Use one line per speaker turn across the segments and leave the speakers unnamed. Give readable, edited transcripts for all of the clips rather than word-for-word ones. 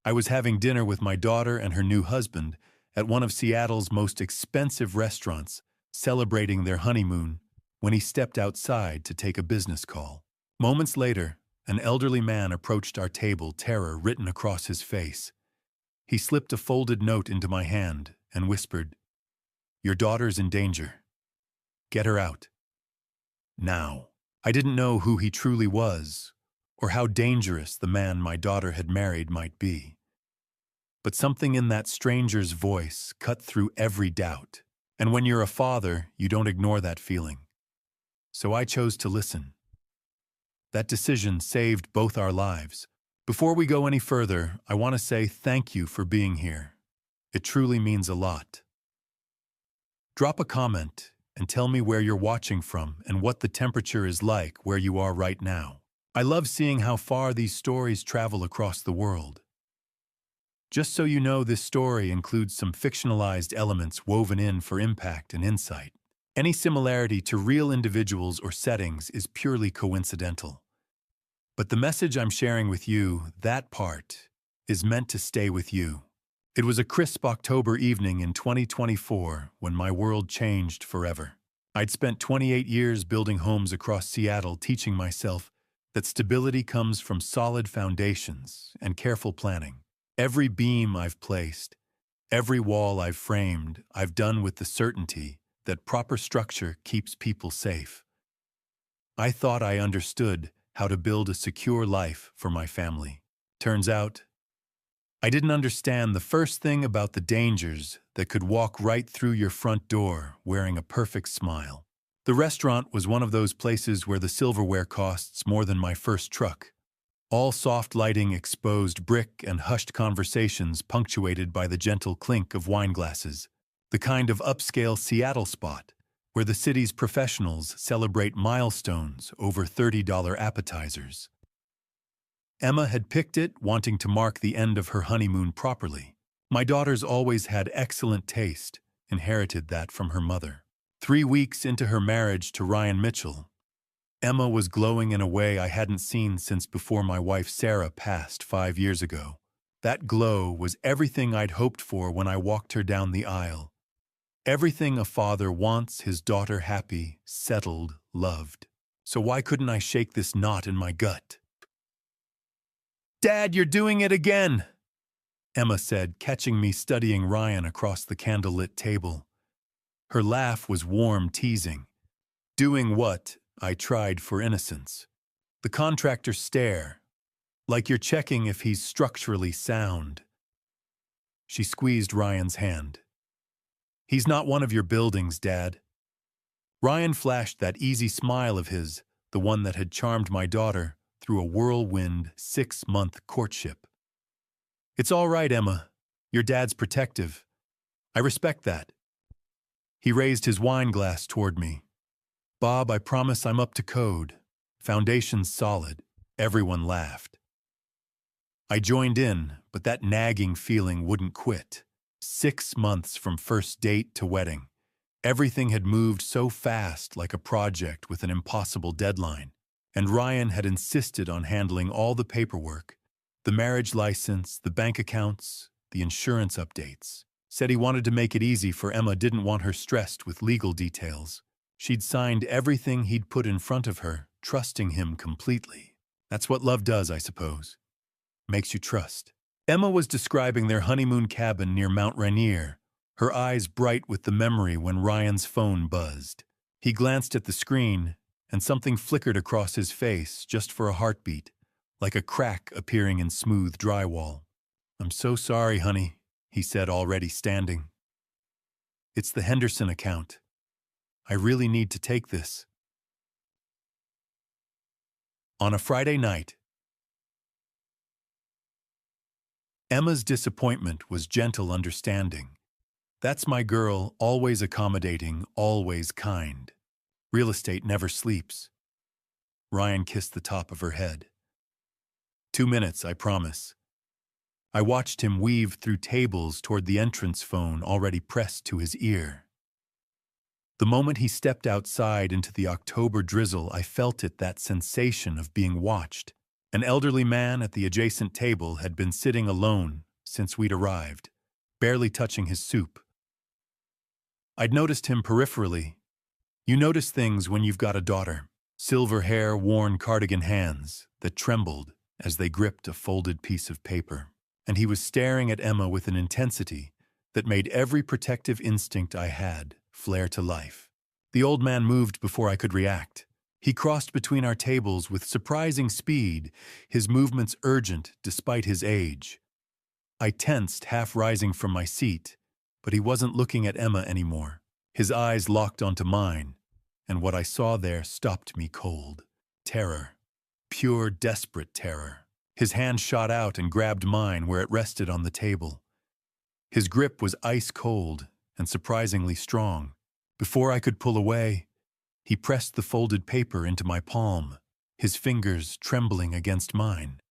I was having dinner with my daughter and her new husband at one of Seattle's most expensive restaurants, celebrating their honeymoon, when he stepped outside to take a business call. Moments later, an elderly man approached our table, terror written across his face. He slipped a folded note into my hand and whispered, "Your daughter's in danger. Get her out. Now." I didn't know who he truly was, or how dangerous the man my daughter had married might be. But something in that stranger's voice cut through every doubt. And when you're a father, you don't ignore that feeling. So I chose to listen. That decision saved both our lives. Before we go any further, I want to say thank you for being here. It truly means a lot. Drop a comment and tell me where you're watching from and what the temperature is like where you are right now. I love seeing how far these stories travel across the world. Just so you know, this story includes some fictionalized elements woven in for impact and insight. Any similarity to real individuals or settings is purely coincidental. But the message I'm sharing with you, that part, is meant to stay with you. It was a crisp October evening in 2024 when my world changed forever. I'd spent 28 years building homes across Seattle, teaching myself that stability comes from solid foundations and careful planning. Every beam I've placed, every wall I've framed, I've done with the certainty that proper structure keeps people safe. I thought I understood how to build a secure life for my family. Turns out, I didn't understand the first thing about the dangers that could walk right through your front door wearing a perfect smile. The restaurant was one of those places where the silverware costs more than my first truck. All soft lighting, exposed brick, and hushed conversations punctuated by the gentle clink of wine glasses. The kind of upscale Seattle spot where the city's professionals celebrate milestones over $30 appetizers. Emma had picked it, wanting to mark the end of her honeymoon properly. My daughter's always had excellent taste, inherited that from her mother. 3 weeks into her marriage to Ryan Mitchell, Emma was glowing in a way I hadn't seen since before my wife Sarah passed 5 years ago. That glow was everything I'd hoped for when I walked her down the aisle. Everything a father wants his daughter happy, settled, loved. So why couldn't I shake this knot in my gut? "Dad, you're doing it again!" Emma said, catching me studying Ryan across the candlelit table. Her laugh was warm, teasing. Doing what? I tried for innocence. The contractor's stare, like you're checking if he's structurally sound. She squeezed Ryan's hand. "He's not one of your buildings, Dad." Ryan flashed that easy smile of his, the one that had charmed my daughter through a whirlwind 6-month courtship. "It's all right, Emma. Your dad's protective. I respect that." He raised his wine glass toward me. "Bob, I promise I'm up to code. Foundation's solid." Everyone laughed. I joined in, but that nagging feeling wouldn't quit. 6 months from first date to wedding. Everything had moved so fast, like a project with an impossible deadline. And Ryan had insisted on handling all the paperwork, the marriage license, the bank accounts, the insurance updates. Said he wanted to make it easy for Emma, didn't want her stressed with legal details. She'd signed everything he'd put in front of her, trusting him completely. That's what love does, I suppose. Makes you trust. Emma was describing their honeymoon cabin near Mount Rainier, her eyes bright with the memory when Ryan's phone buzzed. He glanced at the screen, and something flickered across his face just for a heartbeat, like a crack appearing in smooth drywall. "I'm so sorry, honey," he said, already standing. "It's the Henderson account. I really need to take this." On a Friday night, Emma's disappointment was gentle understanding. That's my girl, always accommodating, always kind. Real estate never sleeps. Ryan kissed the top of her head. 2 minutes, I promise." I watched him weave through tables toward the entrance phone already pressed to his ear. The moment he stepped outside into the October drizzle, I felt it, that sensation of being watched. An elderly man at the adjacent table had been sitting alone since we'd arrived, barely touching his soup. I'd noticed him peripherally. You notice things when you've got a daughter. Silver hair, worn cardigan hands that trembled as they gripped a folded piece of paper. And he was staring at Emma with an intensity that made every protective instinct I had flare to life. The old man moved before I could react. He crossed between our tables with surprising speed, his movements urgent despite his age. I tensed, half rising from my seat, but he wasn't looking at Emma anymore. His eyes locked onto mine, and what I saw there stopped me cold. Terror. Pure, desperate terror. His hand shot out and grabbed mine where it rested on the table. His grip was ice cold and surprisingly strong. Before I could pull away, he pressed the folded paper into my palm, his fingers trembling against mine.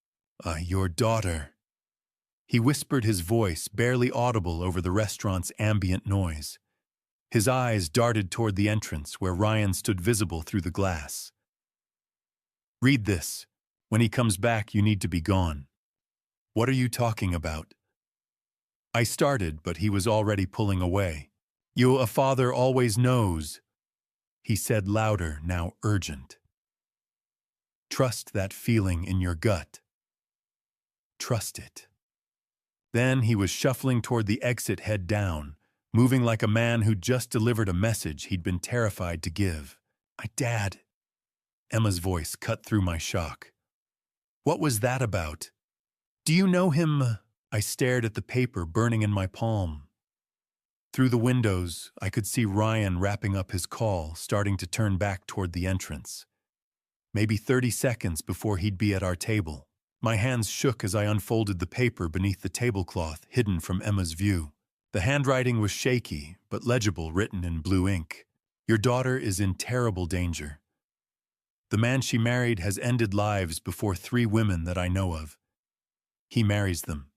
Your daughter." He whispered, his voice barely audible over the restaurant's ambient noise. His eyes darted toward the entrance where Ryan stood visible through the glass. "Read this. When he comes back, you need to be gone." "What are you talking about?" I started, but he was already pulling away. "A father always knows," he said louder, now urgent. "Trust that feeling in your gut. Trust it." Then he was shuffling toward the exit, head down, moving like a man who'd just delivered a message he'd been terrified to give. "My dad." Emma's voice cut through my shock. "What was that about? Do you know him?" I stared at the paper burning in my palm. Through the windows, I could see Ryan wrapping up his call, starting to turn back toward the entrance. Maybe 30 seconds before he'd be at our table. My hands shook as I unfolded the paper beneath the tablecloth, hidden from Emma's view. The handwriting was shaky, but legible, written in blue ink. "Your daughter is in terrible danger. The man she married has ended lives before 3 women that I know of. He marries them,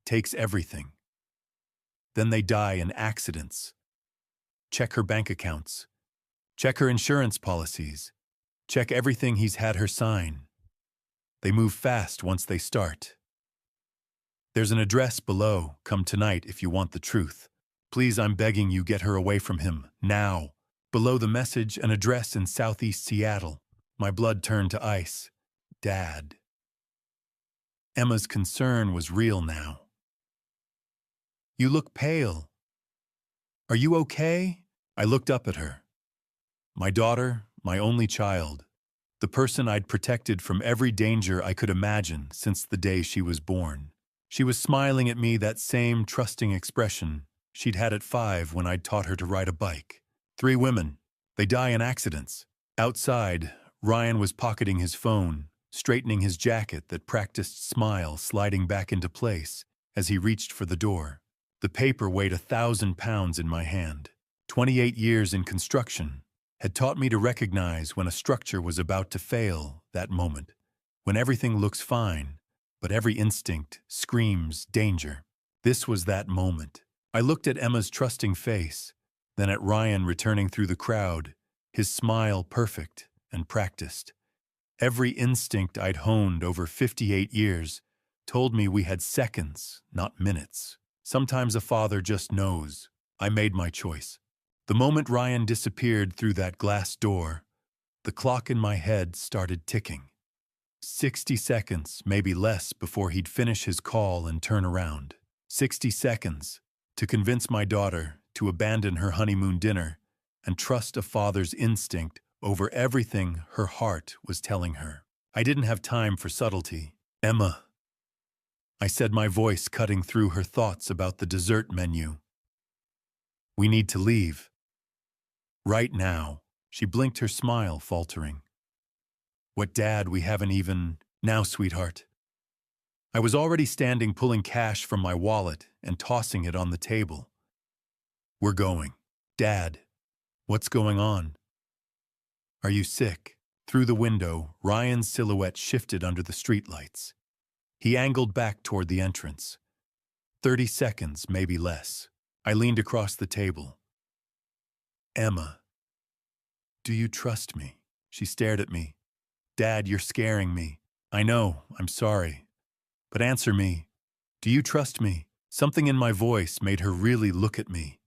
takes everything. Then they die in accidents. Check her bank accounts. Check her insurance policies. Check everything he's had her sign. They move fast once they start. There's an address below. Come tonight if you want the truth. Please, I'm begging you, get her away from him, now." Below the message, an address in southeast Seattle. My blood turned to ice. Dad. Emma's concern was real now. "You look pale. Are you okay?" I looked up at her. My daughter, my only child, the person I'd protected from every danger I could imagine since the day she was born. She was smiling at me, that same trusting expression she'd had at 5 when I'd taught her to ride a bike. 3 women. They die in accidents. Outside, Ryan was pocketing his phone, straightening his jacket, that practiced smile sliding back into place as he reached for the door. The paper weighed 1,000 pounds in my hand. 28 years in construction had taught me to recognize when a structure was about to fail. That moment, when everything looks fine, but every instinct screams danger. This was that moment. I looked at Emma's trusting face, then at Ryan returning through the crowd, his smile perfect and practiced. Every instinct I'd honed over 58 years told me we had seconds, not minutes. Sometimes a father just knows. I made my choice. The moment Ryan disappeared through that glass door, the clock in my head started ticking. 60 seconds, maybe less, before he'd finish his call and turn around. 60 seconds to convince my daughter to abandon her honeymoon dinner and trust a father's instinct over everything her heart was telling her. I didn't have time for subtlety. "Emma," I said, my voice cutting through her thoughts about the dessert menu. "We need to leave. Right now." She blinked, her smile faltering. "What, Dad? We haven't even..." "Now, sweetheart." I was already standing, pulling cash from my wallet and tossing it on the table. "We're going." "Dad, what's going on? Are you sick?" Through the window, Ryan's silhouette shifted under the streetlights. He angled back toward the entrance. 30 seconds, maybe less. I leaned across the table. "Emma, do you trust me?" She stared at me. "Dad, you're scaring me." I know, I'm sorry. But answer me. Do you trust me? Something in my voice made her really look at me.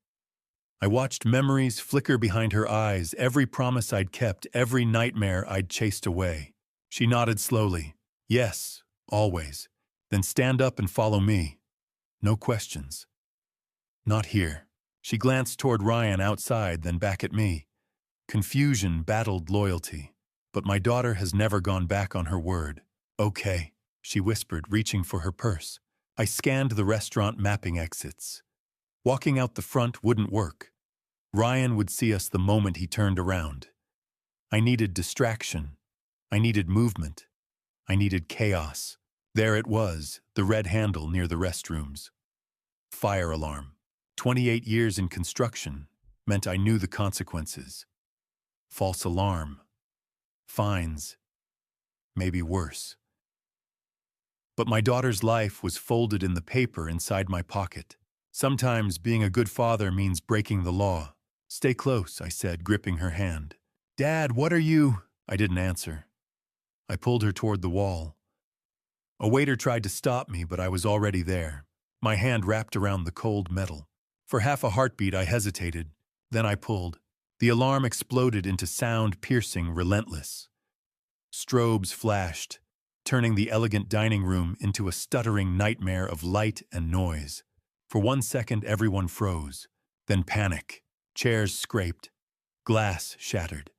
I watched memories flicker behind her eyes, every promise I'd kept, every nightmare I'd chased away. She nodded slowly. Yes, always. Then stand up and follow me. No questions. Not here. She glanced toward Ryan outside, then back at me. Confusion battled loyalty. But my daughter has never gone back on her word. Okay, she whispered, reaching for her purse. I scanned the restaurant mapping exits. Walking out the front wouldn't work. Ryan would see us the moment he turned around. I needed distraction. I needed movement. I needed chaos. There it was, the red handle near the restrooms. Fire alarm. 28 years in construction meant I knew the consequences. False alarm. Fines. Maybe worse. But my daughter's life was folded in the paper inside my pocket. Sometimes being a good father means breaking the law. Stay close, I said, gripping her hand. Dad, what are you? I didn't answer. I pulled her toward the wall. A waiter tried to stop me, but I was already there. My hand wrapped around the cold metal. For half a heartbeat, I hesitated. Then I pulled. The alarm exploded into sound piercing, relentless. Strobes flashed, turning the elegant dining room into a stuttering nightmare of light and noise. For 1 second, everyone froze. Then panic. Chairs scraped. Glass shattered.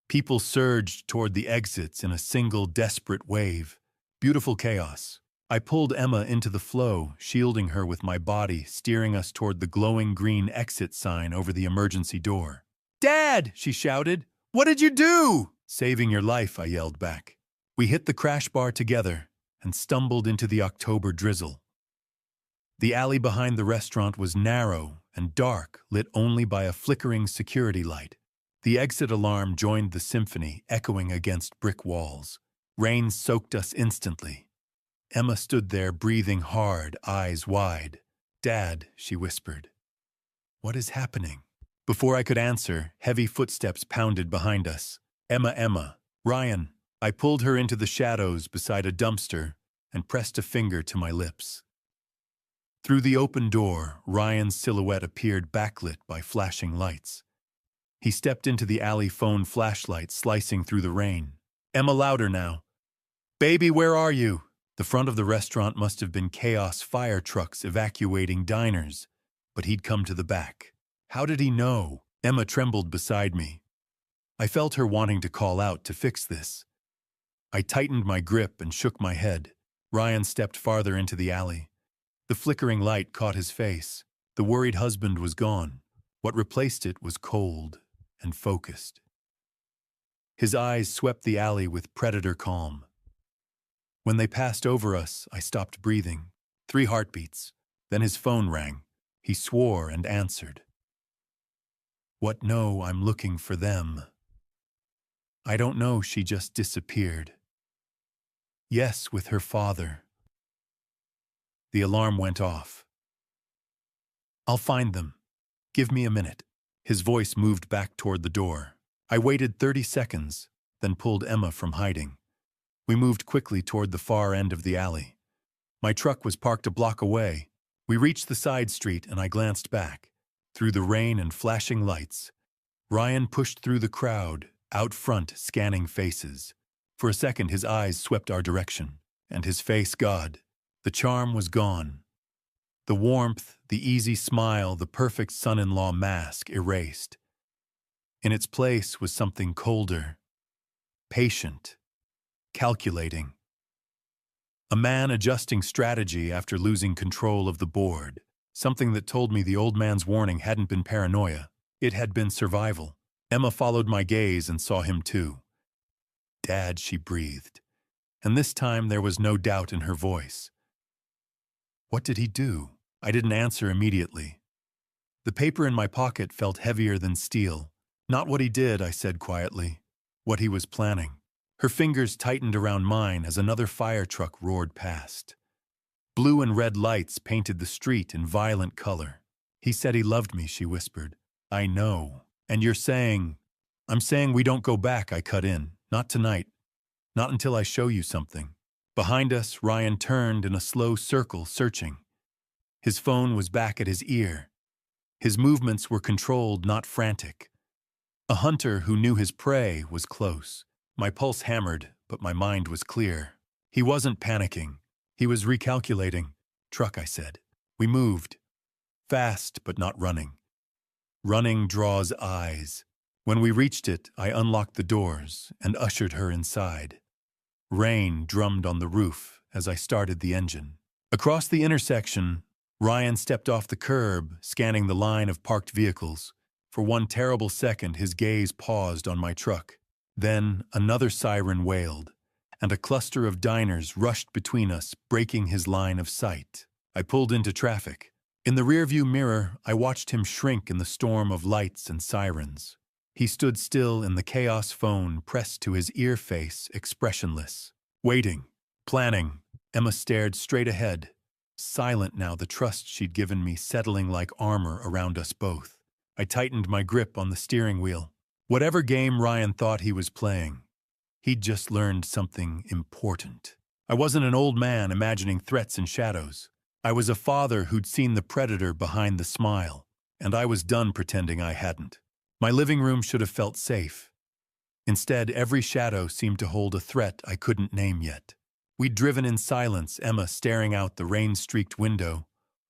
People surged toward the exits in a single desperate wave. Beautiful chaos. I pulled Emma into the flow, shielding her with my body, steering us toward the glowing green exit sign over the emergency door. Dad! She shouted. What did you do? Saving your life, I yelled back. We hit the crash bar together and stumbled into the October drizzle. The alley behind the restaurant was narrow and dark, lit only by a flickering security light. The exit alarm joined the symphony, echoing against brick walls. Rain soaked us instantly. Emma stood there, breathing hard, eyes wide. Dad, she whispered. What is happening? Before I could answer, heavy footsteps pounded behind us. Emma. Ryan. I pulled her into the shadows beside a dumpster and pressed a finger to my lips. Through the open door, Ryan's silhouette appeared backlit by flashing lights. He stepped into the alley phone flashlight, slicing through the rain. Emma, louder now. Baby, where are you? The front of the restaurant must have been chaos, fire trucks evacuating diners, but he'd come to the back. How did he know? Emma trembled beside me. I felt her wanting to call out to fix this. I tightened my grip and shook my head. Ryan stepped farther into the alley. The flickering light caught his face. The worried husband was gone. What replaced it was cold and focused. His eyes swept the alley with predator calm. When they passed over us, I stopped breathing. 3 heartbeats. Then his phone rang. He swore and answered. What? No, I'm looking for them. I don't know, she just disappeared. Yes, with her father. The alarm went off. I'll find them. Give me a minute. His voice moved back toward the door. I waited 30 seconds, then pulled Emma from hiding. We moved quickly toward the far end of the alley. My truck was parked a block away. We reached the side street and I glanced back. Through the rain and flashing lights, Ryan pushed through the crowd, out front, scanning faces. For a second, his eyes swept our direction, and his face, God, the charm was gone. The warmth, the easy smile, the perfect son-in-law mask erased. In its place was something colder, patient, calculating. A man adjusting strategy after losing control of the board. Something that told me the old man's warning hadn't been paranoia. It had been survival. Emma followed my gaze and saw him too. Dad, she breathed. And this time there was no doubt in her voice. What did he do? I didn't answer immediately. The paper in my pocket felt heavier than steel. Not what he did, I said quietly. What he was planning. Her fingers tightened around mine as another fire truck roared past. Blue and red lights painted the street in violent color. He said he loved me, she whispered. I know. And you're saying... I'm saying we don't go back, I cut in. Not tonight. Not until I show you something. Behind us, Ryan turned in a slow circle, searching. His phone was back at his ear. His movements were controlled, not frantic. A hunter who knew his prey was close. My pulse hammered, but my mind was clear. He wasn't panicking. He was recalculating. Truck, I said. We moved. Fast, but not running. Running draws eyes. When we reached it, I unlocked the doors and ushered her inside. Rain drummed on the roof as I started the engine. Across the intersection, Ryan stepped off the curb, scanning the line of parked vehicles. For one terrible second, his gaze paused on my truck. Then another siren wailed, and a cluster of diners rushed between us, breaking his line of sight. I pulled into traffic. In the rearview mirror, I watched him shrink in the storm of lights and sirens. He stood still in the chaos, phone pressed to his ear face, expressionless. Waiting. Planning. Emma stared straight ahead. Silent now, the trust she'd given me settling like armor around us both. I tightened my grip on the steering wheel. Whatever game Ryan thought he was playing, he'd just learned something important. I wasn't an old man imagining threats and shadows. I was a father who'd seen the predator behind the smile, and I was done pretending I hadn't. My living room should have felt safe. Instead, every shadow seemed to hold a threat I couldn't name yet. We'd driven in silence, Emma staring out the rain-streaked window,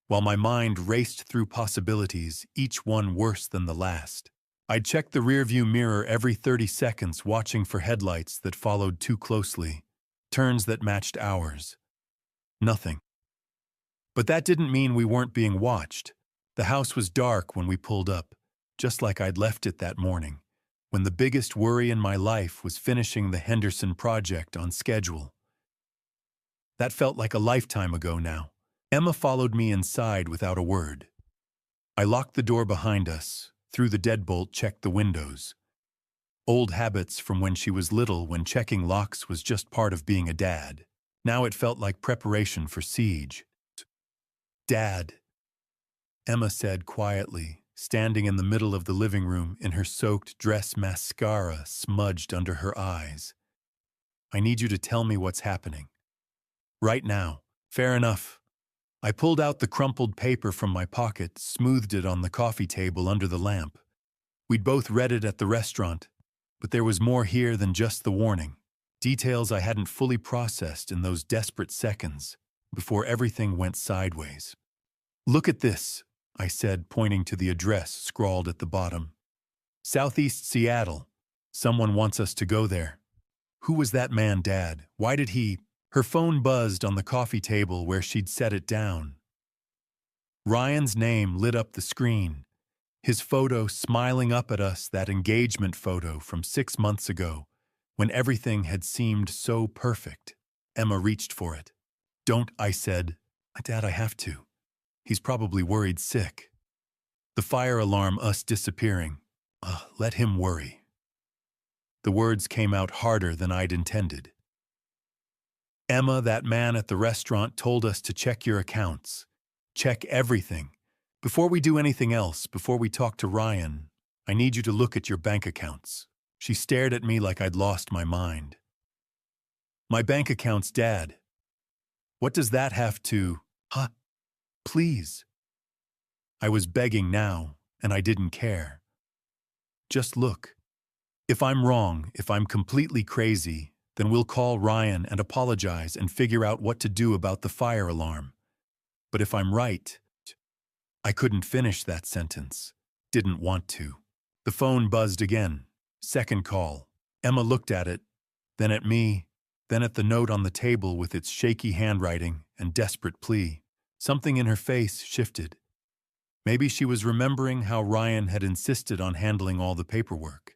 while my mind raced through possibilities, each one worse than the last. I'd check the rearview mirror every 30 seconds, watching for headlights that followed too closely, turns that matched ours. Nothing. But that didn't mean we weren't being watched. The house was dark when we pulled up, just like I'd left it that morning, when the biggest worry in my life was finishing the Henderson project on schedule. That felt like a lifetime ago now. Emma followed me inside without a word. I locked the door behind us, threw the deadbolt, checked the windows. Old habits from when she was little, when checking locks was just part of being a dad. Now it felt like preparation for siege. Dad, Emma said quietly, standing in the middle of the living room in her soaked dress, mascara smudged under her eyes. I need you to tell me what's happening. Right now. Fair enough. I pulled out the crumpled paper from my pocket, smoothed it on the coffee table under the lamp. We'd both read it at the restaurant, but there was more here than just the warning. Details I hadn't fully processed in those desperate seconds before everything went sideways. Look at this, I said, pointing to the address scrawled at the bottom. Southeast Seattle. Someone wants us to go there. Who was that man, Dad? Why did he... Her phone buzzed on the coffee table where she'd set it down. Ryan's name lit up the screen. His photo smiling up at us, that engagement photo from 6 months ago, when everything had seemed so perfect. Emma reached for it. Don't, I said. Dad, I have to. He's probably worried sick. The fire alarm, us disappearing. Let him worry. The words came out harder than I'd intended. Emma, that man at the restaurant, told us to check your accounts. Check everything. Before we do anything else, before we talk to Ryan, I need you to look at your bank accounts. She stared at me like I'd lost my mind. My bank accounts, Dad. What does that have to... Please. I was begging now, and I didn't care. Just look. If I'm wrong, if I'm completely crazy, then we'll call Ryan and apologize and figure out what to do about the fire alarm. But if I'm right... I couldn't finish that sentence. Didn't want to. The phone buzzed again. Second call. Emma looked at it, then at me, then at the note on the table with its shaky handwriting and desperate plea. Something in her face shifted. Maybe she was remembering how Ryan had insisted on handling all the paperwork.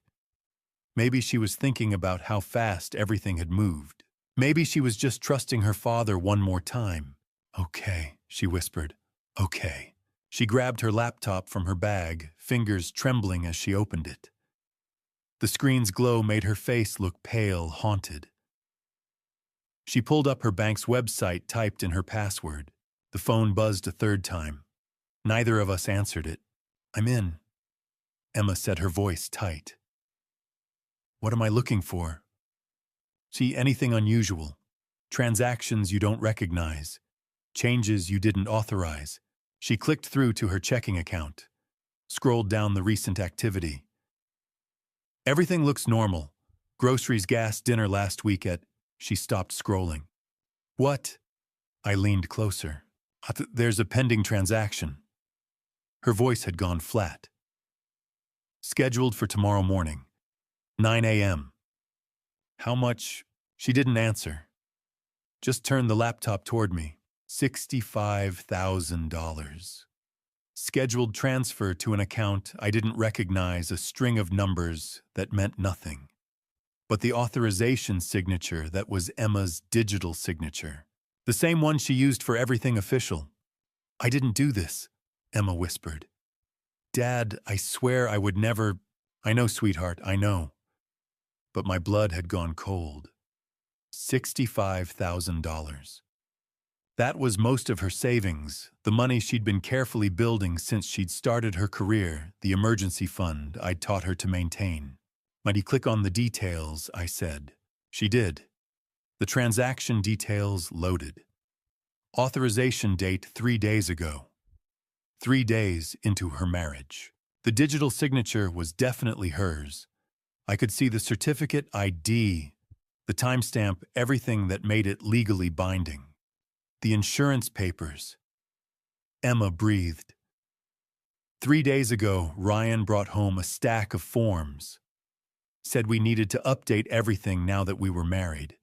Maybe she was thinking about how fast everything had moved. Maybe she was just trusting her father one more time. Okay, she whispered. Okay. She grabbed her laptop from her bag, fingers trembling as she opened it. The screen's glow made her face look pale, haunted. She pulled up her bank's website, typed in her password. The phone buzzed a third time. Neither of us answered it. I'm in, Emma said, her voice tight. What am I looking for? See anything unusual? Transactions you don't recognize? Changes you didn't authorize? She clicked through to her checking account, scrolled down the recent activity. Everything looks normal. Groceries, gas, dinner last week at... She stopped scrolling. What? I leaned closer. There's a pending transaction. Her voice had gone flat. Scheduled for tomorrow morning, 9 a.m. How much? She didn't answer. Just turned the laptop toward me. $65,000. Scheduled transfer to an account I didn't recognize, a string of numbers that meant nothing. But the authorization signature that was Emma's digital signature. The same one she used for everything official. I didn't do this, Emma whispered. Dad, I swear I would never... I know, sweetheart, I know. But my blood had gone cold. $65,000. That was most of her savings, the money she'd been carefully building since she'd started her career, the emergency fund I'd taught her to maintain. Might he click on the details, I said. She did. The transaction details loaded. Authorization date 3 days ago. 3 days into her marriage. The digital signature was definitely hers. I could see the certificate ID, the timestamp, everything that made it legally binding. The insurance papers. Emma breathed. 3 days ago, Ryan brought home a stack of forms. Said we needed to update everything now that we were married.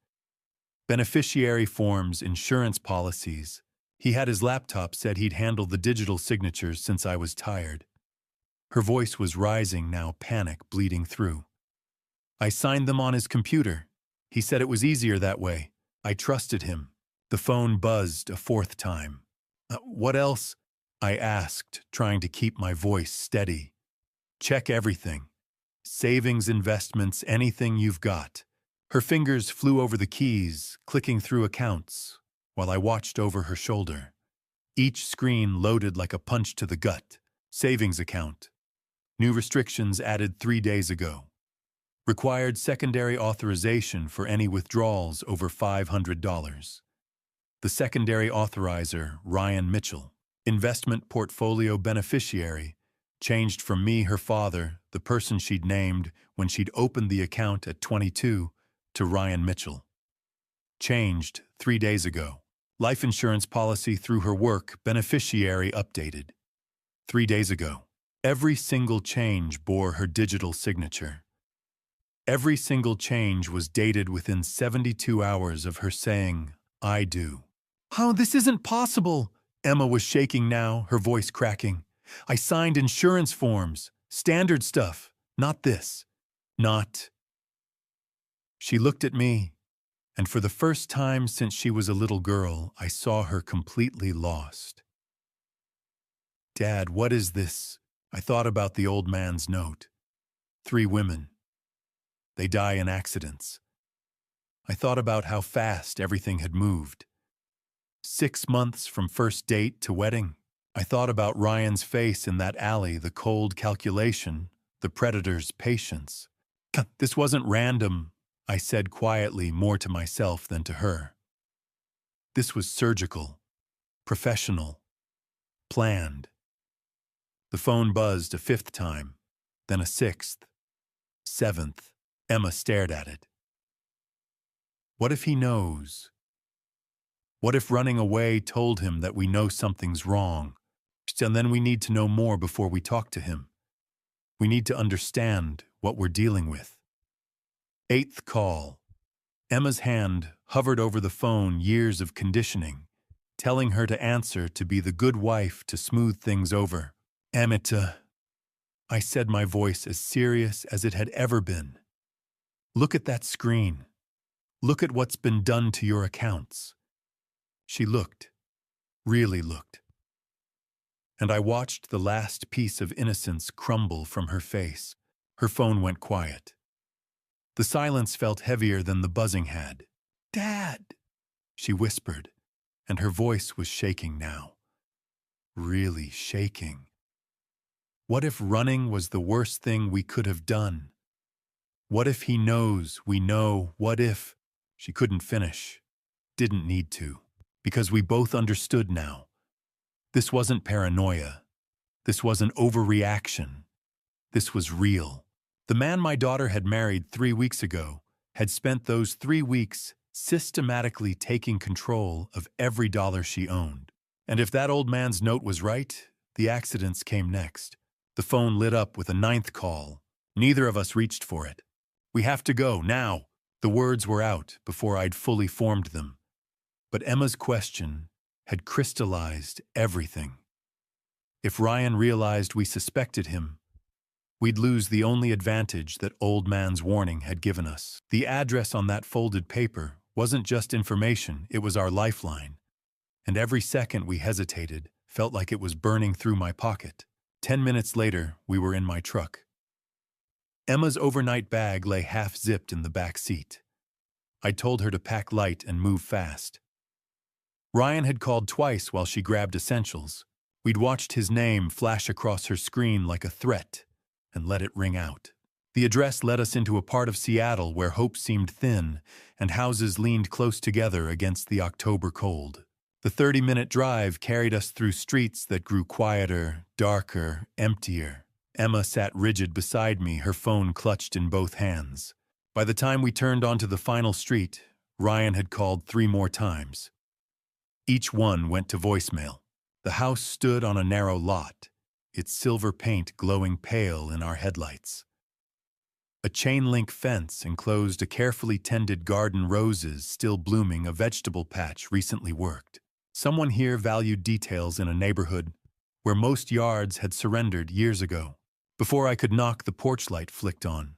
Beneficiary forms, insurance policies. He had his laptop, said he'd handle the digital signatures since I was tired. Her voice was rising now, panic bleeding through. I signed them on his computer. He said it was easier that way. I trusted him. The phone buzzed a 4th time. What else? I asked, trying to keep my voice steady. Check everything. Savings, investments, anything you've got. Her fingers flew over the keys, clicking through accounts, while I watched over her shoulder. Each screen loaded like a punch to the gut. Savings account. New restrictions added 3 days ago. Required secondary authorization for any withdrawals over $500. The secondary authorizer, Ryan Mitchell. Investment portfolio beneficiary, changed from me, her father, the person she'd named when she'd opened the account at 22, to Ryan Mitchell. Changed 3 days ago. Life insurance policy through her work, beneficiary updated. 3 days ago. Every single change bore her digital signature. Every single change was dated within 72 hours of her saying, I do. Oh, this isn't possible. Emma was shaking now, her voice cracking. I signed insurance forms, standard stuff, not this. Not. She looked at me, and for the first time since she was a little girl, I saw her completely lost. Dad, what is this? I thought about the old man's note. 3 women. They die in accidents. I thought about how fast everything had moved. 6 months from first date to wedding. I thought about Ryan's face in that alley, the cold calculation, the predator's patience. This wasn't random, I said quietly, more to myself than to her. This was surgical, professional, planned. The phone buzzed a 5th time, then a 6th, 7th. Emma stared at it. What if he knows? What if running away told him that we know something's wrong, and then we need to know more before we talk to him? We need to understand what we're dealing with. 8th call. Emma's hand hovered over the phone, years of conditioning, telling her to answer, to be the good wife, to smooth things over. Amita, I said, my voice as serious as it had ever been. Look at that screen. Look at what's been done to your accounts. She looked, really looked. And I watched the last piece of innocence crumble from her face. Her phone went quiet. The silence felt heavier than the buzzing had. Dad, she whispered, and her voice was shaking now. Really shaking. What if running was the worst thing we could have done? What if he knows we know? What if... She couldn't finish. Didn't need to. Because we both understood now. This wasn't paranoia. This wasn't overreaction. This was real. The man my daughter had married 3 weeks ago had spent those 3 weeks systematically taking control of every dollar she owned. And if that old man's note was right, the accidents came next. The phone lit up with a 9th call. Neither of us reached for it. "We have to go, now." The words were out before I'd fully formed them. But Emma's question had crystallized everything. If Ryan realized we suspected him, we'd lose the only advantage that old man's warning had given us. The address on that folded paper wasn't just information, it was our lifeline. And every second we hesitated felt like it was burning through my pocket. 10 minutes later, we were in my truck. Emma's overnight bag lay half-zipped in the back seat. I told her to pack light and move fast. Ryan had called twice while she grabbed essentials. We'd watched his name flash across her screen like a threat and let it ring out. The address led us into a part of Seattle where hope seemed thin and houses leaned close together against the October cold. The 30-minute drive carried us through streets that grew quieter, darker, emptier. Emma sat rigid beside me, her phone clutched in both hands. By the time we turned onto the final street, Ryan had called 3 more times. Each one went to voicemail. The house stood on a narrow lot, its silver paint glowing pale in our headlights. A chain-link fence enclosed a carefully tended garden, roses still blooming, a vegetable patch recently worked. Someone here valued details in a neighborhood where most yards had surrendered years ago. Before I could knock, the porch light flicked on.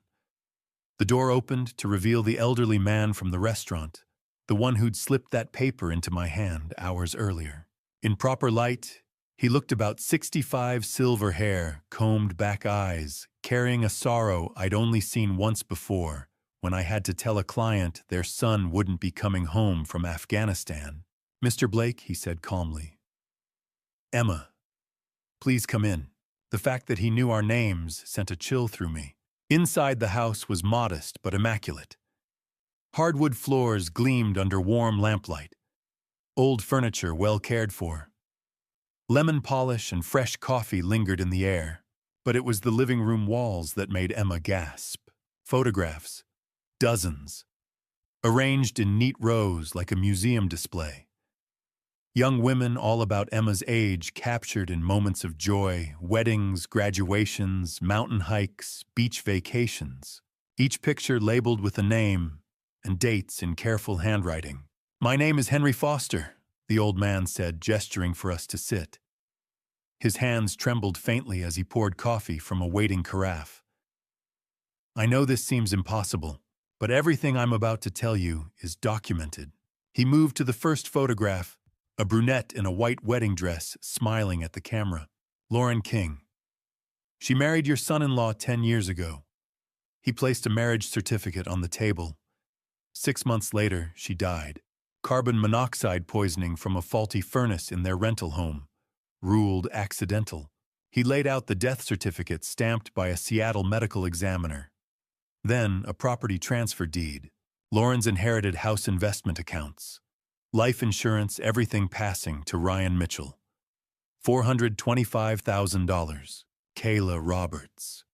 The door opened to reveal the elderly man from the restaurant, the one who'd slipped that paper into my hand hours earlier. In proper light, he looked about 65, silver hair, combed back eyes, carrying a sorrow I'd only seen once before, when I had to tell a client their son wouldn't be coming home from Afghanistan. "Mr. Blake," he said calmly. "Emma, please come in." The fact that he knew our names sent a chill through me. Inside the house was modest but immaculate. Hardwood floors gleamed under warm lamplight. Old furniture well cared for. Lemon polish and fresh coffee lingered in the air, but it was the living room walls that made Emma gasp. Photographs, dozens, arranged in neat rows like a museum display. Young women all about Emma's age captured in moments of joy, weddings, graduations, mountain hikes, beach vacations. Each picture labeled with a name and dates in careful handwriting. "My name is Henry Foster," the old man said, gesturing for us to sit. His hands trembled faintly as he poured coffee from a waiting carafe. "I know this seems impossible, but everything I'm about to tell you is documented." He moved to the first photograph, a brunette in a white wedding dress smiling at the camera. "Lauren King. She married your son-in-law 10 years ago." He placed a marriage certificate on the table. 6 months later, she died. Carbon monoxide poisoning from a faulty furnace in their rental home. Ruled accidental. He laid out the death certificate stamped by a Seattle medical examiner. Then a property transfer deed. Lauren's inherited house investment accounts. Life insurance, everything passing to Ryan Mitchell. $425,000. Kayla Roberts.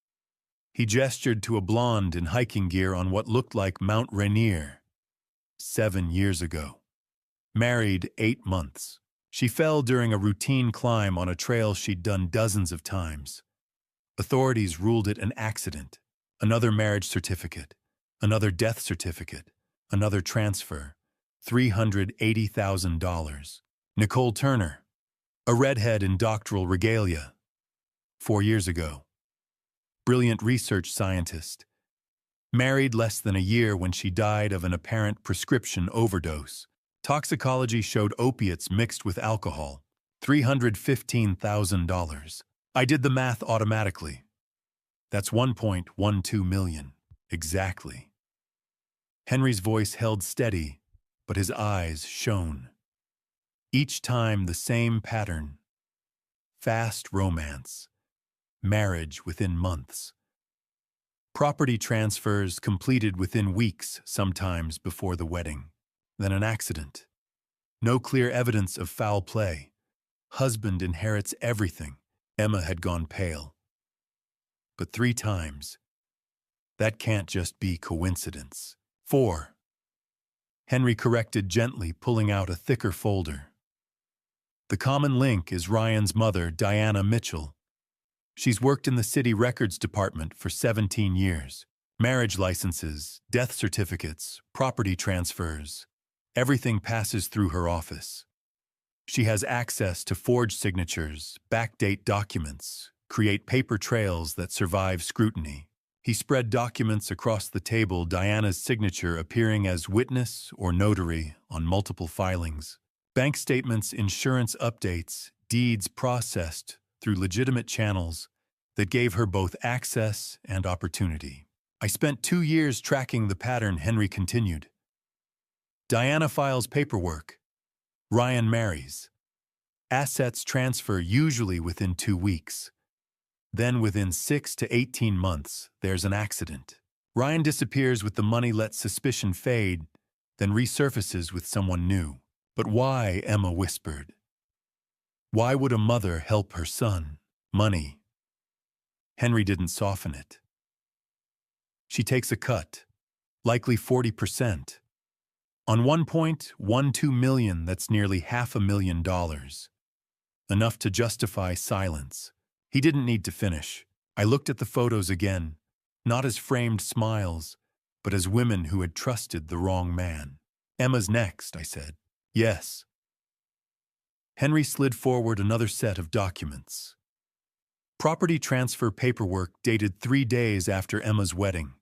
He gestured to a blonde in hiking gear on what looked like Mount Rainier. 7 years ago. Married 8 months. She fell during a routine climb on a trail she'd done dozens of times. Authorities ruled it an accident. Another marriage certificate. Another death certificate. Another transfer. $380,000. Nicole Turner. A redhead in doctoral regalia. 4 years ago. Brilliant research scientist. Married less than a year when she died of an apparent prescription overdose. Toxicology showed opiates mixed with alcohol. $315,000. I did the math automatically. That's $1.12 million. Exactly. Henry's voice held steady, but his eyes shone. Each time the same pattern. Fast romance. Marriage within months. Property transfers completed within weeks, sometimes before the wedding. Then an accident. No clear evidence of foul play. Husband inherits everything. Emma had gone pale. But 3 times. That can't just be coincidence. 4. Henry corrected gently, pulling out a thicker folder. The common link is Ryan's mother, Diana Mitchell. She's worked in the city records department for 17 years. Marriage licenses, death certificates, property transfers. Everything passes through her office. She has access to forged signatures, backdate documents, create paper trails that survive scrutiny. He spread documents across the table, Diana's signature appearing as witness or notary on multiple filings. Bank statements, insurance updates, deeds processed through legitimate channels that gave her both access and opportunity. I spent 2 years tracking the pattern, Henry continued. Diana files paperwork. Ryan marries. Assets transfer usually within 2 weeks. Then within 6 to 18 months, there's an accident. Ryan disappears with the money, lets suspicion fade, then resurfaces with someone new. But why? Emma whispered. Why would a mother help her son? Money. Henry didn't soften it. She takes a cut, likely 40%. On 1.12 million, that's nearly $500,000. Enough to justify silence. He didn't need to finish. I looked at the photos again, not as framed smiles, but as women who had trusted the wrong man. Emma's next, I said. Yes. Henry slid forward another set of documents. Property transfer paperwork dated 3 days after Emma's wedding.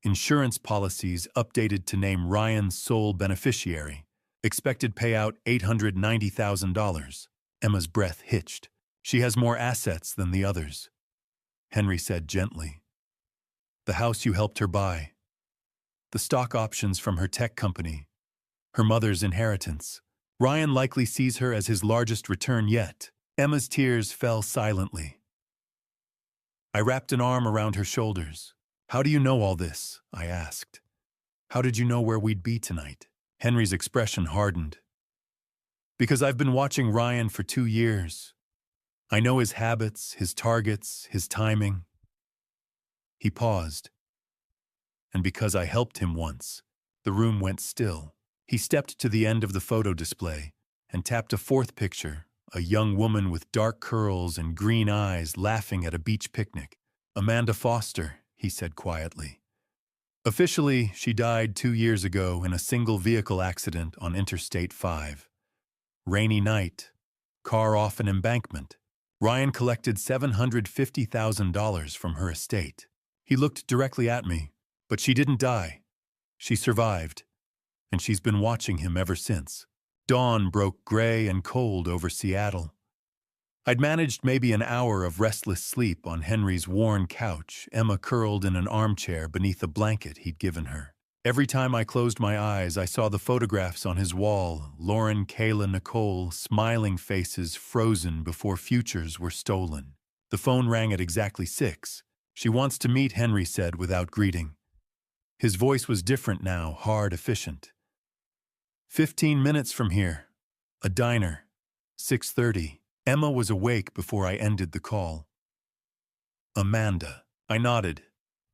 Insurance policies updated to name Ryan's sole beneficiary. Expected payout $890,000. Emma's breath hitched. She has more assets than the others. Henry said gently. The house you helped her buy. The stock options from her tech company. Her mother's inheritance. Ryan likely sees her as his largest return yet. Emma's tears fell silently. I wrapped an arm around her shoulders. How do you know all this? I asked. How did you know where we'd be tonight? Henry's expression hardened. Because I've been watching Ryan for 2 years. I know his habits, his targets, his timing. He paused. And because I helped him once, the room went still. He stepped to the end of the photo display and tapped a 4th picture, a young woman with dark curls and green eyes laughing at a beach picnic. Amanda Foster, he said quietly. Officially, she died 2 years ago in a single vehicle accident on Interstate 5. Rainy night, car off an embankment. Ryan collected $750,000 from her estate. He looked directly at me, but she didn't die. She survived, and she's been watching him ever since. Dawn broke gray and cold over Seattle. I'd managed maybe an hour of restless sleep on Henry's worn couch, Emma curled in an armchair beneath a blanket he'd given her. Every time I closed my eyes, I saw the photographs on his wall, Lauren, Kayla, Nicole, smiling faces frozen before futures were stolen. The phone rang at exactly 6. She wants to meet, Henry said without greeting. His voice was different now, hard, efficient. 15 minutes from here. A diner. 6:30. Emma was awake before I ended the call. Amanda. I nodded.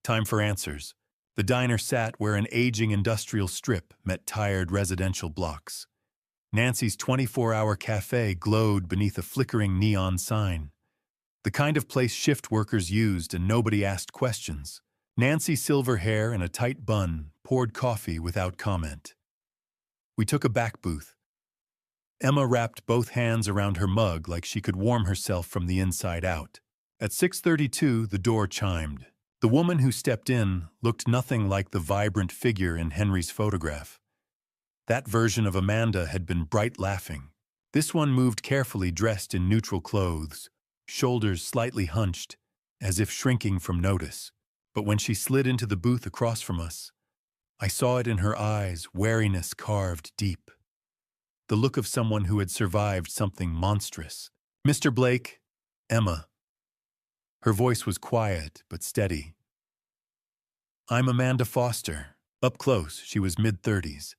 Time for answers. The diner sat where an aging industrial strip met tired residential blocks. Nancy's 24-hour cafe glowed beneath a flickering neon sign. The kind of place shift workers used and nobody asked questions. Nancy's silver hair and a tight bun poured coffee without comment. We took a back booth. Emma wrapped both hands around her mug like she could warm herself from the inside out. At 6:32, the door chimed. The woman who stepped in looked nothing like the vibrant figure in Henry's photograph. That version of Amanda had been bright laughing. This one moved carefully, dressed in neutral clothes, shoulders slightly hunched, as if shrinking from notice. But when she slid into the booth across from us, I saw it in her eyes, wariness carved deep. The look of someone who had survived something monstrous. Mr. Blake, Emma. Her voice was quiet but steady. I'm Amanda Foster. Up close, she was mid-30s.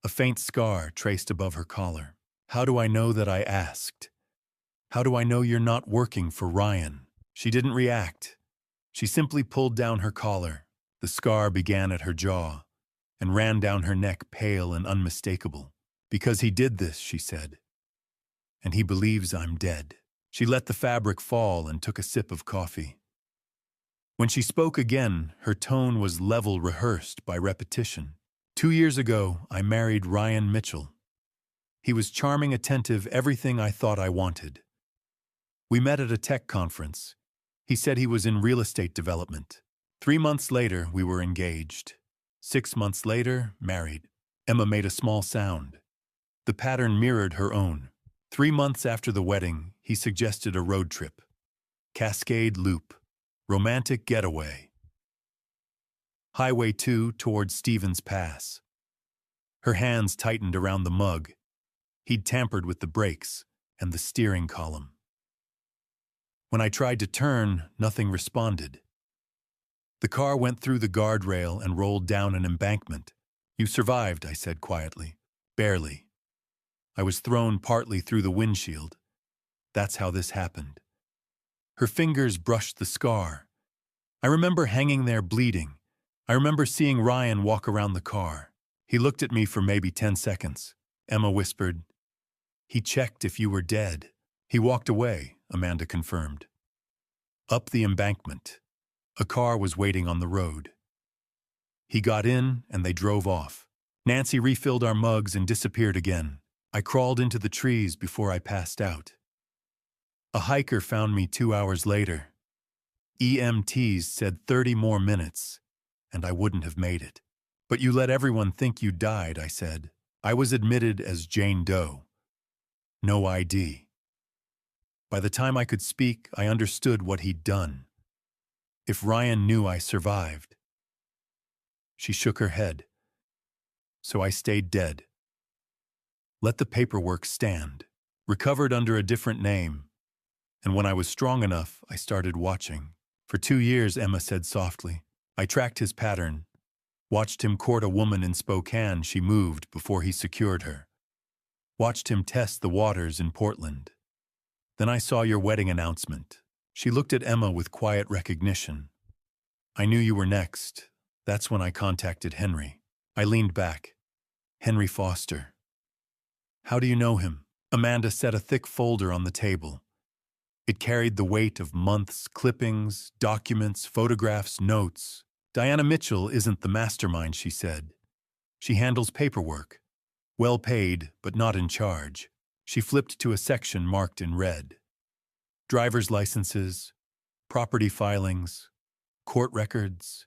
A faint scar traced above her collar. How do I know that I asked? How do I know you're not working for Ryan? She didn't react. She simply pulled down her collar. The scar began at her jaw and ran down her neck, pale and unmistakable. Because he did this, she said. And he believes I'm dead. She let the fabric fall and took a sip of coffee. When she spoke again, her tone was level, rehearsed by repetition. 2 years ago, I married Ryan Mitchell. He was charming, attentive, everything I thought I wanted. We met at a tech conference. He said he was in real estate development. 3 months later, we were engaged. 6 months later, married. Emma made a small sound. The pattern mirrored her own. 3 months after the wedding, he suggested a road trip. Cascade Loop. Romantic getaway. Highway 2 toward Stevens Pass. Her hands tightened around the mug. He'd tampered with the brakes and the steering column. When I tried to turn, nothing responded. The car went through the guardrail and rolled down an embankment. You survived, I said quietly. Barely. I was thrown partly through the windshield. That's how this happened. Her fingers brushed the scar. I remember hanging there bleeding. I remember seeing Ryan walk around the car. He looked at me for maybe 10 seconds. Emma whispered, "He checked if you were dead." He walked away, Amanda confirmed. Up the embankment. A car was waiting on the road. He got in and they drove off. Nancy refilled our mugs and disappeared again. I crawled into the trees before I passed out. A hiker found me 2 hours later. EMTs said 30 more minutes, and I wouldn't have made it. But you let everyone think you died, I said. I was admitted as Jane Doe. No ID. By the time I could speak, I understood what he'd done. If Ryan knew I survived. She shook her head. So I stayed dead. Let the paperwork stand. Recovered under a different name. And when I was strong enough, I started watching. For 2 years, Emma said softly. I tracked his pattern. Watched him court a woman in Spokane she moved before he secured her. Watched him test the waters in Portland. Then I saw your wedding announcement. She looked at Emma with quiet recognition. I knew you were next. That's when I contacted Henry. I leaned back. Henry Foster. How do you know him? Amanda set a thick folder on the table. It carried the weight of months, clippings, documents, photographs, notes. Diana Mitchell isn't the mastermind, she said. She handles paperwork. Well paid, but not in charge. She flipped to a section marked in red. Driver's licenses, property filings, court records.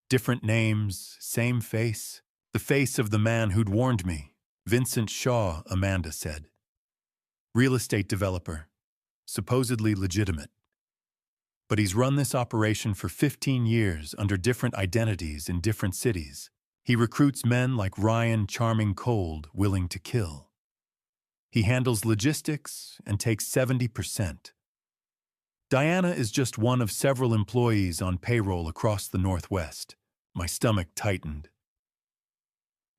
Different names, same face. The face of the man who'd warned me. Vincent Shaw, Amanda said. Real estate developer. Supposedly legitimate. But he's run this operation for 15 years under different identities in different cities. He recruits men like Ryan, charming, cold, willing to kill. He handles logistics and takes 70%. Diana is just one of several employees on payroll across the Northwest. My stomach tightened.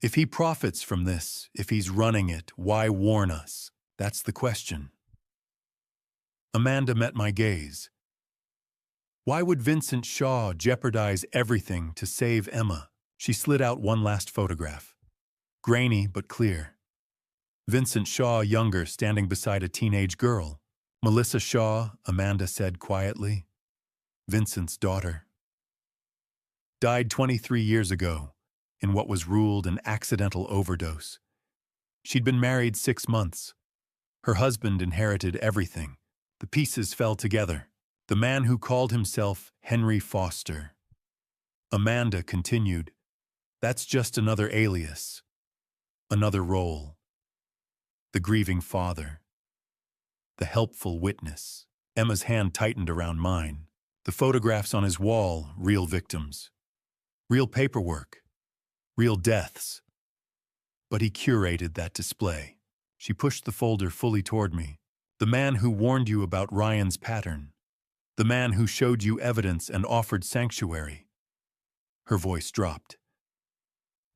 If he profits from this, if he's running it, why warn us? That's the question. Amanda met my gaze. Why would Vincent Shaw jeopardize everything to save Emma? She slid out one last photograph. Grainy but clear. Vincent Shaw, younger, standing beside a teenage girl. Melissa Shaw, Amanda said quietly. Vincent's daughter. Died 23 years ago in what was ruled an accidental overdose. She'd been married 6 months. Her husband inherited everything. The pieces fell together. The man who called himself Henry Foster. Amanda continued, that's just another alias, another role. The grieving father. The helpful witness. Emma's hand tightened around mine. The photographs on his wall, real victims. Real paperwork. Real deaths. But he curated that display. She pushed the folder fully toward me. The man who warned you about Ryan's pattern. The man who showed you evidence and offered sanctuary. Her voice dropped.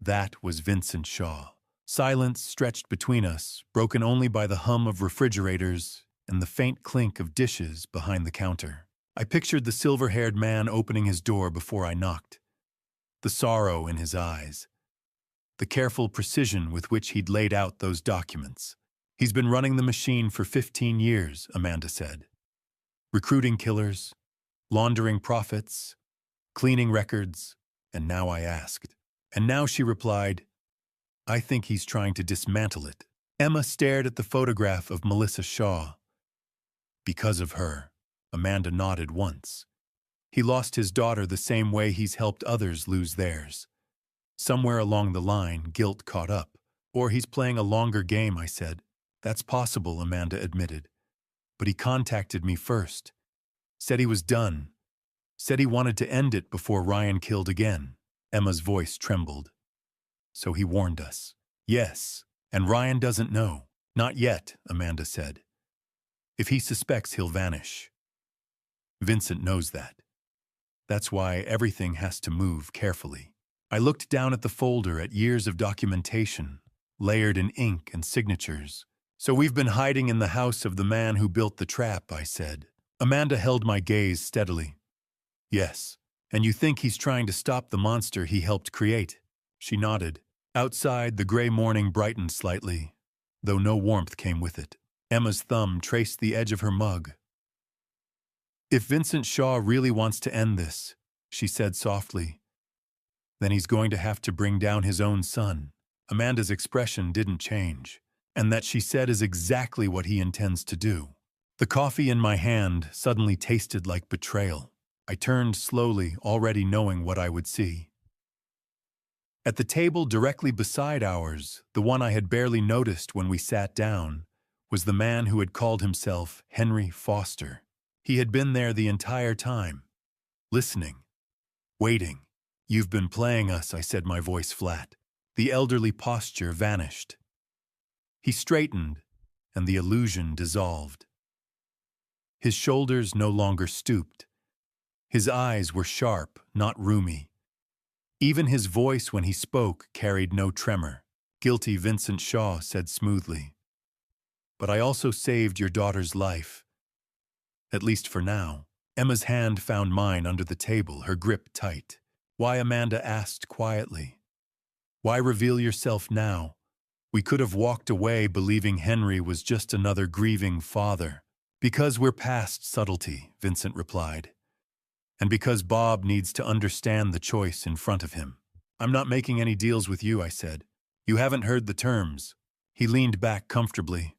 That was Vincent Shaw. Silence stretched between us, broken only by the hum of refrigerators and the faint clink of dishes behind the counter. I pictured the silver-haired man opening his door before I knocked. The sorrow in his eyes. The careful precision with which he'd laid out those documents. He's been running the machine for 15 years, Amanda said. Recruiting killers, laundering profits, cleaning records, and now I asked. And now she replied, I think he's trying to dismantle it. Emma stared at the photograph of Melissa Shaw. Because of her, Amanda nodded once. He lost his daughter the same way he's helped others lose theirs. Somewhere along the line, guilt caught up. Or he's playing a longer game, I said. That's possible, Amanda admitted. But he contacted me first. Said he was done. Said he wanted to end it before Ryan killed again. Emma's voice trembled. So he warned us. Yes, and Ryan doesn't know. Not yet, Amanda said. If he suspects, he'll vanish. Vincent knows that. That's why everything has to move carefully. I looked down at the folder at years of documentation, layered in ink and signatures. So we've been hiding in the house of the man who built the trap, I said. Amanda held my gaze steadily. Yes, and you think he's trying to stop the monster he helped create? She nodded. Outside, the gray morning brightened slightly, though no warmth came with it. Emma's thumb traced the edge of her mug. If Vincent Shaw really wants to end this, she said softly, then he's going to have to bring down his own son. Amanda's expression didn't change, and that she said is exactly what he intends to do. The coffee in my hand suddenly tasted like betrayal. I turned slowly, already knowing what I would see. At the table directly beside ours, the one I had barely noticed when we sat down, was the man who had called himself Henry Foster. He had been there the entire time, listening, waiting. You've been playing us, I said, my voice flat. The elderly posture vanished. He straightened, and the illusion dissolved. His shoulders no longer stooped. His eyes were sharp, not roomy. Even his voice when he spoke carried no tremor. Guilty, Vincent Shaw said smoothly. But I also saved your daughter's life. At least for now. Emma's hand found mine under the table, her grip tight. Why, Amanda asked quietly. Why reveal yourself now? We could have walked away believing Henry was just another grieving father. Because we're past subtlety, Vincent replied. And because Bob needs to understand the choice in front of him. I'm not making any deals with you, I said. You haven't heard the terms. He leaned back comfortably.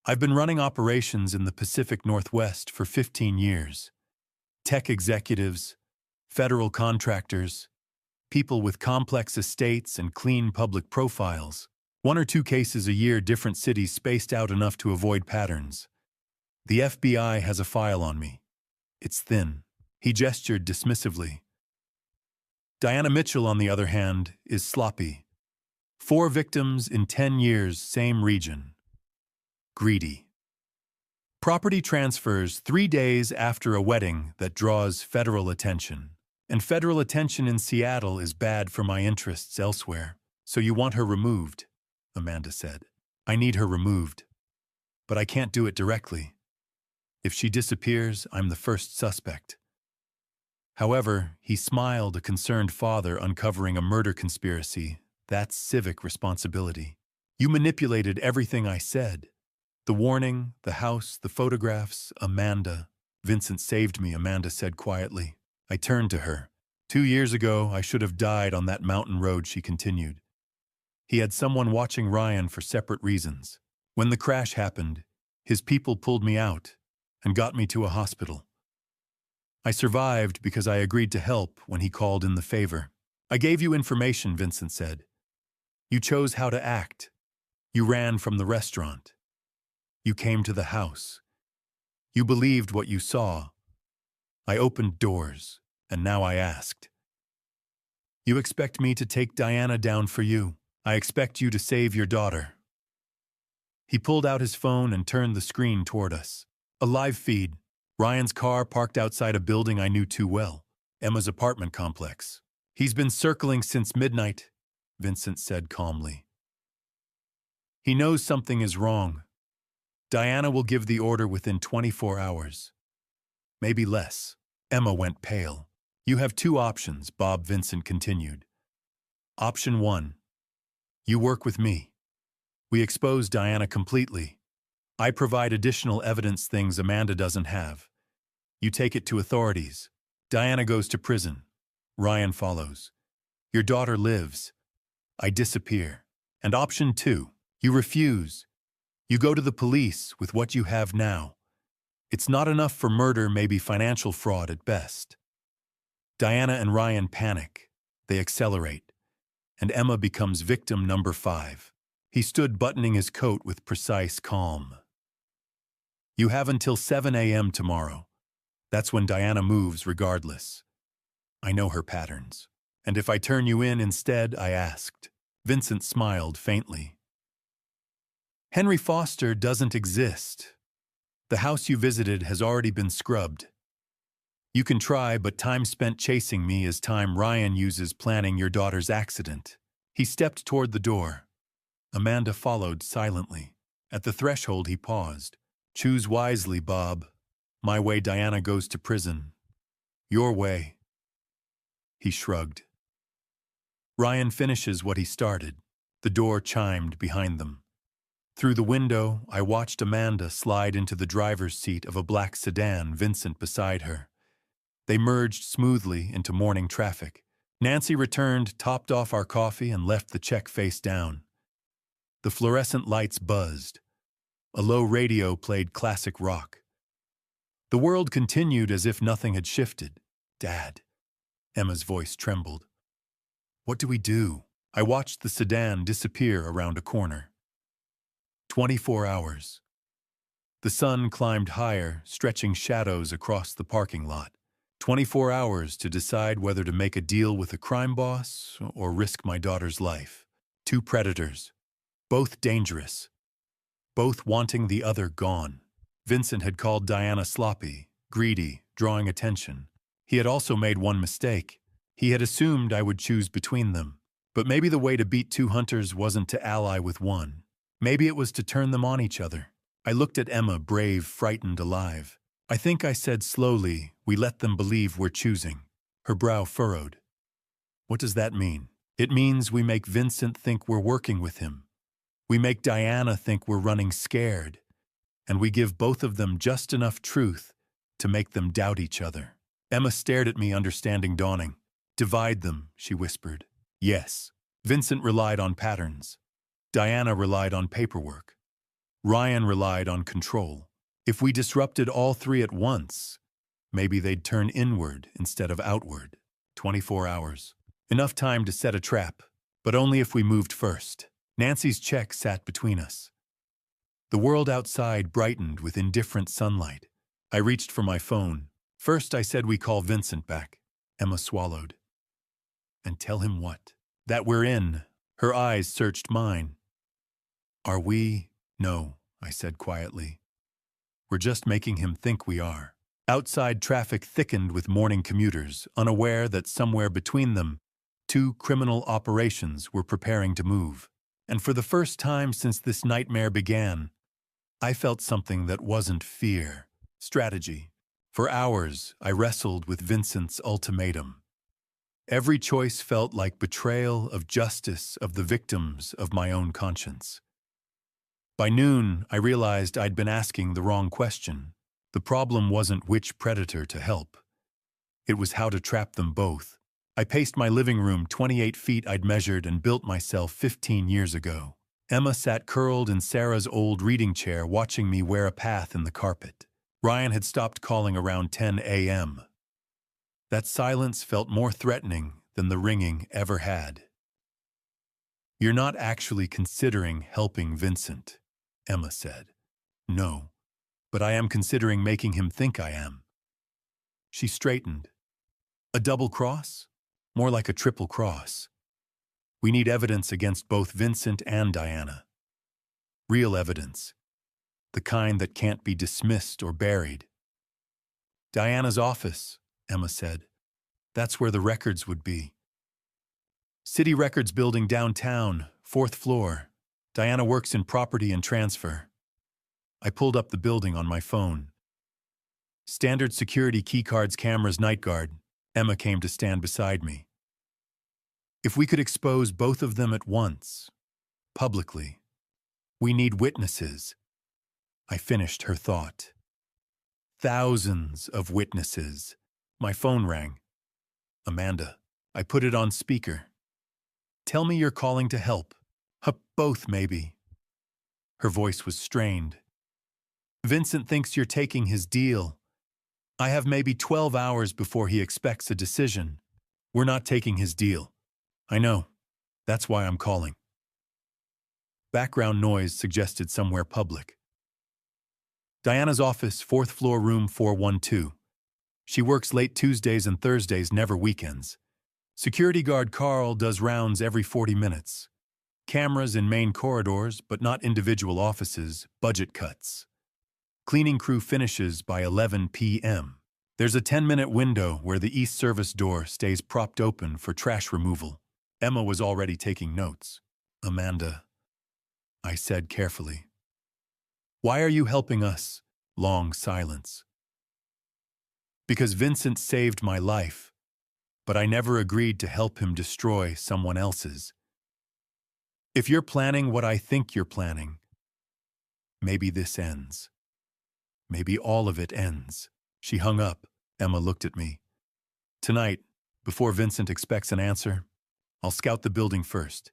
I've been running operations in the Pacific Northwest for 15 years. Tech executives, federal contractors, people with complex estates and clean public profiles. 1 or 2 cases a year, different cities spaced out enough to avoid patterns. The FBI has a file on me. It's thin. He gestured dismissively. Diana Mitchell, on the other hand, is sloppy. 4 victims in 10 years, same region. Greedy. Property transfers 3 days after a wedding that draws federal attention. And federal attention in Seattle is bad for my interests elsewhere. So you want her removed, Amanda said. I need her removed. But I can't do it directly. If she disappears, I'm the first suspect. However, he smiled, a concerned father uncovering a murder conspiracy. That's civic responsibility. You manipulated everything I said. The warning, the house, the photographs, Amanda. Vincent saved me, Amanda said quietly. I turned to her. 2 years ago, I should have died on that mountain road, she continued. He had someone watching Ryan for separate reasons. When the crash happened, his people pulled me out and got me to a hospital. I survived because I agreed to help when he called in the favor. I gave you information, Vincent said. You chose how to act. You ran from the restaurant. You came to the house. You believed what you saw. I opened doors, and now I asked. You expect me to take Diana down for you. I expect you to save your daughter. He pulled out his phone and turned the screen toward us. A live feed. Ryan's car parked outside a building I knew too well, Emma's apartment complex. He's been circling since midnight, Vincent said calmly. He knows something is wrong. Diana will give the order within 24 hours. Maybe less. Emma went pale. You have two options, Bob Vincent continued. Option 1. You work with me. We expose Diana completely. I provide additional evidence, things Amanda doesn't have. You take it to authorities. Diana goes to prison. Ryan follows. Your daughter lives. I disappear. And option 2. You refuse. You go to the police with what you have now. It's not enough for murder, maybe financial fraud at best. Diana and Ryan panic. They accelerate. And Emma becomes victim number 5. He stood buttoning his coat with precise calm. You have until 7 a.m. tomorrow. That's when Diana moves regardless. I know her patterns. And if I turn you in instead, I asked. Vincent smiled faintly. Henry Foster doesn't exist. The house you visited has already been scrubbed. You can try, but time spent chasing me is time Ryan uses planning your daughter's accident. He stepped toward the door. Amanda followed silently. At the threshold, he paused. Choose wisely, Bob. My way, Diana goes to prison. Your way. He shrugged. Ryan finishes what he started. The door chimed behind them. Through the window, I watched Amanda slide into the driver's seat of a black sedan, Vincent beside her. They merged smoothly into morning traffic. Nancy returned, topped off our coffee, and left the check face down. The fluorescent lights buzzed. A low radio played classic rock. The world continued as if nothing had shifted. Dad. Emma's voice trembled. What do we do? I watched the sedan disappear around a corner. 24 hours. The sun climbed higher, stretching shadows across the parking lot. 24 hours to decide whether to make a deal with a crime boss or risk my daughter's life. Two predators. Both dangerous. Both wanting the other gone. Vincent had called Diana sloppy, greedy, drawing attention. He had also made one mistake. He had assumed I would choose between them. But maybe the way to beat two hunters wasn't to ally with one. Maybe it was to turn them on each other. I looked at Emma, brave, frightened, alive. I think I said slowly, we let them believe we're choosing. Her brow furrowed. What does that mean? It means we make Vincent think we're working with him. We make Diana think we're running scared. And we give both of them just enough truth to make them doubt each other. Emma stared at me, understanding dawning. Divide them, she whispered. Yes. Vincent relied on patterns. Diana relied on paperwork. Ryan relied on control. If we disrupted all three at once, maybe they'd turn inward instead of outward. 24 hours. Enough time to set a trap, but only if we moved first. Nancy's check sat between us. The world outside brightened with indifferent sunlight. I reached for my phone. First, I said we call Vincent back. Emma swallowed. And tell him what? That we're in. Her eyes searched mine. Are we? No, I said quietly. We're just making him think we are. Outside traffic thickened with morning commuters, unaware that somewhere between them, two criminal operations were preparing to move. And for the first time since this nightmare began, I felt something that wasn't fear, strategy. For hours, I wrestled with Vincent's ultimatum. Every choice felt like betrayal of justice of the victims of my own conscience. By noon, I realized I'd been asking the wrong question. The problem wasn't which predator to help. It was how to trap them both. I paced my living room 28 feet I'd measured and built myself 15 years ago. Emma sat curled in Sarah's old reading chair, watching me wear a path in the carpet. Ryan had stopped calling around 10 a.m. That silence felt more threatening than the ringing ever had. You're not actually considering helping Vincent, Emma said. No, but I am considering making him think I am. She straightened. A double cross? More like a triple cross. We need evidence against both Vincent and Diana. Real evidence. The kind that can't be dismissed or buried. Diana's office, Emma said. That's where the records would be. City Records building downtown, 4th floor. Diana works in property and transfer. I pulled up the building on my phone. Standard security keycards, cameras, night guard. Emma came to stand beside me. If we could expose both of them at once, publicly. We need witnesses. I finished her thought. Thousands of witnesses. My phone rang. Amanda. I put it on speaker. Tell me you're calling to help. Both, maybe. Her voice was strained. Vincent thinks you're taking his deal. I have maybe 12 hours before he expects a decision. We're not taking his deal. I know. That's why I'm calling. Background noise suggested somewhere public. Diana's office, 4th floor, room 412. She works late Tuesdays and Thursdays, never weekends. Security guard Carl does rounds every 40 minutes. Cameras in main corridors, but not individual offices, budget cuts. Cleaning crew finishes by 11 p.m. There's a 10-minute window where the east service door stays propped open for trash removal. Emma was already taking notes. Amanda, I said carefully. Why are you helping us? Long silence. Because Vincent saved my life, but I never agreed to help him destroy someone else's. If you're planning what I think you're planning, maybe this ends. Maybe all of it ends. She hung up. Emma looked at me. Tonight, before Vincent expects an answer, I'll scout the building first.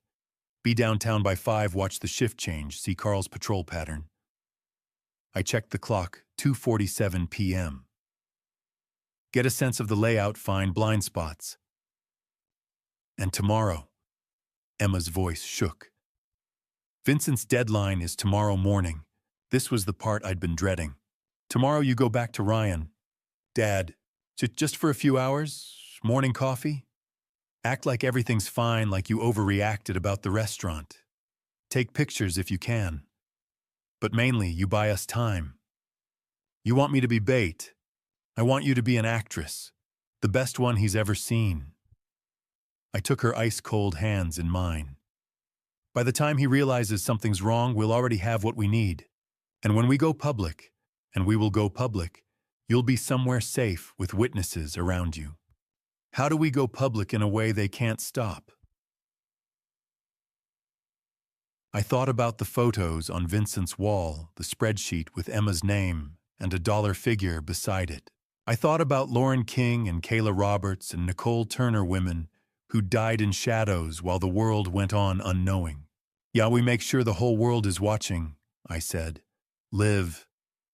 Be downtown by 5, watch the shift change, see Carl's patrol pattern. I checked the clock, 2:47 p.m. Get a sense of the layout, find blind spots. And tomorrow, Emma's voice shook. Vincent's deadline is tomorrow morning. This was the part I'd been dreading. Tomorrow you go back to Ryan. Dad, just for a few hours? Morning coffee? Act like everything's fine, like you overreacted about the restaurant. Take pictures if you can. But mainly, you buy us time. You want me to be bait. I want you to be an actress. The best one he's ever seen. I took her ice-cold hands in mine. By the time he realizes something's wrong, we'll already have what we need. And when we go public, and we will go public, you'll be somewhere safe with witnesses around you. How do we go public in a way they can't stop? I thought about the photos on Vincent's wall, the spreadsheet with Emma's name and a dollar figure beside it. I thought about Lauren King and Kayla Roberts and Nicole Turner, women who died in shadows while the world went on unknowing. Yeah, we make sure the whole world is watching, I said. Live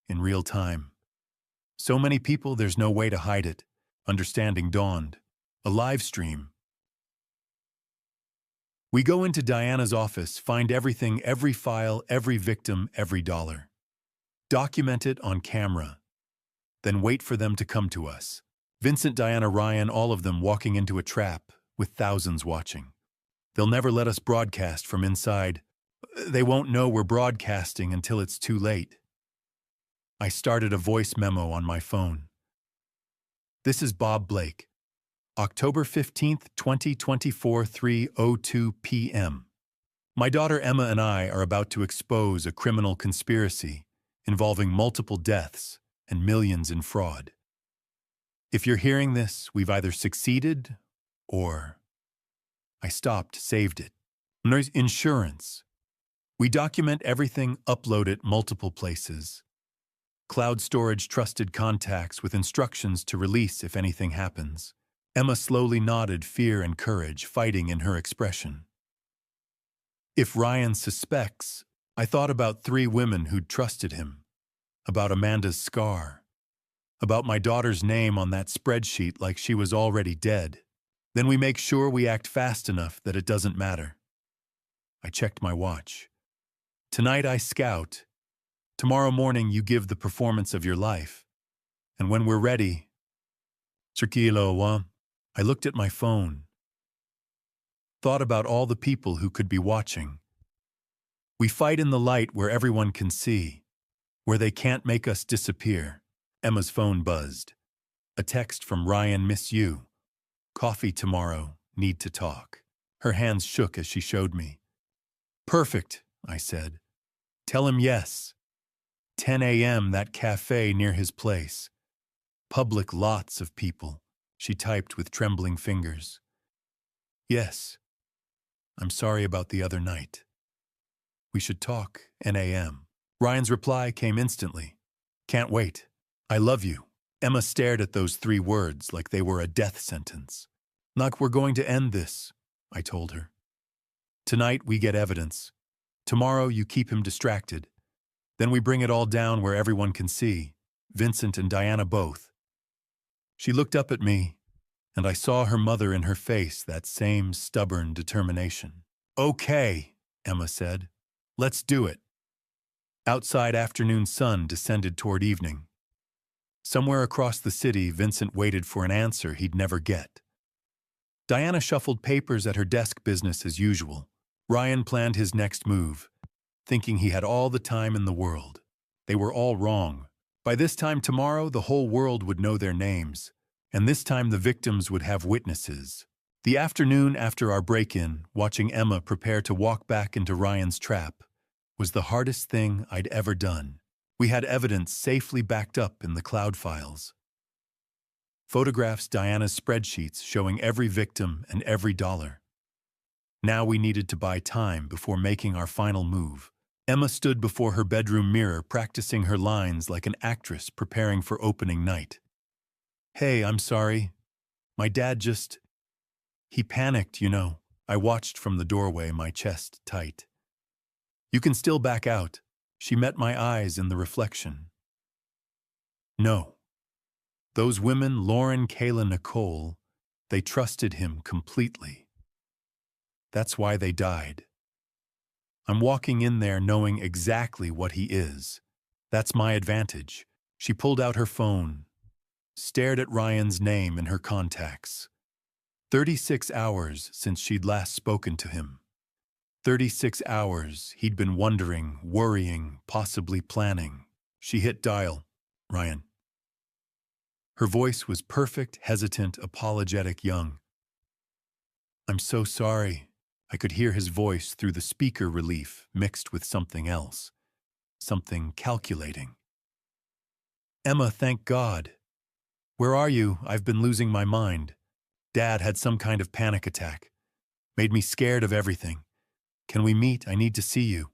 in real time. So many people, there's no way to hide it. Understanding dawned. A live stream. We go into Diana's office, find everything, every file, every victim, every dollar. Document it on camera. Then wait for them to come to us. Vincent, Diana, Ryan, all of them walking into a trap with thousands watching. They'll never let us broadcast from inside. They won't know we're broadcasting until it's too late. I started a voice memo on my phone. This is Bob Blake. October 15th, 2024, 3:02 p.m. My daughter Emma and I are about to expose a criminal conspiracy involving multiple deaths and millions in fraud. If you're hearing this, we've either succeeded or... I stopped, saved it. There's insurance. We document everything, upload it multiple places. Cloud storage, trusted contacts with instructions to release if anything happens. Emma slowly nodded, fear and courage fighting in her expression. If Ryan suspects, I thought about 3 women who'd trusted him, about Amanda's scar, about my daughter's name on that spreadsheet like she was already dead. Then we make sure we act fast enough that it doesn't matter. I checked my watch. Tonight I scout. Tomorrow morning you give the performance of your life. And when we're ready, I looked at my phone. Thought about all the people who could be watching. We fight in the light where everyone can see, where they can't make us disappear. Emma's phone buzzed. A text from Ryan, miss you. Coffee tomorrow, need to talk. Her hands shook as she showed me. Perfect, I said. Tell him yes. 10 a.m. that cafe near his place. Public, lots of people, she typed with trembling fingers. Yes. I'm sorry about the other night. We should talk, 10 a.m. Ryan's reply came instantly. Can't wait. I love you. Emma stared at those 3 words like they were a death sentence. Like we're going to end this, I told her. Tonight we get evidence. Tomorrow you keep him distracted. Then we bring it all down where everyone can see, Vincent and Diana both. She looked up at me, and I saw her mother in her face, that same stubborn determination. Okay, Emma said. Let's do it. Outside afternoon sun descended toward evening. Somewhere across the city, Vincent waited for an answer he'd never get. Diana shuffled papers at her desk business as usual. Ryan planned his next move, thinking he had all the time in the world. They were all wrong. By this time tomorrow, the whole world would know their names, and this time the victims would have witnesses. The afternoon after our break-in, watching Emma prepare to walk back into Ryan's trap, was the hardest thing I'd ever done. We had evidence safely backed up in the cloud files. Photographs, Diana's spreadsheets showing every victim and every dollar. Now we needed to buy time before making our final move. Emma stood before her bedroom mirror practicing her lines like an actress preparing for opening night. Hey, I'm sorry. My dad just... He panicked, you know. I watched from the doorway, my chest tight. You can still back out. She met my eyes in the reflection. No. Those women, Lauren, Kayla, Nicole, they trusted him completely. That's why they died. I'm walking in there knowing exactly what he is. That's my advantage. She pulled out her phone, stared at Ryan's name in her contacts. 36 hours since she'd last spoken to him. 36 hours he'd been wondering, worrying, possibly planning. She hit dial. Ryan. Her voice was perfect, hesitant, apologetic, young. I'm so sorry. I could hear his voice through the speaker relief mixed with something else. Something calculating. Emma, thank God. Where are you? I've been losing my mind. Dad had some kind of panic attack. Made me scared of everything. Can we meet? I need to see you.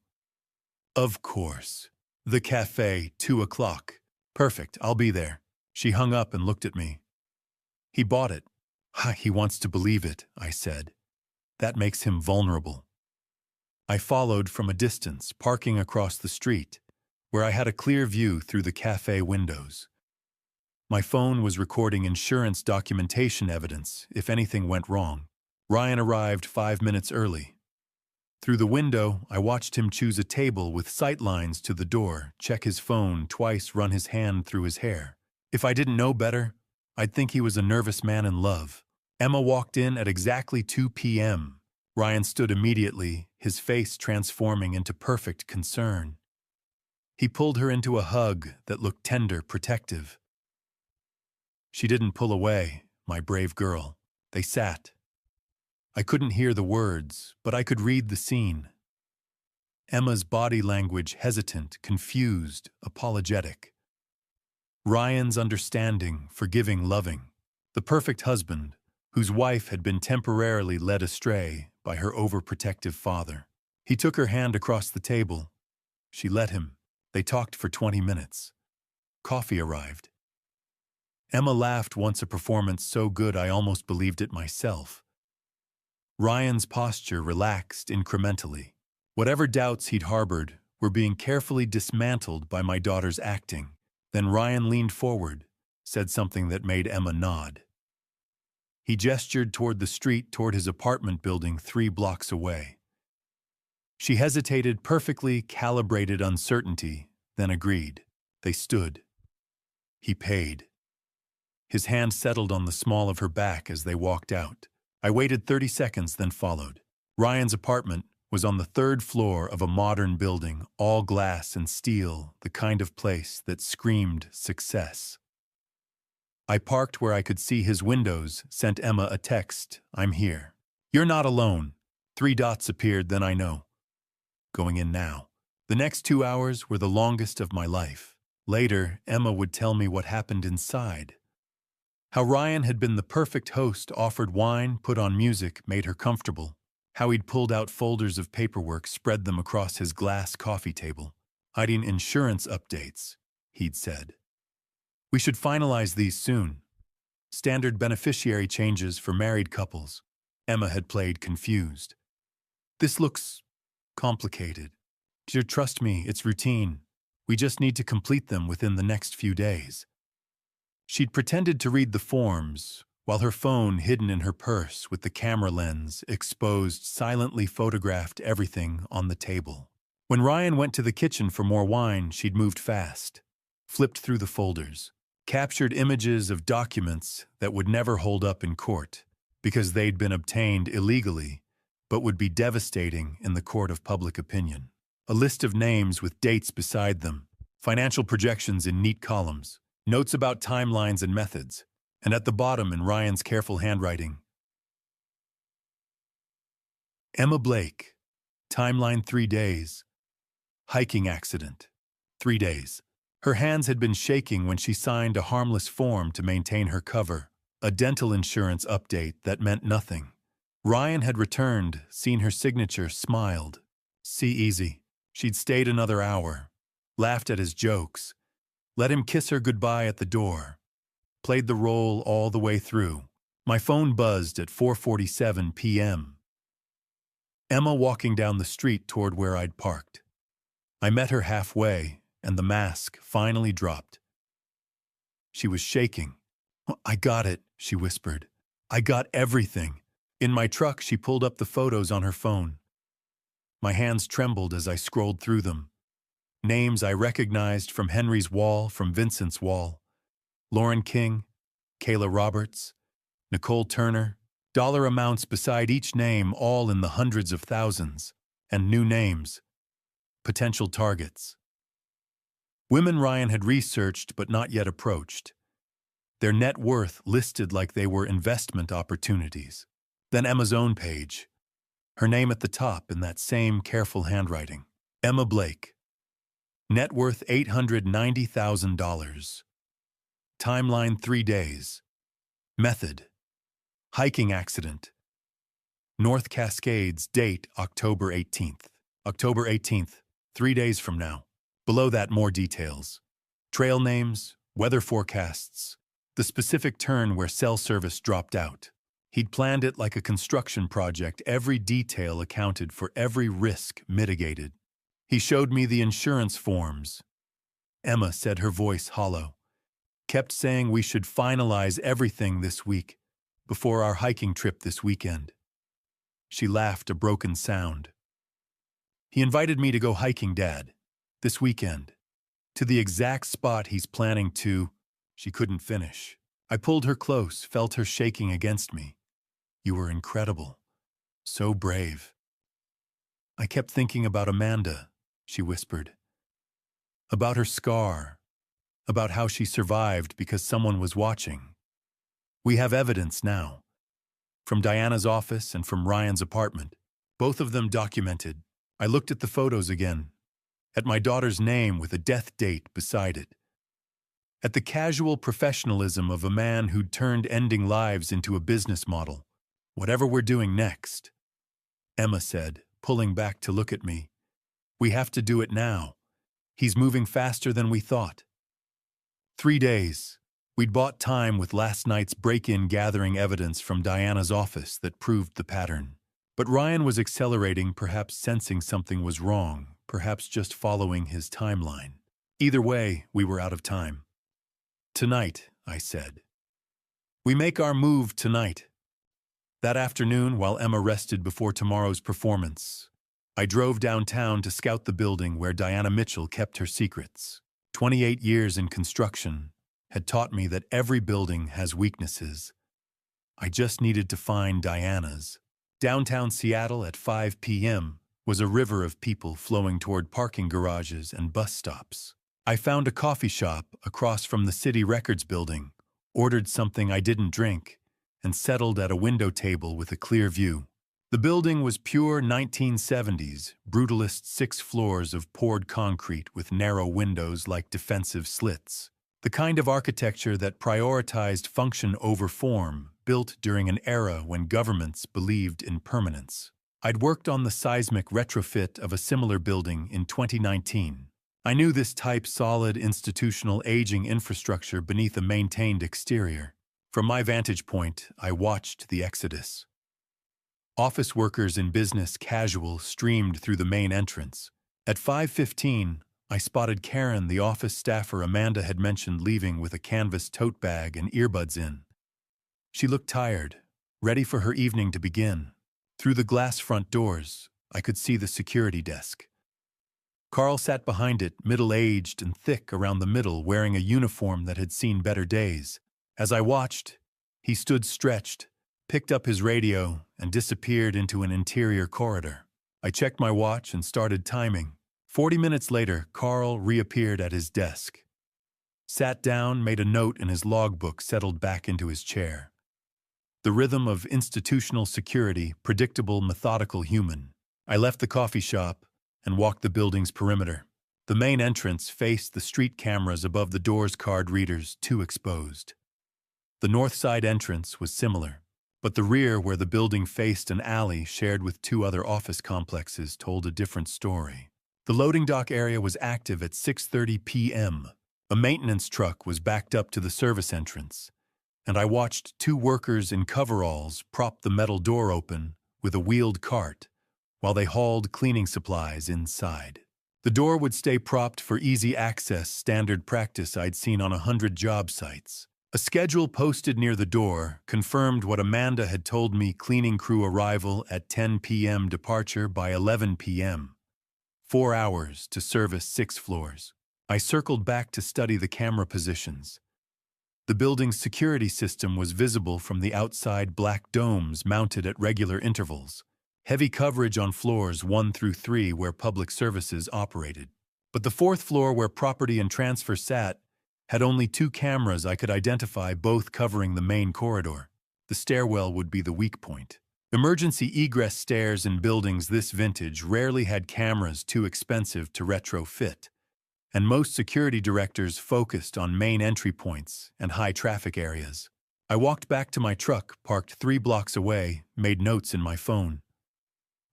Of course. The cafe, 2 o'clock. Perfect, I'll be there. She hung up and looked at me. He bought it. He wants to believe it, I said. That makes him vulnerable. I followed from a distance, parking across the street, where I had a clear view through the cafe windows. My phone was recording insurance documentation evidence if anything went wrong. Ryan arrived 5 minutes early. Through the window, I watched him choose a table with sight lines to the door, check his phone, twice run his hand through his hair. If I didn't know better, I'd think he was a nervous man in love. Emma walked in at exactly 2 p.m. Ryan stood immediately, his face transforming into perfect concern. He pulled her into a hug that looked tender, protective. She didn't pull away, my brave girl. They sat. I couldn't hear the words, but I could read the scene. Emma's body language hesitant, confused, apologetic. Ryan's understanding, forgiving, loving. The perfect husband, whose wife had been temporarily led astray by her overprotective father. He took her hand across the table. She let him. They talked for 20 minutes. Coffee arrived. Emma laughed once, a performance so good I almost believed it myself. Ryan's posture relaxed incrementally. Whatever doubts he'd harbored were being carefully dismantled by my daughter's acting. Then Ryan leaned forward, said something that made Emma nod. He gestured toward the street, toward his apartment building 3 blocks away. She hesitated, perfectly calibrated uncertainty, then agreed. They stood. He paid. His hand settled on the small of her back as they walked out. I waited 30 seconds, then followed. Ryan's apartment was on the 3rd floor of a modern building, all glass and steel, the kind of place that screamed success. I parked where I could see his windows, sent Emma a text, I'm here. You're not alone. Three dots appeared, then I know. Going in now. The next 2 hours were the longest of my life. Later, Emma would tell me what happened inside. How Ryan had been the perfect host, offered wine, put on music, made her comfortable. How he'd pulled out folders of paperwork, spread them across his glass coffee table. Hiding insurance updates, he'd said. We should finalize these soon. Standard beneficiary changes for married couples. Emma had played confused. This looks complicated. Dear, trust me, it's routine. We just need to complete them within the next few days. She'd pretended to read the forms, while her phone, hidden in her purse with the camera lens exposed, silently photographed everything on the table. When Ryan went to the kitchen for more wine, she'd moved fast, flipped through the folders, captured images of documents that would never hold up in court because they'd been obtained illegally, but would be devastating in the court of public opinion. A list of names with dates beside them, financial projections in neat columns, notes about timelines and methods, and at the bottom in Ryan's careful handwriting, Emma Blake, timeline 3 days, hiking accident, 3 days. Her hands had been shaking when she signed a harmless form to maintain her cover, a dental insurance update that meant nothing. Ryan had returned, seen her signature, smiled. See easy. She'd stayed another hour, laughed at his jokes, let him kiss her goodbye at the door, played the role all the way through. My phone buzzed at 4:47 p.m. Emma walking down the street toward where I'd parked. I met her halfway, and the mask finally dropped. She was shaking. I got it, she whispered. I got everything. In my truck, she pulled up the photos on her phone. My hands trembled as I scrolled through them. Names I recognized from Henry's wall, from Vincent's wall. Lauren King, Kayla Roberts, Nicole Turner, dollar amounts beside each name, all in the hundreds of thousands, and new names, potential targets. Women Ryan had researched but not yet approached. Their net worth listed like they were investment opportunities. Then Emma's own page. Her name at the top in that same careful handwriting. Emma Blake. Net worth $890,000. Timeline 3 days. Method. Hiking accident. North Cascades. Date October 18th. October 18th, 3 days from now. Below that, more details. Trail names, weather forecasts, the specific turn where cell service dropped out. He'd planned it like a construction project, every detail accounted for, every risk mitigated. He showed me the insurance forms. Emma said, her voice hollow. Kept saying we should finalize everything this week, before our hiking trip this weekend. She laughed, a broken sound. He invited me to go hiking, Dad, this weekend, to the exact spot he's planning to. She couldn't finish. I pulled her close, felt her shaking against me. You were incredible. So brave. I kept thinking about Amanda, she whispered. About her scar. About how she survived because someone was watching. We have evidence now. From Diana's office and from Ryan's apartment. Both of them documented. I looked at the photos again. At my daughter's name with a death date beside it. At the casual professionalism of a man who'd turned ending lives into a business model. Whatever we're doing next, Emma said, pulling back to look at me. We have to do it now. He's moving faster than we thought. 3 days. We'd bought time with last night's break-in, gathering evidence from Diana's office that proved the pattern. But Ryan was accelerating, perhaps sensing something was wrong, perhaps just following his timeline. Either way, we were out of time. Tonight, I said. We make our move tonight. That afternoon, while Emma rested before tomorrow's performance, I drove downtown to scout the building where Diana Mitchell kept her secrets. 28 years in construction had taught me that every building has weaknesses. I just needed to find Diana's. Downtown Seattle at 5 p.m. was a river of people flowing toward parking garages and bus stops. I found a coffee shop across from the City Records building, ordered something I didn't drink, and settled at a window table with a clear view. The building was pure 1970s, brutalist 6 floors of poured concrete with narrow windows like defensive slits. The kind of architecture that prioritized function over form, built during an era when governments believed in permanence. I'd worked on the seismic retrofit of a similar building in 2019. I knew this type solid institutional aging infrastructure beneath a maintained exterior. From my vantage point, I watched the exodus. Office workers in business casual streamed through the main entrance. At 5:15, I spotted Karen, the office staffer Amanda had mentioned, leaving with a canvas tote bag and earbuds in. She looked tired, ready for her evening to begin. Through the glass front doors, I could see the security desk. Carl sat behind it, middle-aged and thick around the middle, wearing a uniform that had seen better days. As I watched, he stood stretched, picked up his radio, and disappeared into an interior corridor. I checked my watch and started timing. 40 minutes later, Carl reappeared at his desk. Sat down, made a note in his logbook, settled back into his chair. The rhythm of institutional security, predictable, methodical, human. I left the coffee shop and walked the building's perimeter. The main entrance faced the street cameras above the door's card readers, too exposed. The north side entrance was similar, but the rear, where the building faced an alley shared with 2 other office complexes, told a different story. The loading dock area was active at 6:30 p.m. A maintenance truck was backed up to the service entrance, and I watched 2 workers in coveralls prop the metal door open with a wheeled cart while they hauled cleaning supplies inside. The door would stay propped for easy access, standard practice I'd seen on 100 job sites. A schedule posted near the door confirmed what Amanda had told me: cleaning crew arrival at 10 p.m., departure by 11 p.m. 4 hours to service 6 floors. I circled back to study the camera positions. The building's security system was visible from the outside, black domes mounted at regular intervals. Heavy coverage on floors 1 through 3 where public services operated. But the 4th floor, where property and transfer sat, had only 2 cameras I could identify, both covering the main corridor. The stairwell would be the weak point. Emergency egress stairs in buildings this vintage rarely had cameras, too expensive to retrofit, and most security directors focused on main entry points and high traffic areas. I walked back to my truck, parked 3 blocks away, made notes in my phone.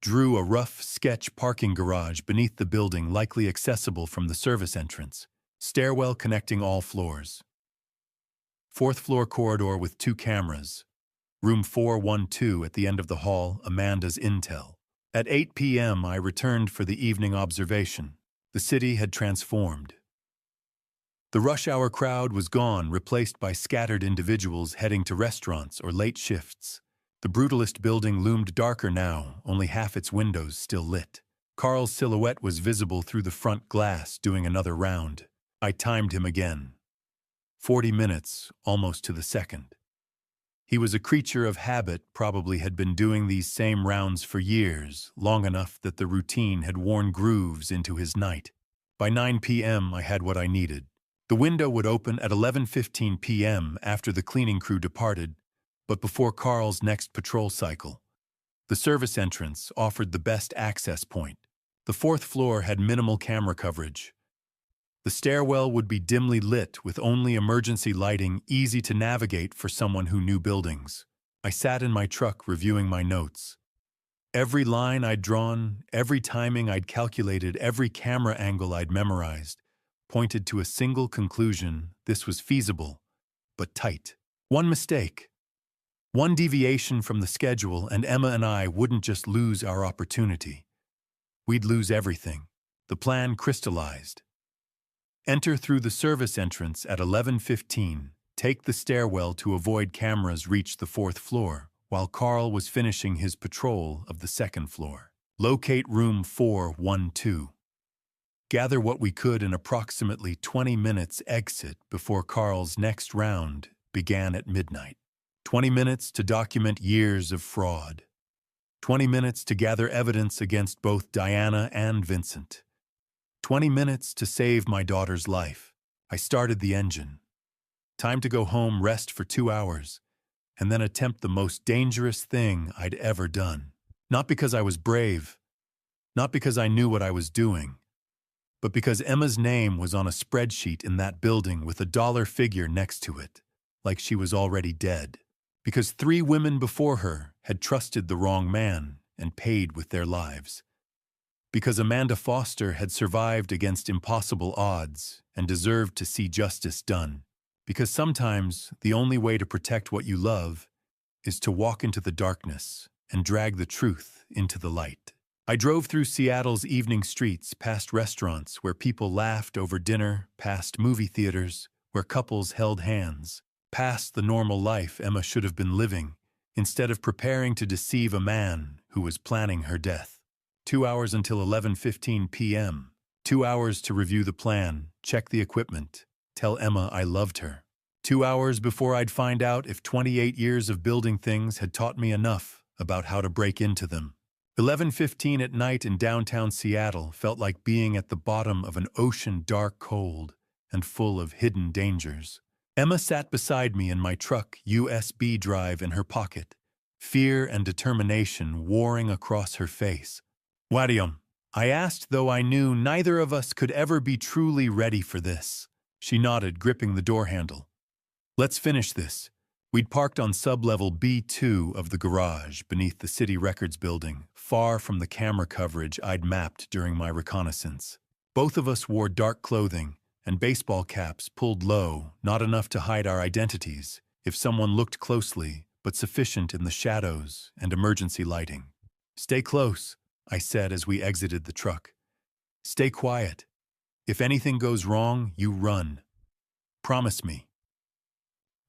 Drew a rough sketch parking garage beneath the building, likely accessible from the service entrance. Stairwell connecting all floors. 4th floor corridor with 2 cameras. Room 412 at the end of the hall, Amanda's intel. At 8 p.m. I returned for the evening observation. The city had transformed. The rush hour crowd was gone, replaced by scattered individuals heading to restaurants or late shifts. The brutalist building loomed darker now, only half its windows still lit. Carl's silhouette was visible through the front glass, doing another round. I timed him again. 40 minutes, almost to the second. He was a creature of habit, probably had been doing these same rounds for years, long enough that the routine had worn grooves into his night. By 9 p.m. I had what I needed. The window would open at 11:15 p.m. after the cleaning crew departed, but before Carl's next patrol cycle. The service entrance offered the best access point. The 4th floor had minimal camera coverage. The stairwell would be dimly lit with only emergency lighting, easy to navigate for someone who knew buildings. I sat in my truck reviewing my notes. Every line I'd drawn, every timing I'd calculated, every camera angle I'd memorized, pointed to a single conclusion: this was feasible, but tight. One mistake, one deviation from the schedule, and Emma and I wouldn't just lose our opportunity. We'd lose everything. The plan crystallized. Enter through the service entrance at 11:15, take the stairwell to avoid cameras, reach the 4th floor, while Carl was finishing his patrol of the 2nd floor. Locate room 412. Gather what we could in approximately 20 minutes, exit before Carl's next round began at midnight. 20 minutes to document years of fraud. 20 minutes to gather evidence against both Diana and Vincent. 20 minutes to save my daughter's life. I started the engine. Time to go home, rest for 2 hours, and then attempt the most dangerous thing I'd ever done. Not because I was brave, not because I knew what I was doing, but because Emma's name was on a spreadsheet in that building with a dollar figure next to it, like she was already dead. Because 3 women before her had trusted the wrong man and paid with their lives. Because Amanda Foster had survived against impossible odds and deserved to see justice done. Because sometimes the only way to protect what you love is to walk into the darkness and drag the truth into the light. I drove through Seattle's evening streets, past restaurants where people laughed over dinner, past movie theaters where couples held hands, past the normal life Emma should have been living, instead of preparing to deceive a man who was planning her death. 2 hours until 11:15 p.m. 2 hours to review the plan, check the equipment, tell Emma I loved her. 2 hours before I'd find out if 28 years of building things had taught me enough about how to break into them. 11:15 at night in downtown Seattle felt like being at the bottom of an ocean dark cold and full of hidden dangers. Emma sat beside me in my truck, USB drive in her pocket, fear and determination warring across her face. "Wadium," I asked, though I knew neither of us could ever be truly ready for this. She nodded, gripping the door handle. "Let's finish this." We'd parked on sub-level B2 of the garage beneath the City Records building, far from the camera coverage I'd mapped during my reconnaissance. Both of us wore dark clothing and baseball caps pulled low, not enough to hide our identities, if someone looked closely, but sufficient in the shadows and emergency lighting. "Stay close," I said as we exited the truck. "Stay quiet. If anything goes wrong, you run. Promise me."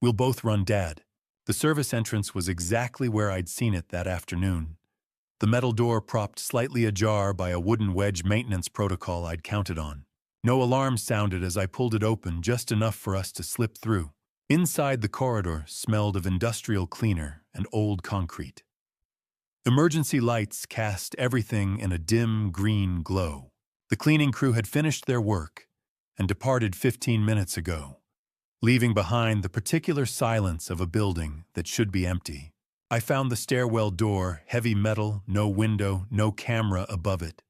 "We'll both run, Dad." The service entrance was exactly where I'd seen it that afternoon. The metal door propped slightly ajar by a wooden wedge maintenance protocol I'd counted on. No alarm sounded as I pulled it open, just enough for us to slip through. Inside, the corridor smelled of industrial cleaner and old concrete. Emergency lights cast everything in a dim green glow. The cleaning crew had finished their work and departed 15 minutes ago, leaving behind the particular silence of a building that should be empty. I found the stairwell door, heavy metal, no window, no camera above it.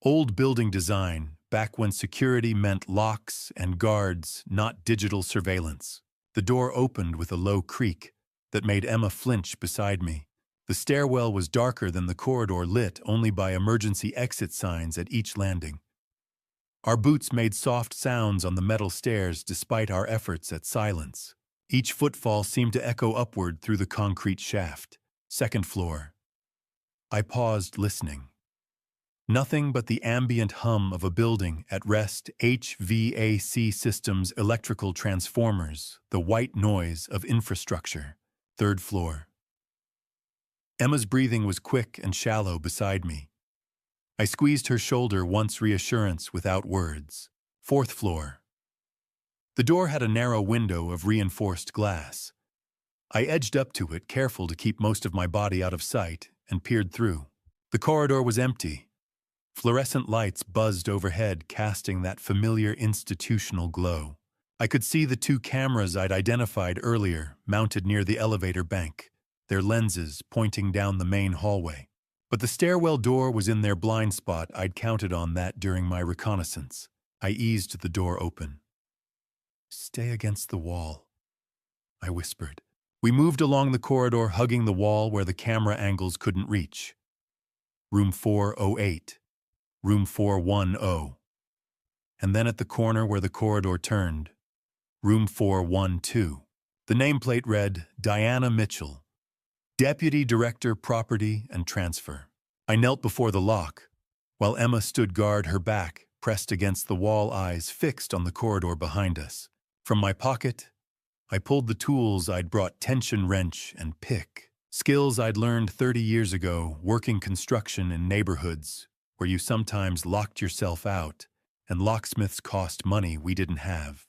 Old building design, back when security meant locks and guards, not digital surveillance. The door opened with a low creak that made Emma flinch beside me. The stairwell was darker than the corridor, lit only by emergency exit signs at each landing. Our boots made soft sounds on the metal stairs despite our efforts at silence. Each footfall seemed to echo upward through the concrete shaft. Second floor. I paused, listening. Nothing but the ambient hum of a building at rest, HVAC systems, electrical transformers, the white noise of infrastructure. Third floor. Emma's breathing was quick and shallow beside me. I squeezed her shoulder once, reassurance without words. Fourth floor. The door had a narrow window of reinforced glass. I edged up to it, careful to keep most of my body out of sight, and peered through. The corridor was empty. Fluorescent lights buzzed overhead, casting that familiar institutional glow. I could see the 2 cameras I'd identified earlier, mounted near the elevator bank, their lenses pointing down the main hallway. But the stairwell door was in their blind spot. I'd counted on that during my reconnaissance. I eased the door open. "Stay against the wall," I whispered. We moved along the corridor, hugging the wall where the camera angles couldn't reach. Room 408. Room 410. And then at the corner where the corridor turned, Room 412. The nameplate read, Diana Mitchell, Deputy Director, Property and Transfer. I knelt before the lock, while Emma stood guard, her back pressed against the wall, eyes fixed on the corridor behind us. From my pocket, I pulled the tools I'd brought, tension wrench and pick, skills I'd learned 30 years ago working construction in neighborhoods where you sometimes locked yourself out and locksmiths cost money we didn't have.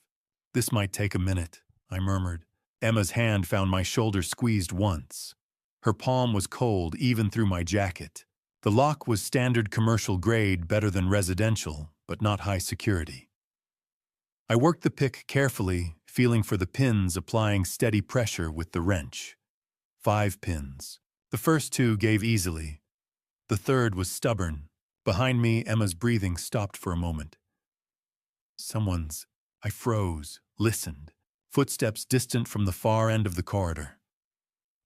"This might take a minute," I murmured. Emma's hand found my shoulder, squeezed once. Her palm was cold even through my jacket. The lock was standard commercial grade, better than residential, but not high security. I worked the pick carefully, feeling for the pins, applying steady pressure with the wrench. 5 pins. The first 2 gave easily, The third was stubborn. Behind me, Emma's breathing stopped for a moment. Someone's. I froze, listened. Footsteps distant from the far end of the corridor.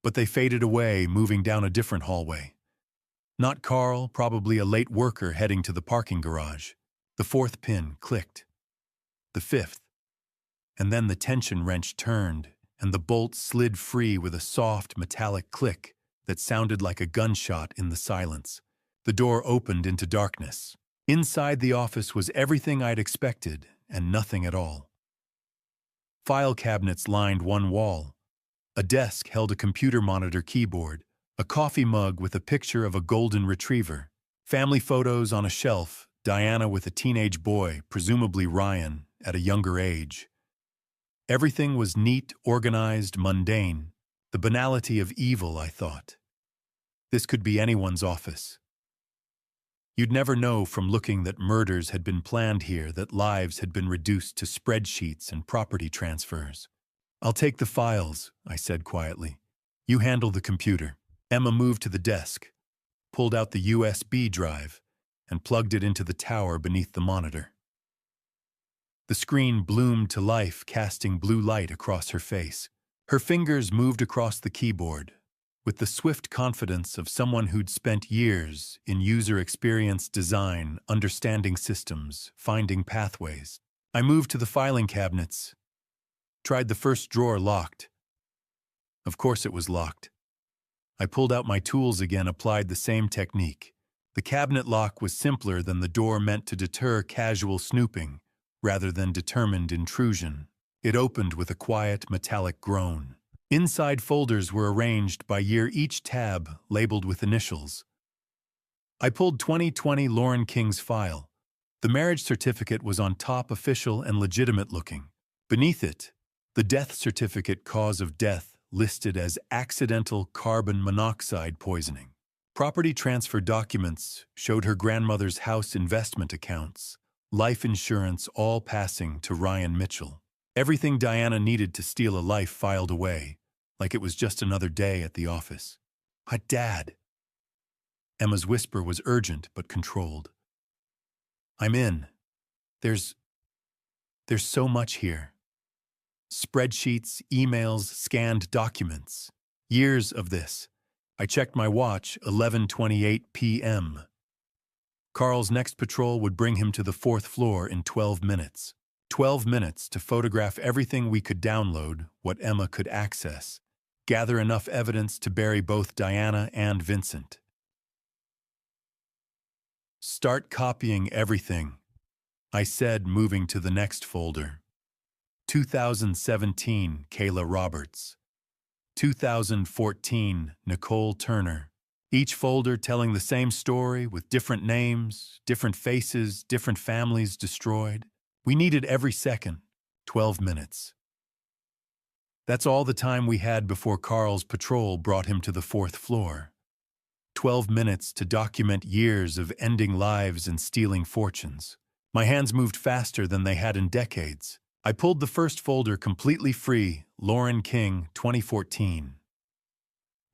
But they faded away, moving down a different hallway. Not Carl, probably a late worker heading to the parking garage. The fourth pin clicked. The fifth. And then the tension wrench turned, and the bolt slid free with a soft, metallic click that sounded like a gunshot in the silence. The door opened into darkness. Inside the office was everything I'd expected, and nothing at all. File cabinets lined one wall. A desk held a computer monitor keyboard, a coffee mug with a picture of a golden retriever, family photos on a shelf, Diana with a teenage boy, presumably Ryan, at a younger age. Everything was neat, organized, mundane, the banality of evil, I thought. This could be anyone's office. You'd never know from looking that murders had been planned here, that lives had been reduced to spreadsheets and property transfers. "I'll take the files," I said quietly. "You handle the computer." Emma moved to the desk, pulled out the USB drive, and plugged it into the tower beneath the monitor. The screen bloomed to life, casting blue light across her face. Her fingers moved across the keyboard, with the swift confidence of someone who'd spent years in user experience design, understanding systems, finding pathways. I moved to the filing cabinets, tried the first drawer locked. Of course it was locked. I pulled out my tools again, applied the same technique. The cabinet lock was simpler than the door meant to deter casual snooping, rather than determined intrusion. It opened with a quiet, metallic groan. Inside folders were arranged by year, each tab labeled with initials. I pulled 2020 Lauren King's file. The marriage certificate was on top, official and legitimate looking. Beneath it, the death certificate, cause of death listed as accidental carbon monoxide poisoning. Property transfer documents showed her grandmother's house investment accounts, life insurance, all passing to Ryan Mitchell. Everything Diana needed to steal a life filed away, like it was just another day at the office. "Dad." Emma's whisper was urgent but controlled. "I'm in. There's so much here. Spreadsheets, emails, scanned documents. Years of this." I checked my watch, 11:28 p.m. Carl's next patrol would bring him to the fourth floor in 12 minutes. 12 minutes to photograph everything we could download, what Emma could access, gather enough evidence to bury both Diana and Vincent. "Start copying everything," I said, moving to the next folder. 2017, Kayla Roberts. 2014, Nicole Turner. Each folder telling the same story with different names, different faces, different families destroyed. We needed every second, 12 minutes. That's all the time we had before Carl's patrol brought him to the fourth floor. 12 minutes to document years of ending lives and stealing fortunes. My hands moved faster than they had in decades. I pulled the first folder completely free, Lauren King, 2014.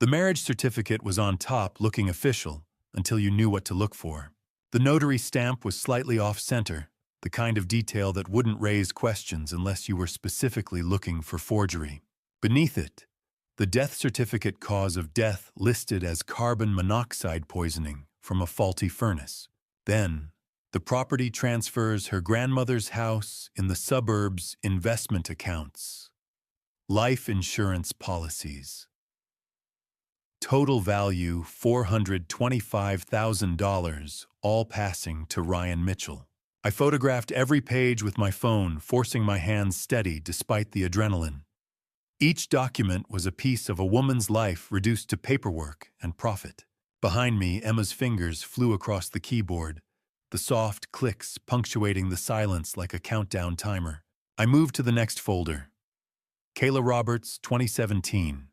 The marriage certificate was on top, looking official, until you knew what to look for. The notary stamp was slightly off-center, the kind of detail that wouldn't raise questions unless you were specifically looking for forgery. Beneath it, the death certificate, cause of death listed as carbon monoxide poisoning from a faulty furnace. Then, the property transfers, her grandmother's house in the suburbs, investment accounts, life insurance policies. Total value $425,000, all passing to Ryan Mitchell. I photographed every page with my phone, forcing my hands steady despite the adrenaline. Each document was a piece of a woman's life reduced to paperwork and profit. Behind me, Emma's fingers flew across the keyboard, the soft clicks punctuating the silence like a countdown timer. I moved to the next folder. Kayla Roberts, 2017.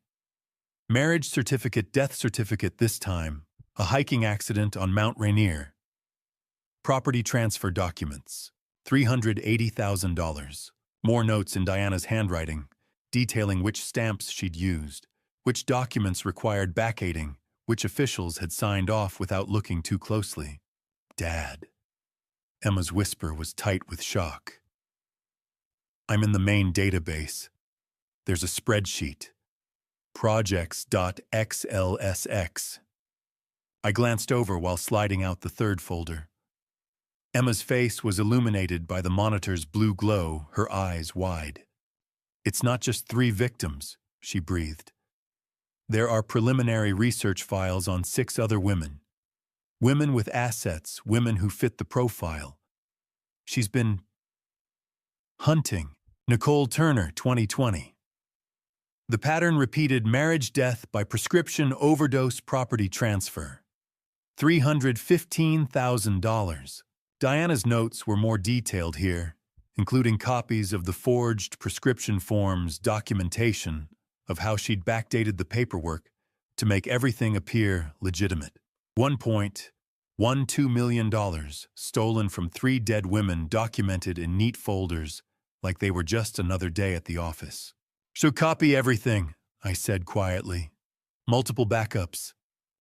Marriage certificate, death certificate this time, a hiking accident on Mount Rainier. Property transfer documents, $380,000. More notes in Diana's handwriting, detailing which stamps she'd used, which documents required backdating, which officials had signed off without looking too closely. Dad. Emma's whisper was tight with shock. I'm in the main database. There's a spreadsheet. Projects.xlsx. I glanced over while sliding out the third folder. Emma's face was illuminated by the monitor's blue glow, her eyes wide. It's not just 3 victims, she breathed. There are preliminary research files on 6 other women. Women with assets, women who fit the profile. She's been hunting. Nicole Turner, 2020. The pattern repeated: marriage, death by prescription, overdose, property transfer. $315,000. Diana's notes were more detailed here, including copies of the forged prescription forms, documentation of how she'd backdated the paperwork to make everything appear legitimate. $1.12 million stolen from 3 dead women, documented in neat folders like they were just another day at the office. So copy everything, I said quietly. Multiple backups.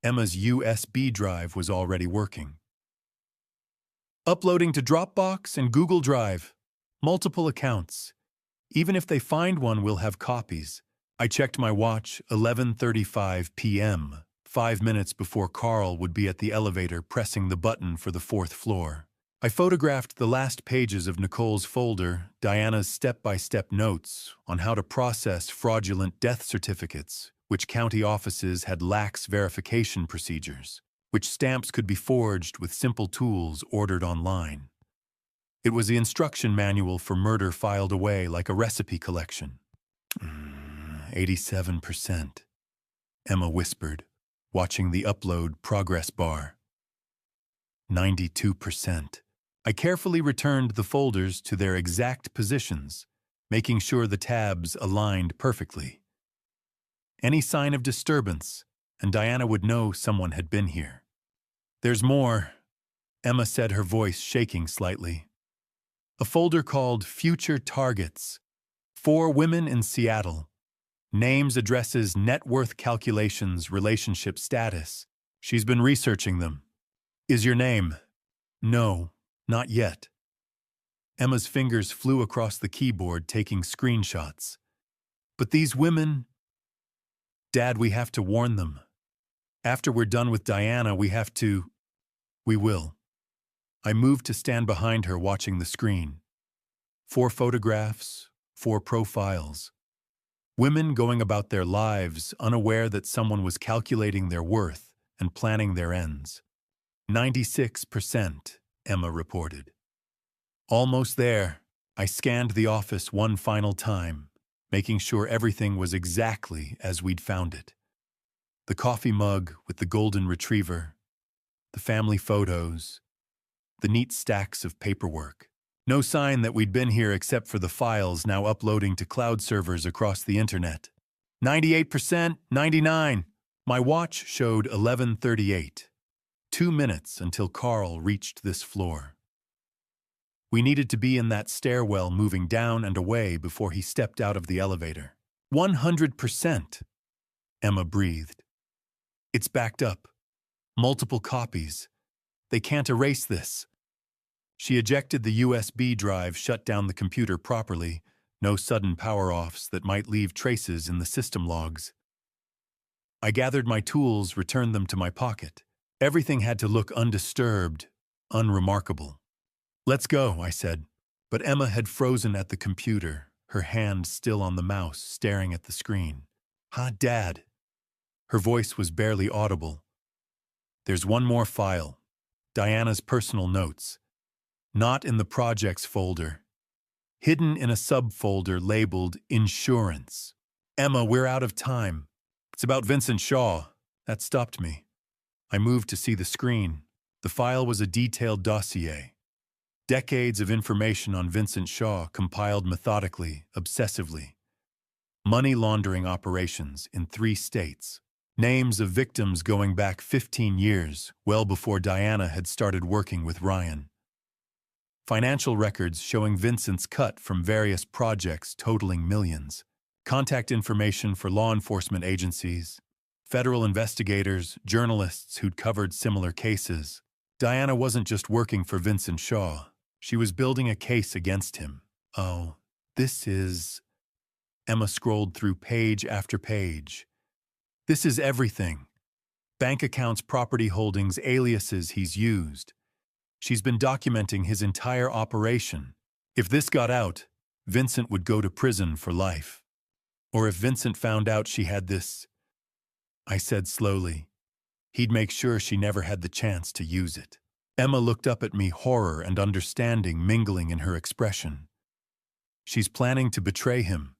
Emma's USB drive was already working. Uploading to Dropbox and Google Drive. Multiple accounts. Even if they find one, we'll have copies. I checked my watch, 11:35 p.m., 5 minutes before Carl would be at the elevator pressing the button for the 4th floor. I photographed the last pages of Nicole's folder, Diana's step-by-step notes on how to process fraudulent death certificates, which county offices had lax verification procedures, which stamps could be forged with simple tools ordered online. It was the instruction manual for murder filed away like a recipe collection. 87%, Emma whispered, watching the upload progress bar. 92%. I carefully returned the folders to their exact positions, making sure the tabs aligned perfectly. Any sign of disturbance, and Diana would know someone had been here. There's more, Emma said, her voice shaking slightly. A folder called Future Targets. 4 women in Seattle. Names, addresses, net worth calculations, relationship status. She's been researching them. Is your name? No, not yet. Emma's fingers flew across the keyboard, taking screenshots. But these women... Dad, we have to warn them. After we're done with Diana, we have to... We will. I moved to stand behind her, watching the screen. 4 photographs, 4 profiles. Women going about their lives, unaware that someone was calculating their worth and planning their ends. 96%, Emma reported. Almost there. I scanned the office one final time, making sure everything was exactly as we'd found it. The coffee mug with the golden retriever, the family photos, the neat stacks of paperwork. No sign that we'd been here except for the files now uploading to cloud servers across the internet. 98%, 99. My watch showed 11:38. 2 minutes until Carl reached this floor. We needed to be in that stairwell moving down and away before he stepped out of the elevator. 100%, Emma breathed. It's backed up. Multiple copies. They can't erase this. She ejected the USB drive, shut down the computer properly, no sudden power-offs that might leave traces in the system logs. I gathered my tools, returned them to my pocket. Everything had to look undisturbed, unremarkable. Let's go, I said. But Emma had frozen at the computer, her hand still on the mouse, staring at the screen. Dad. Her voice was barely audible. There's one more file. Diana's personal notes. Not in the projects folder. Hidden in a subfolder labeled Insurance. Emma, we're out of time. It's about Vincent Shaw. That stopped me. I moved to see the screen. The file was a detailed dossier. Decades of information on Vincent Shaw, compiled methodically, obsessively. Money laundering operations in 3 states. Names of victims going back 15 years, well before Diana had started working with Ryan. Financial records showing Vincent's cut from various projects totaling millions. Contact information for law enforcement agencies. Federal investigators, journalists who'd covered similar cases. Diana wasn't just working for Vincent Shaw. She was building a case against him. Oh, this is... Emma scrolled through page after page. This is everything. Bank accounts, property holdings, aliases he's used. She's been documenting his entire operation. If this got out, Vincent would go to prison for life. Or if Vincent found out she had this, I said slowly, he'd make sure she never had the chance to use it. Emma looked up at me, horror and understanding mingling in her expression. She's planning to betray him,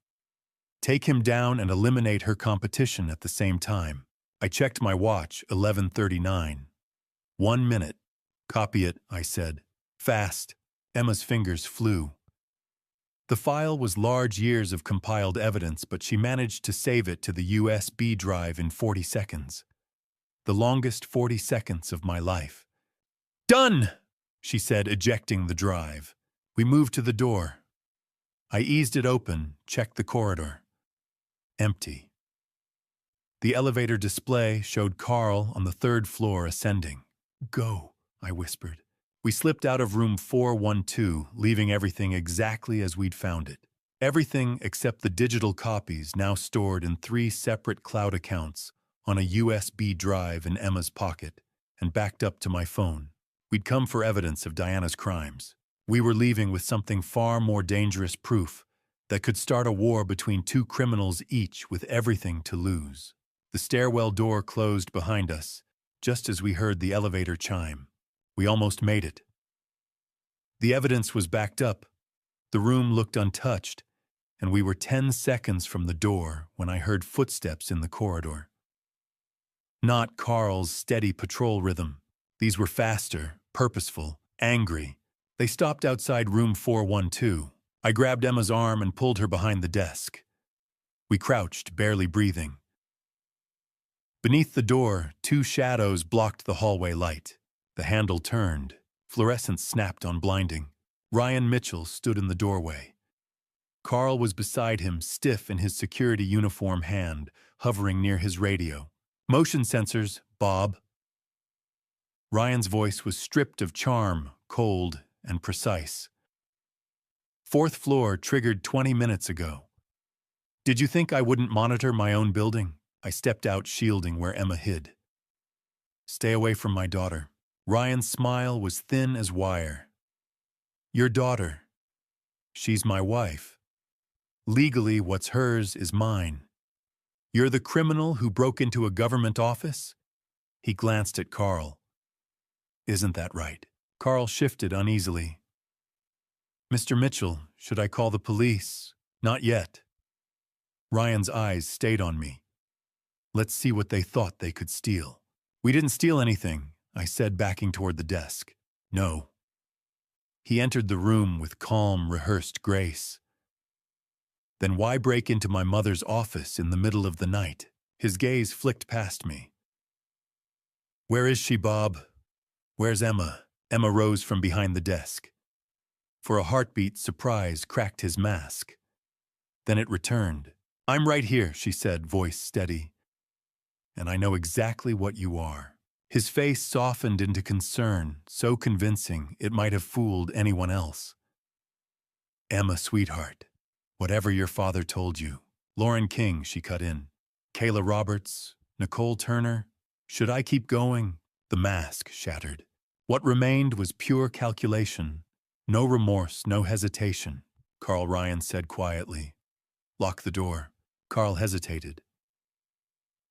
take him down and eliminate her competition at the same time. I checked my watch, 11:39. 1 minute. Copy it, I said. Fast. Emma's fingers flew. The file was large years of compiled evidence, but she managed to save it to the USB drive in 40 seconds. The longest 40 seconds of my life. Done, she said, ejecting the drive. We moved to the door. I eased it open, checked the corridor. Empty. The elevator display showed Carl on the 3rd floor ascending. Go, I whispered. We slipped out of room 412, leaving everything exactly as we'd found it. Everything except the digital copies now stored in 3 separate cloud accounts on a USB drive in Emma's pocket and backed up to my phone. We'd come for evidence of Diana's crimes. We were leaving with something far more dangerous, proof that could start a war between 2 criminals, each with everything to lose. The stairwell door closed behind us, just as we heard the elevator chime. We almost made it. The evidence was backed up. The room looked untouched, and we were 10 seconds from the door when I heard footsteps in the corridor. Not Carl's steady patrol rhythm. These were faster, purposeful, angry. They stopped outside room 412. I grabbed Emma's arm and pulled her behind the desk. We crouched, barely breathing. Beneath the door, 2 shadows blocked the hallway light. The handle turned. Fluorescence snapped on blinding. Ryan Mitchell stood in the doorway. Carl was beside him, stiff in his security uniform hand, hovering near his radio. Motion sensors, Bob. Ryan's voice was stripped of charm, cold and precise. 4th floor triggered 20 minutes ago. Did you think I wouldn't monitor my own building? I stepped out, shielding where Emma hid. Stay away from my daughter. Ryan's smile was thin as wire. Your daughter. She's my wife. Legally, what's hers is mine. You're the criminal who broke into a government office? He glanced at Carl. Isn't that right? Carl shifted uneasily. Mr. Mitchell, should I call the police? Not yet. Ryan's eyes stayed on me. Let's see what they thought they could steal. We didn't steal anything, I said, backing toward the desk. No. He entered the room with calm, rehearsed grace. Then why break into my mother's office in the middle of the night? His gaze flicked past me. Where is she, Bob? Where's Emma? Emma rose from behind the desk. For a heartbeat, surprise cracked his mask. Then it returned. I'm right here, she said, voice steady. And I know exactly what you are. His face softened into concern, so convincing it might have fooled anyone else. Emma, sweetheart, whatever your father told you. Lauren King, she cut in. Kayla Roberts, Nicole Turner. Should I keep going? The mask shattered. What remained was pure calculation. No remorse, no hesitation, Carl Ryan said quietly. Lock the door. Carl hesitated.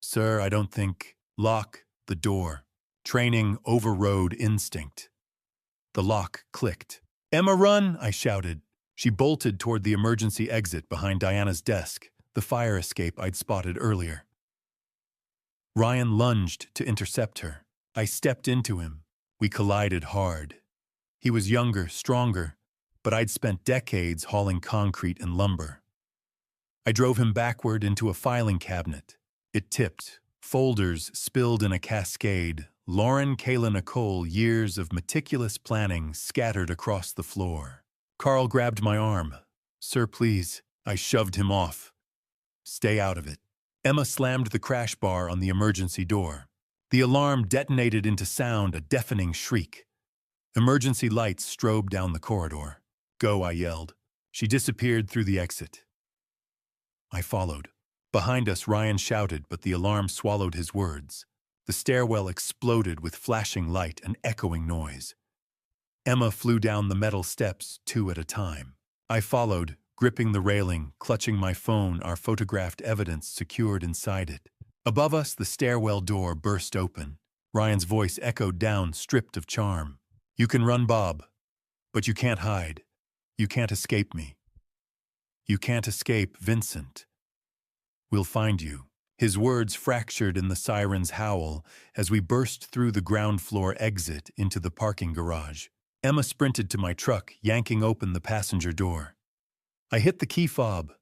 Sir, I don't think... Lock the door. Training overrode instinct. The lock clicked. Emma, run, I shouted. She bolted toward the emergency exit behind Diana's desk, the fire escape I'd spotted earlier. Ryan lunged to intercept her. I stepped into him. We collided hard. He was younger, stronger, but I'd spent decades hauling concrete and lumber. I drove him backward into a filing cabinet. It tipped. Folders spilled in a cascade. Lauren, Kayla, Nicole, years of meticulous planning scattered across the floor. Carl grabbed my arm. Sir, please. I shoved him off. Stay out of it. Emma slammed the crash bar on the emergency door. The alarm detonated into sound, a deafening shriek. Emergency lights strobed down the corridor. "Go," I yelled. She disappeared through the exit. I followed. Behind us, Ryan shouted, but the alarm swallowed his words. The stairwell exploded with flashing light and echoing noise. Emma flew down the metal steps, 2 at a time. I followed, gripping the railing, clutching my phone, our photographed evidence secured inside it. Above us, the stairwell door burst open. Ryan's voice echoed down, stripped of charm. "You can run, Bob, but you can't hide. You can't escape me. You can't escape Vincent. We'll find you." His words fractured in the siren's howl as we burst through the ground floor exit into the parking garage. Emma sprinted to my truck, yanking open the passenger door. I hit the key fob.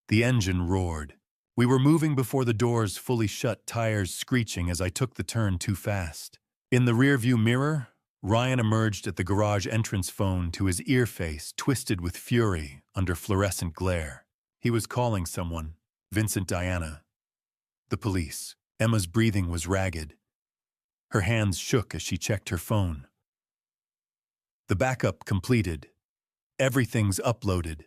The engine roared. We were moving before the doors fully shut, tires screeching as I took the turn too fast. In the rearview mirror, Ryan emerged at the garage entrance, phone to his ear face twisted with fury under fluorescent glare. He was calling someone. Vincent, Diana. The police. Emma's breathing was ragged. Her hands shook as she checked her phone. The backup completed. Everything's uploaded.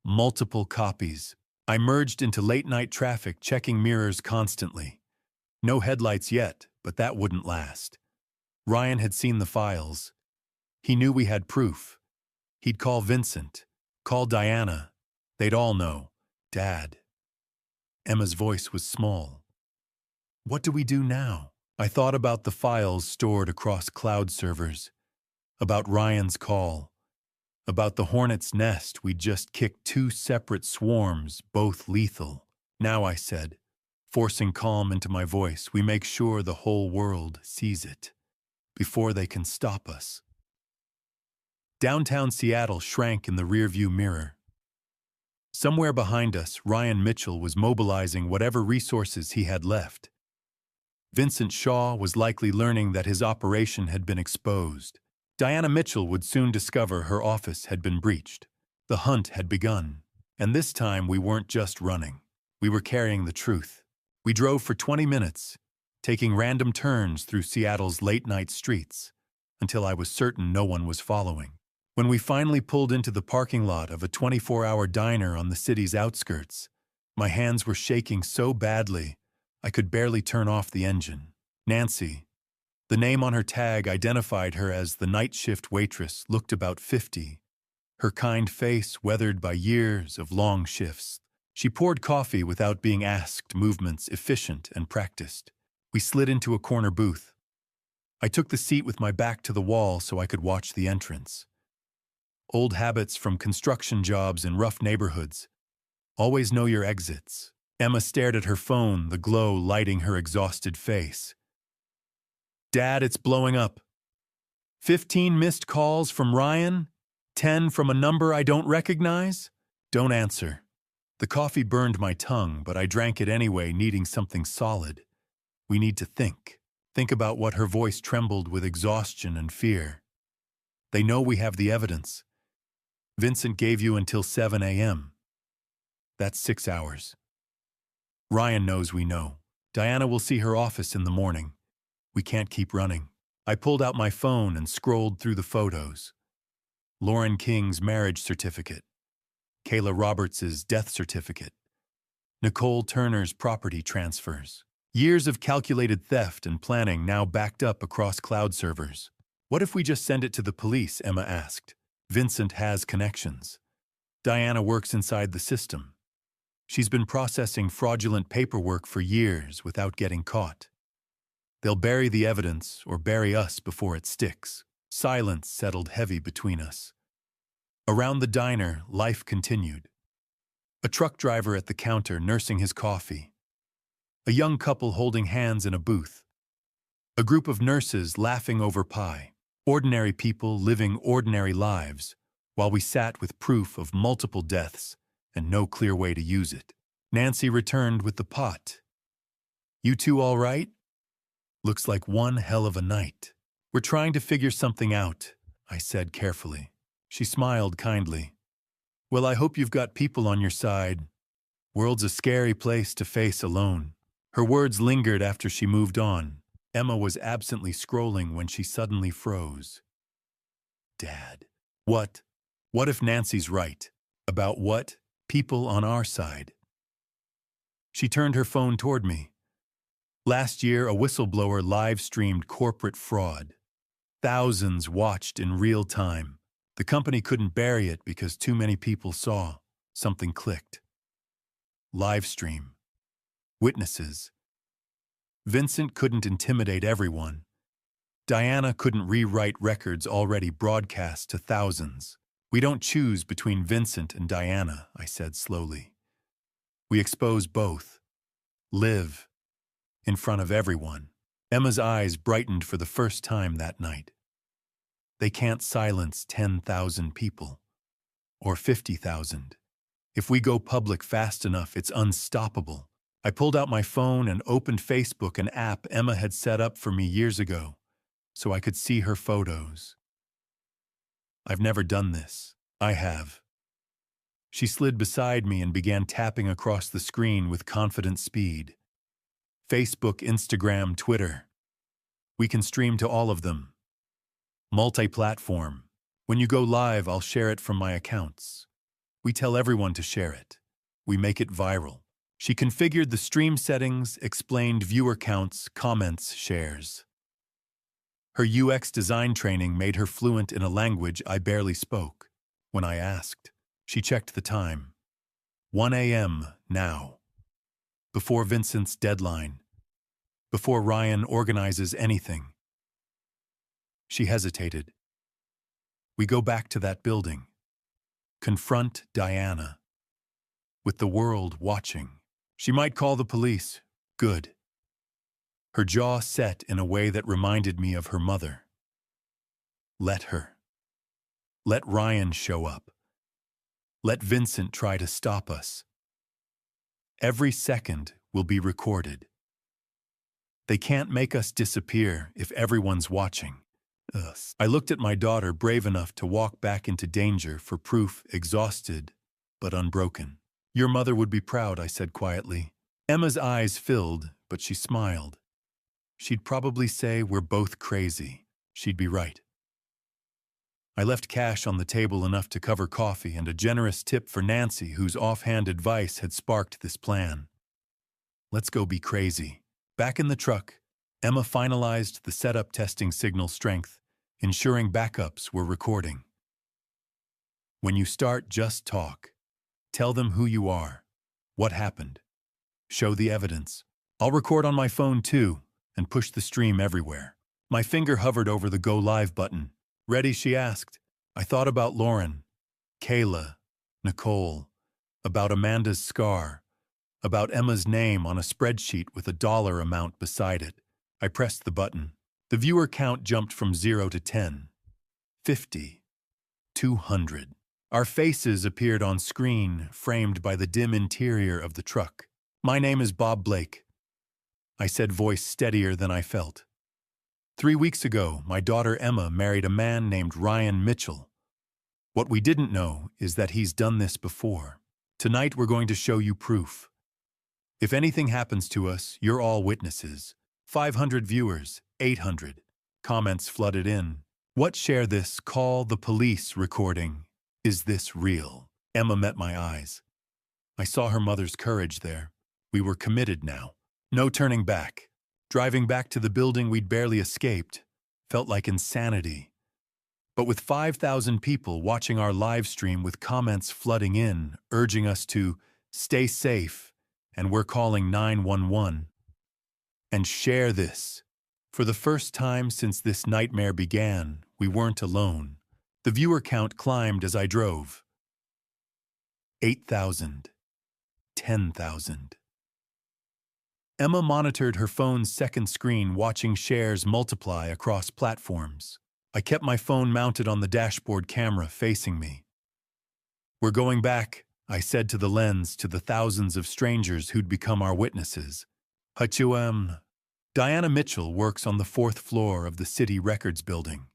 Multiple copies. I merged into late-night traffic, checking mirrors constantly. No headlights yet, but that wouldn't last. Ryan had seen the files. He knew we had proof. He'd call Vincent, call Diana. They'd all know. Dad. Emma's voice was small. What do we do now? I thought about the files stored across cloud servers, about Ryan's call, about the hornet's nest we'd just kicked 2 separate swarms, both lethal. Now, I said, forcing calm into my voice, we make sure the whole world sees it, before they can stop us. Downtown Seattle shrank in the rearview mirror. Somewhere behind us, Ryan Mitchell was mobilizing whatever resources he had left. Vincent Shaw was likely learning that his operation had been exposed. Diana Mitchell would soon discover her office had been breached. The hunt had begun. And this time we weren't just running. We were carrying the truth. We drove for 20 minutes, taking random turns through Seattle's late-night streets, until I was certain no one was following. When we finally pulled into the parking lot of a 24-hour diner on the city's outskirts, my hands were shaking so badly I could barely turn off the engine. Nancy, the name on her tag identified her as the night shift waitress, looked about 50, her kind face weathered by years of long shifts. She poured coffee without being asked, movements efficient and practiced. We slid into a corner booth. I took the seat with my back to the wall so I could watch the entrance. Old habits from construction jobs in rough neighborhoods. Always know your exits. Emma stared at her phone, the glow lighting her exhausted face. Dad, it's blowing up. 15 missed calls from Ryan? 10 from a number I don't recognize? Don't answer. The coffee burned my tongue, but I drank it anyway, needing something solid. We need to think. Think about what her voice trembled with exhaustion and fear. They know we have the evidence. Vincent gave you until 7 a.m. That's 6 hours. Ryan knows we know. Diana will see her office in the morning. We can't keep running. I pulled out my phone and scrolled through the photos. Lauren King's marriage certificate. Kayla Roberts' death certificate. Nicole Turner's property transfers. Years of calculated theft and planning now backed up across cloud servers. What if we just send it to the police? Emma asked. Vincent has connections. Diana works inside the system. She's been processing fraudulent paperwork for years without getting caught. They'll bury the evidence or bury us before it sticks. Silence settled heavy between us. Around the diner, life continued. A truck driver at the counter nursing his coffee. A young couple holding hands in a booth. A group of nurses laughing over pie. Ordinary people living ordinary lives, while we sat with proof of multiple deaths and no clear way to use it. Nancy returned with the pot. You two all right? Looks like one hell of a night. We're trying to figure something out, I said carefully. She smiled kindly. Well, I hope you've got people on your side. World's a scary place to face alone. Her words lingered after she moved on. Emma was absently scrolling when she suddenly froze. Dad. What? What if Nancy's right? About what? People on our side. She turned her phone toward me. Last year, a whistleblower live-streamed corporate fraud. Thousands watched in real time. The company couldn't bury it because too many people saw. Something clicked. Live stream. Witnesses. Vincent couldn't intimidate everyone. Diana couldn't rewrite records already broadcast to thousands. We don't choose between Vincent and Diana, I said slowly. We expose both. Live. In front of everyone. Emma's eyes brightened for the first time that night. They can't silence 10,000 people. Or 50,000. If we go public fast enough, it's unstoppable. I pulled out my phone and opened Facebook, an app Emma had set up for me years ago, so I could see her photos. I've never done this. I have. She slid beside me and began tapping across the screen with confident speed. Facebook, Instagram, Twitter. We can stream to all of them. Multi-platform. When you go live, I'll share it from my accounts. We tell everyone to share it. We make it viral. She configured the stream settings, explained viewer counts, comments, shares. Her UX design training made her fluent in a language I barely spoke. When I asked, she checked the time. 1 a.m. now. Before Vincent's deadline. Before Ryan organizes anything. She hesitated. We go back to that building. Confront Diana. With the world watching. She might call the police. Good. Her jaw set in a way that reminded me of her mother. Let her. Let Ryan show up. Let Vincent try to stop us. Every second will be recorded. They can't make us disappear if everyone's watching. Ugh. I looked at my daughter, brave enough to walk back into danger for proof, exhausted but unbroken. Your mother would be proud, I said quietly. Emma's eyes filled, but she smiled. She'd probably say we're both crazy. She'd be right. I left cash on the table, enough to cover coffee and a generous tip for Nancy, whose offhand advice had sparked this plan. Let's go be crazy. Back in the truck, Emma finalized the setup, testing signal strength, ensuring backups were recording. When you start, just talk. Tell them who you are, what happened. Show the evidence. I'll record on my phone too and push the stream everywhere. My finger hovered over the go live button. Ready, she asked. I thought about Lauren, Kayla, Nicole, about Amanda's scar, about Emma's name on a spreadsheet with a dollar amount beside it. I pressed the button. The viewer count jumped from 0 to 10, 50, 200. Our faces appeared on screen, framed by the dim interior of the truck. My name is Bob Blake, I said, voice steadier than I felt. 3 weeks ago, my daughter Emma married a man named Ryan Mitchell. What we didn't know is that he's done this before. Tonight we're going to show you proof. If anything happens to us, you're all witnesses. 500 viewers, 800. Comments flooded in. What? Share this, call the police recording. Is this real? Emma met my eyes. I saw her mother's courage there. We were committed now. No turning back. Driving back to the building we'd barely escaped felt like insanity. But with 5,000 people watching our live stream, with comments flooding in, urging us to stay safe, and we're calling 911. And share this. For the first time since this nightmare began, we weren't alone. The viewer count climbed as I drove. 8,000. 10,000. Emma monitored her phone's second screen, watching shares multiply across platforms. I kept my phone mounted on the dashboard camera, facing me. We're going back, I said to the lens, to the thousands of strangers who'd become our witnesses. Diana Mitchell works on the 4th floor of the City Records building.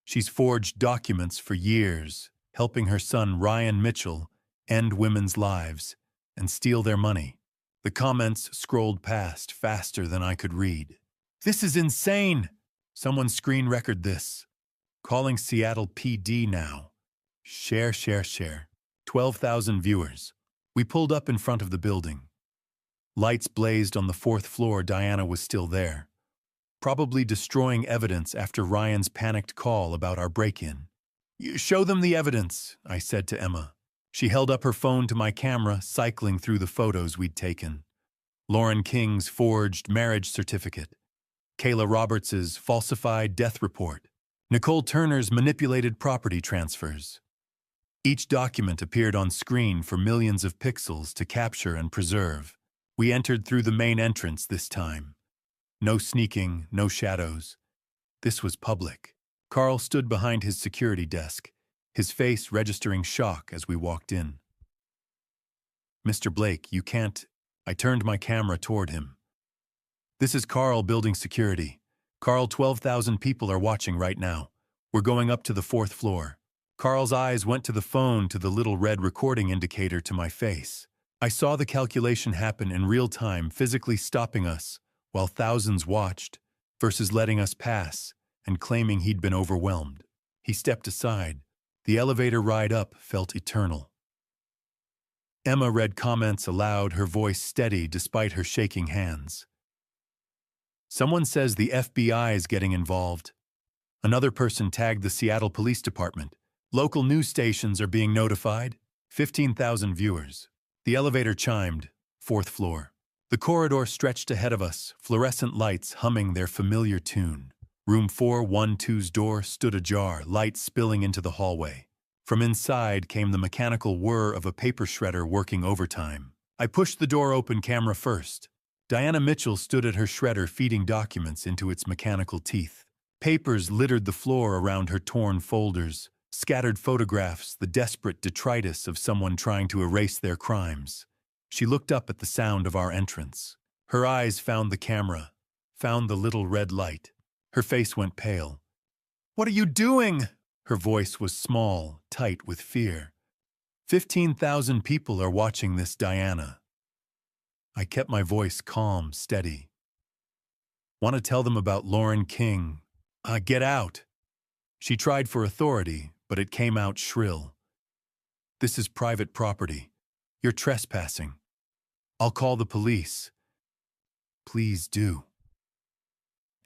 She's forged documents for years, helping her son Ryan Mitchell end women's lives. and steal their money. The comments scrolled past faster than I could read. "This is insane! Someone screen record this. Calling Seattle PD now. Share, share, share." 12,000 viewers. We pulled up in front of the building. Lights blazed on the fourth floor. Diana was still there, probably destroying evidence after Ryan's panicked call about our break-in. "You show them the evidence," I said to Emma. She held up her phone to my camera, cycling through the photos we'd taken. Lauren King's forged marriage certificate, Kayla Roberts' falsified death report, Nicole Turner's manipulated property transfers. Each document appeared on screen for millions of pixels to capture and preserve. We entered through the main entrance this time. No sneaking, no shadows. This was public. Carl stood behind his security desk, his face registering shock as we walked in. "Mr. Blake, you can't..." I turned my camera toward him. "This is Carl building security. Carl, 12,000 people are watching right now. We're going up to the fourth floor." Carl's eyes went to the phone, to the little red recording indicator to my face. I saw the calculation happen in real time, physically stopping us while thousands watched, versus letting us pass and claiming he'd been overwhelmed. He stepped aside. The elevator ride up felt eternal. Emma read comments aloud, her voice steady despite her shaking hands. "Someone says the FBI is getting involved." Another person tagged the Seattle Police Department. "Local news stations are being notified." 15,000 viewers. The elevator chimed. Fourth floor. The corridor stretched ahead of us, fluorescent lights humming their familiar tune. Room 412's door stood ajar, light spilling into the hallway. From inside came the mechanical whir of a paper shredder working overtime. I pushed the door open, camera first. Diana Mitchell stood at her shredder, feeding documents into its mechanical teeth. Papers littered the floor around her, torn folders, scattered photographs, the desperate detritus of someone trying to erase their crimes. She looked up at the sound of our entrance. Her eyes found the camera, found the little red light. Her face went pale. "What are you doing?" Her voice was small, tight with fear. 15,000 people are watching this, Diana. I kept my voice calm, steady. "Want to tell them about Lauren King?" Get out." She tried for authority, but it came out shrill. "This is private property. You're trespassing. I'll call the police." "Please do."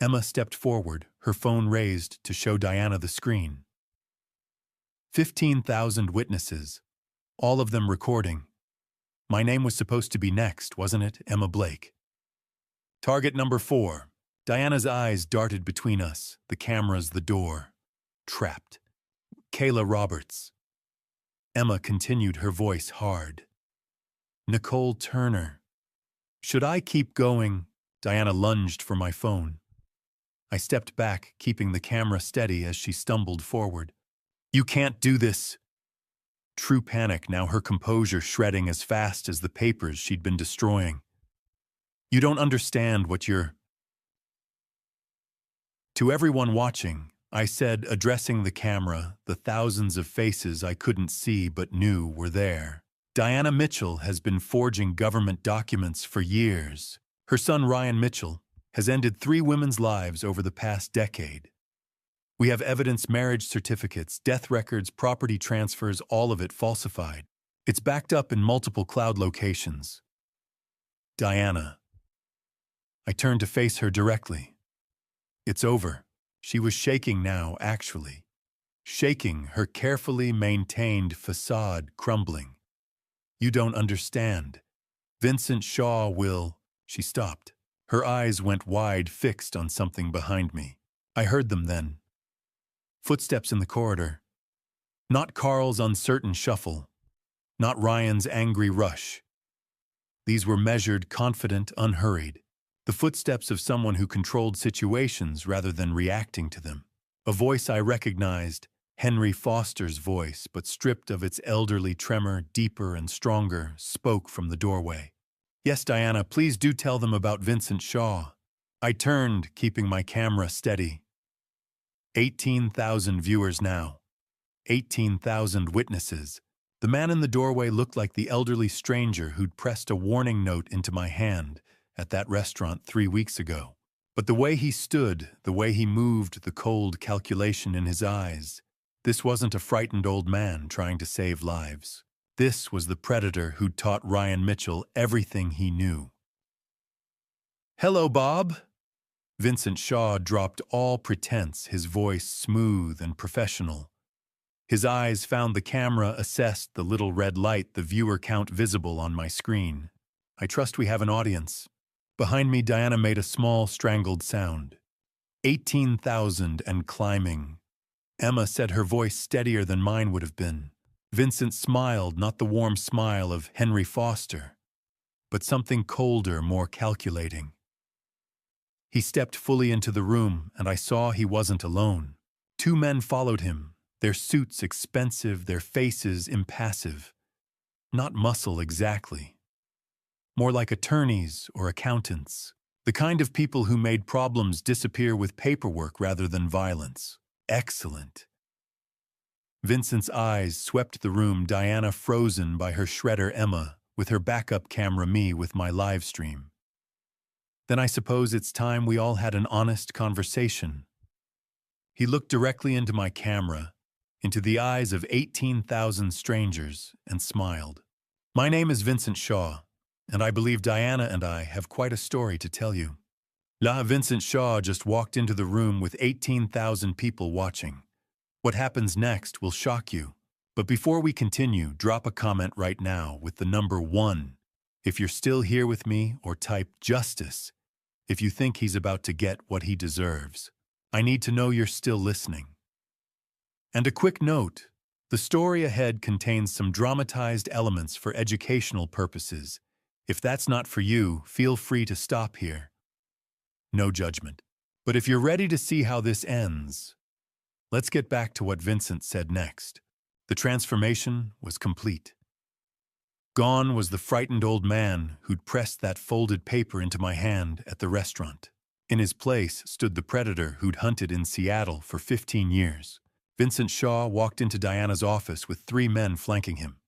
Emma stepped forward, her phone raised to show Diana the screen. 15,000 witnesses, all of them recording. My name was supposed to be next, wasn't it, Emma Blake? "Target number 4. Diana's eyes darted between us, the cameras, the door. Trapped. "Kayla Roberts." Emma continued, her voice hard. "Nicole Turner." Should I keep going? Diana lunged for my phone. I stepped back, keeping the camera steady as she stumbled forward. "You can't do this." True panic, now her composure shredding as fast as the papers she'd been destroying. "You don't understand what you're..." To everyone watching, I said, addressing the camera, the thousands of faces I couldn't see but knew were there. Diana Mitchell has been forging government documents for years. Her son Ryan Mitchell has ended 3 women's lives over the past decade. We have evidence, marriage certificates, death records, property transfers, all of it falsified. It's backed up in multiple cloud locations. Diana. I turned to face her directly. It's over. She was shaking now, actually. Shaking, her carefully maintained facade crumbling. "You don't understand. Vincent Shaw will..." She stopped. Her eyes went wide, fixed on something behind me. I heard them then. Footsteps in the corridor. Not Carl's uncertain shuffle. Not Ryan's angry rush. These were measured, confident, unhurried. The footsteps of someone who controlled situations rather than reacting to them. A voice I recognized, Henry Foster's voice, but stripped of its elderly tremor, deeper and stronger, spoke from the doorway. "Yes, Diana, please do tell them about Vincent Shaw." I turned, keeping my camera steady. 18,000 viewers now. 18,000 witnesses. The man in the doorway looked like the elderly stranger who'd pressed a warning note into my hand at that restaurant 3 weeks ago. But the way he stood, the way he moved, the cold calculation in his eyes, this wasn't a frightened old man trying to save lives. This was the predator who'd taught Ryan Mitchell everything he knew. "Hello, Bob." Vincent Shaw dropped all pretense, his voice smooth and professional. His eyes found the camera, assessed the little red light, the viewer count visible on my screen. "I trust we have an audience." Behind me, Diana made a small, strangled sound. 18,000 and climbing. Emma said, her voice steadier than mine would have been. Vincent smiled, not the warm smile of Henry Foster, but something colder, more calculating. He stepped fully into the room, and I saw he wasn't alone. 2 men followed him, their suits expensive, their faces impassive. Not muscle exactly. More like attorneys or accountants. The kind of people who made problems disappear with paperwork rather than violence. Excellent. Vincent's eyes swept the room, Diana frozen by her shredder Emma, with her backup camera me with my live stream. "Then I suppose it's time we all had an honest conversation." He looked directly into my camera, into the eyes of 18,000 strangers, and smiled. "My name is Vincent Shaw, and I believe Diana and I have quite a story to tell you." Vincent Shaw just walked into the room with 18,000 people watching. What happens next will shock you. But before we continue, drop a comment right now with the number 1 if you're still here with me, or type "justice" if you think he's about to get what he deserves. I need to know you're still listening. And a quick note, the story ahead contains some dramatized elements for educational purposes. If that's not for you, feel free to stop here. No judgment. But if you're ready to see how this ends, let's get back to what Vincent said next. The transformation was complete. Gone was the frightened old man who'd pressed that folded paper into my hand at the restaurant. In his place stood the predator who'd hunted in Seattle for 15 years. Vincent Shaw walked into Diana's office with 3 men flanking him.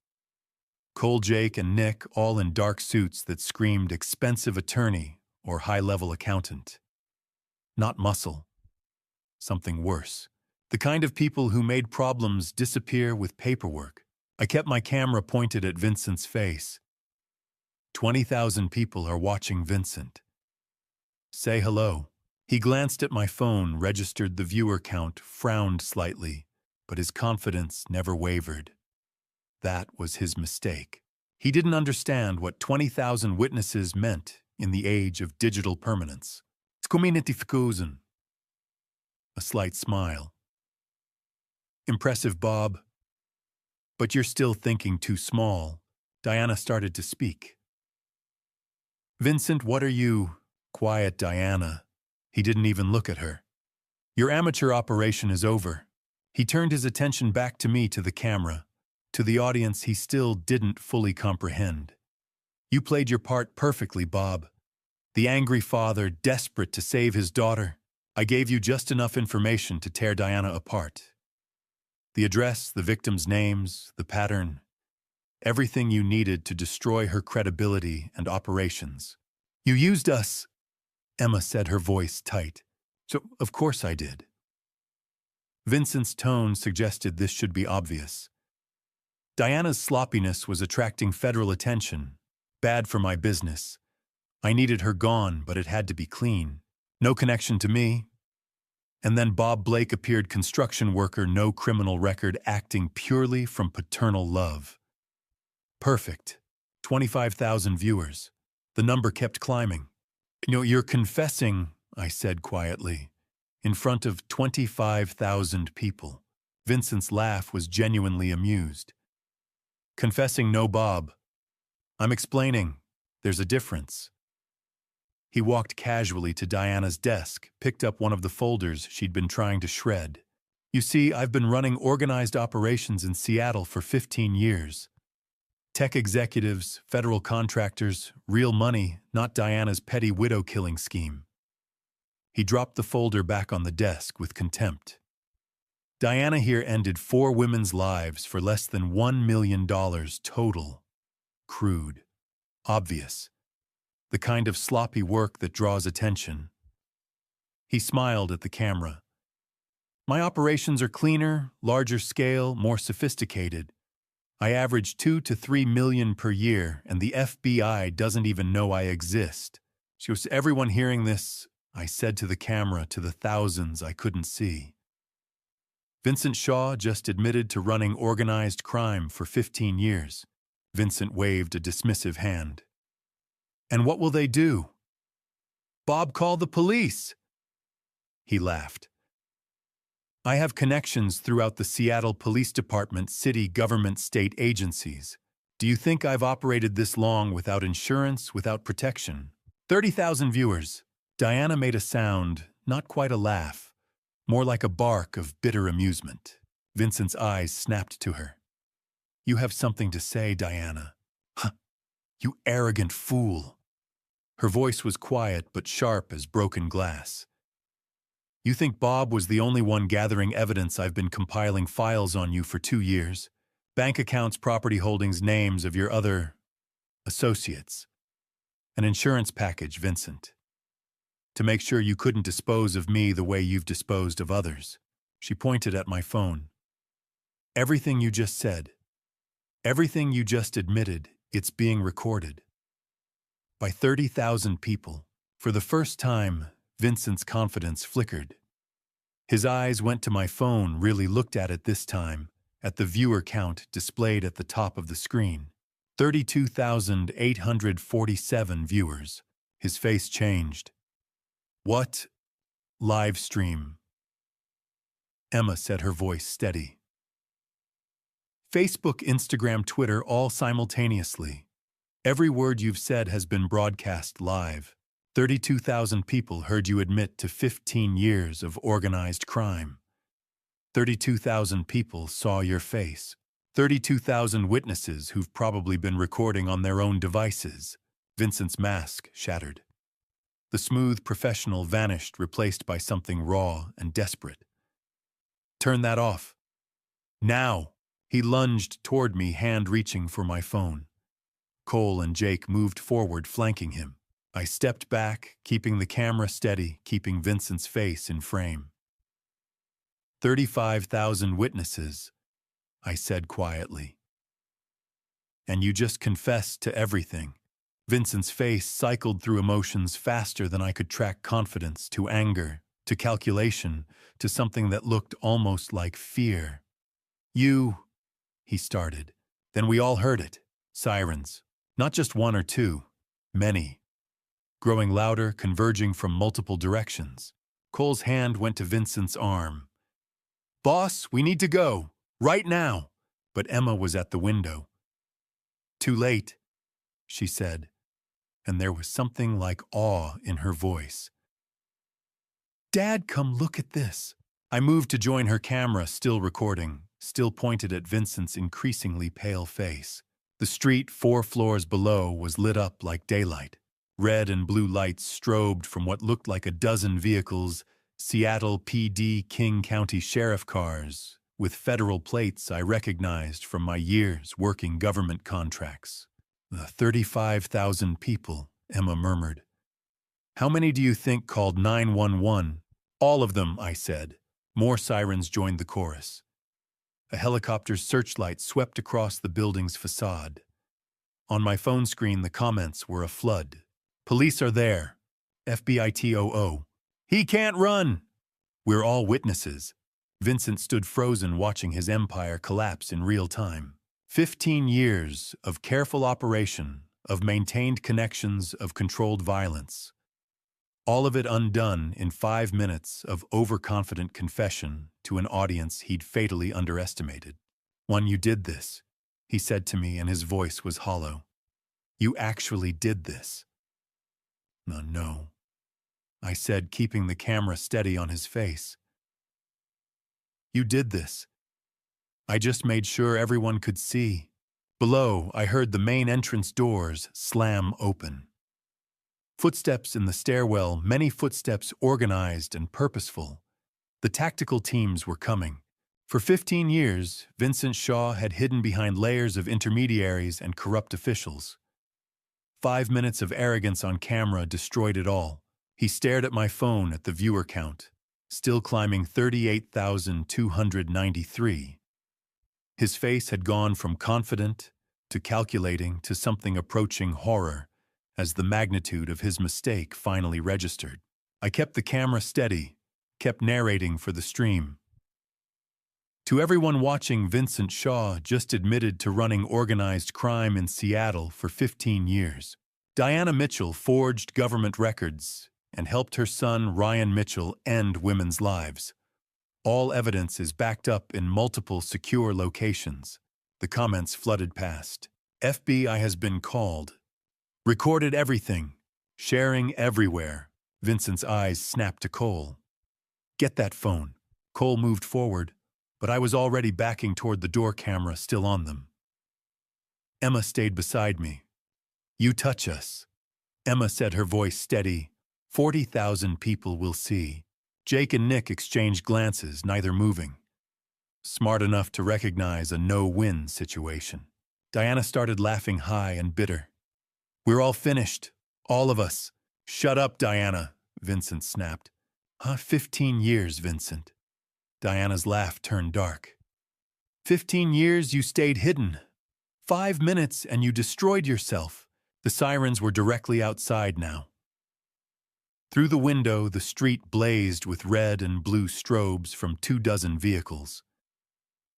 Cole, Jake, and Nick, all in dark suits that screamed expensive attorney or high-level accountant. Not muscle. Something worse. The kind of people who made problems disappear with paperwork. I kept my camera pointed at Vincent's face. 20,000 people are watching Vincent. Say hello. He glanced at my phone, registered the viewer count, frowned slightly, but his confidence never wavered. That was his mistake. He didn't understand what 20,000 witnesses meant in the age of digital permanence. A slight smile. "Impressive, Bob. But you're still thinking too small." Diana started to speak. "Vincent, what are you—" "Quiet, Diana." He didn't even look at her. "Your amateur operation is over." He turned his attention back to me, to the camera, to the audience he still didn't fully comprehend. "You played your part perfectly, Bob. The angry father, desperate to save his daughter. I gave you just enough information to tear Diana apart. The address, the victims' names, the pattern. Everything you needed to destroy her credibility and operations. You used us," Emma said, her voice tight. "So, of course I did." Vincent's tone suggested this should be obvious. Diana's sloppiness was attracting federal attention. Bad for my business. I needed her gone, but it had to be clean. No connection to me. And then Bob Blake appeared, construction worker, no criminal record, acting purely from paternal love. Perfect. 25,000 viewers. The number kept climbing. You're confessing," I said quietly, "in front of 25,000 people." Vincent's laugh was genuinely amused. "Confessing, no, Bob. I'm explaining. There's a difference." He walked casually to Diana's desk, picked up one of the folders she'd been trying to shred. "You see, I've been running organized operations in Seattle for 15 years. Tech executives, federal contractors, real money, not Diana's petty widow-killing scheme." He dropped the folder back on the desk with contempt. Diana here ended 4 women's lives for less than $1 million total. Crude. Obvious. The kind of sloppy work that draws attention. He smiled at the camera. My operations are cleaner, larger scale, more sophisticated. I average 2 to 3 million per year, and the FBI doesn't even know I exist. So was everyone hearing this? I said to the camera, to the thousands I couldn't see. Vincent Shaw just admitted to running organized crime for 15 years. Vincent waved a dismissive hand. And what will they do? Bob called the police. He laughed. I have connections throughout the Seattle Police Department, city government, state agencies. Do you think I've operated this long without insurance, without protection? 30,000 viewers. Diana made a sound, not quite a laugh, more like a bark of bitter amusement. Vincent's eyes snapped to her. You have something to say, Diana. Huh, you arrogant fool. Her voice was quiet but sharp as broken glass. You think Bob was the only one gathering evidence? I've been compiling files on you for 2 years. Bank accounts, property holdings, names of your other associates. An insurance package, Vincent. To make sure you couldn't dispose of me the way you've disposed of others. She pointed at my phone. Everything you just said, everything you just admitted, it's being recorded. By 30,000 people. For the first time, Vincent's confidence flickered. His eyes went to my phone, really looked at it this time, at the viewer count displayed at the top of the screen. 32,847 viewers. His face changed. What? Live stream. Emma said, her voice steady. Facebook, Instagram, Twitter, all simultaneously. Every word you've said has been broadcast live. 32,000 people heard you admit to 15 years of organized crime. 32,000 people saw your face. 32,000 witnesses who've probably been recording on their own devices. Vincent's mask shattered. The smooth professional vanished, replaced by something raw and desperate. Turn that off. Now! He lunged toward me, hand reaching for my phone. Cole and Jake moved forward, flanking him. I stepped back, keeping the camera steady, keeping Vincent's face in frame. 35,000 witnesses, I said quietly. And you just confessed to everything. Vincent's face cycled through emotions faster than I could track: confidence, to anger, to calculation, to something that looked almost like fear. You, he started. Then we all heard it. Sirens. Not just one or two. Many. Growing louder, converging from multiple directions. Cole's hand went to Vincent's arm. Boss, we need to go. Right now. But Emma was at the window. Too late, she said, and there was something like awe in her voice. Dad, come look at this. I moved to join her, camera still recording, still pointed at Vincent's increasingly pale face. The street 4 floors below was lit up like daylight. Red and blue lights strobed from what looked like a dozen vehicles, Seattle PD King County Sheriff cars, with federal plates I recognized from my years working government contracts. The 35,000 people, Emma murmured. How many do you think called 911? All of them, I said. More sirens joined the chorus. A helicopter's searchlight swept across the building's facade. On my phone screen, the comments were a flood. Police are there. FBI TOO. He can't run. We're all witnesses. Vincent stood frozen, watching his empire collapse in real time. 15 years of careful operation, of maintained connections, of controlled violence. All of it undone in 5 minutes of overconfident confession to an audience he'd fatally underestimated. When you did this, he said to me, and his voice was hollow. You actually did this. No, I said, keeping the camera steady on his face. You did this. I just made sure everyone could see. Below, I heard the main entrance doors slam open. Footsteps in the stairwell, many footsteps organized and purposeful. The tactical teams were coming. For 15 years, Vincent Shaw had hidden behind layers of intermediaries and corrupt officials. 5 minutes of arrogance on camera destroyed it all. He stared at my phone at the viewer count, still climbing 38,293. His face had gone from confident to calculating to something approaching horror as the magnitude of his mistake finally registered. I kept the camera steady, kept narrating for the stream. To everyone watching, Vincent Shaw just admitted to running organized crime in Seattle for 15 years. Diana Mitchell forged government records and helped her son Ryan Mitchell end women's lives. All evidence is backed up in multiple secure locations. The comments flooded past. FBI has been called. Recorded everything. Sharing everywhere. Vincent's eyes snapped to Cole. Get that phone. Cole moved forward, but I was already backing toward the door, camera still on them. Emma stayed beside me. You touch us. Emma said, her voice steady. 40,000 people will see. Jake and Nick exchanged glances, neither moving. Smart enough to recognize a no-win situation. Diana started laughing high and bitter. We're all finished. All of us. Shut up, Diana, Vincent snapped. 15 years, Vincent. Diana's laugh turned dark. 15 years you stayed hidden. 5 minutes and you destroyed yourself. The sirens were directly outside now. Through the window, the street blazed with red and blue strobes from 24 vehicles.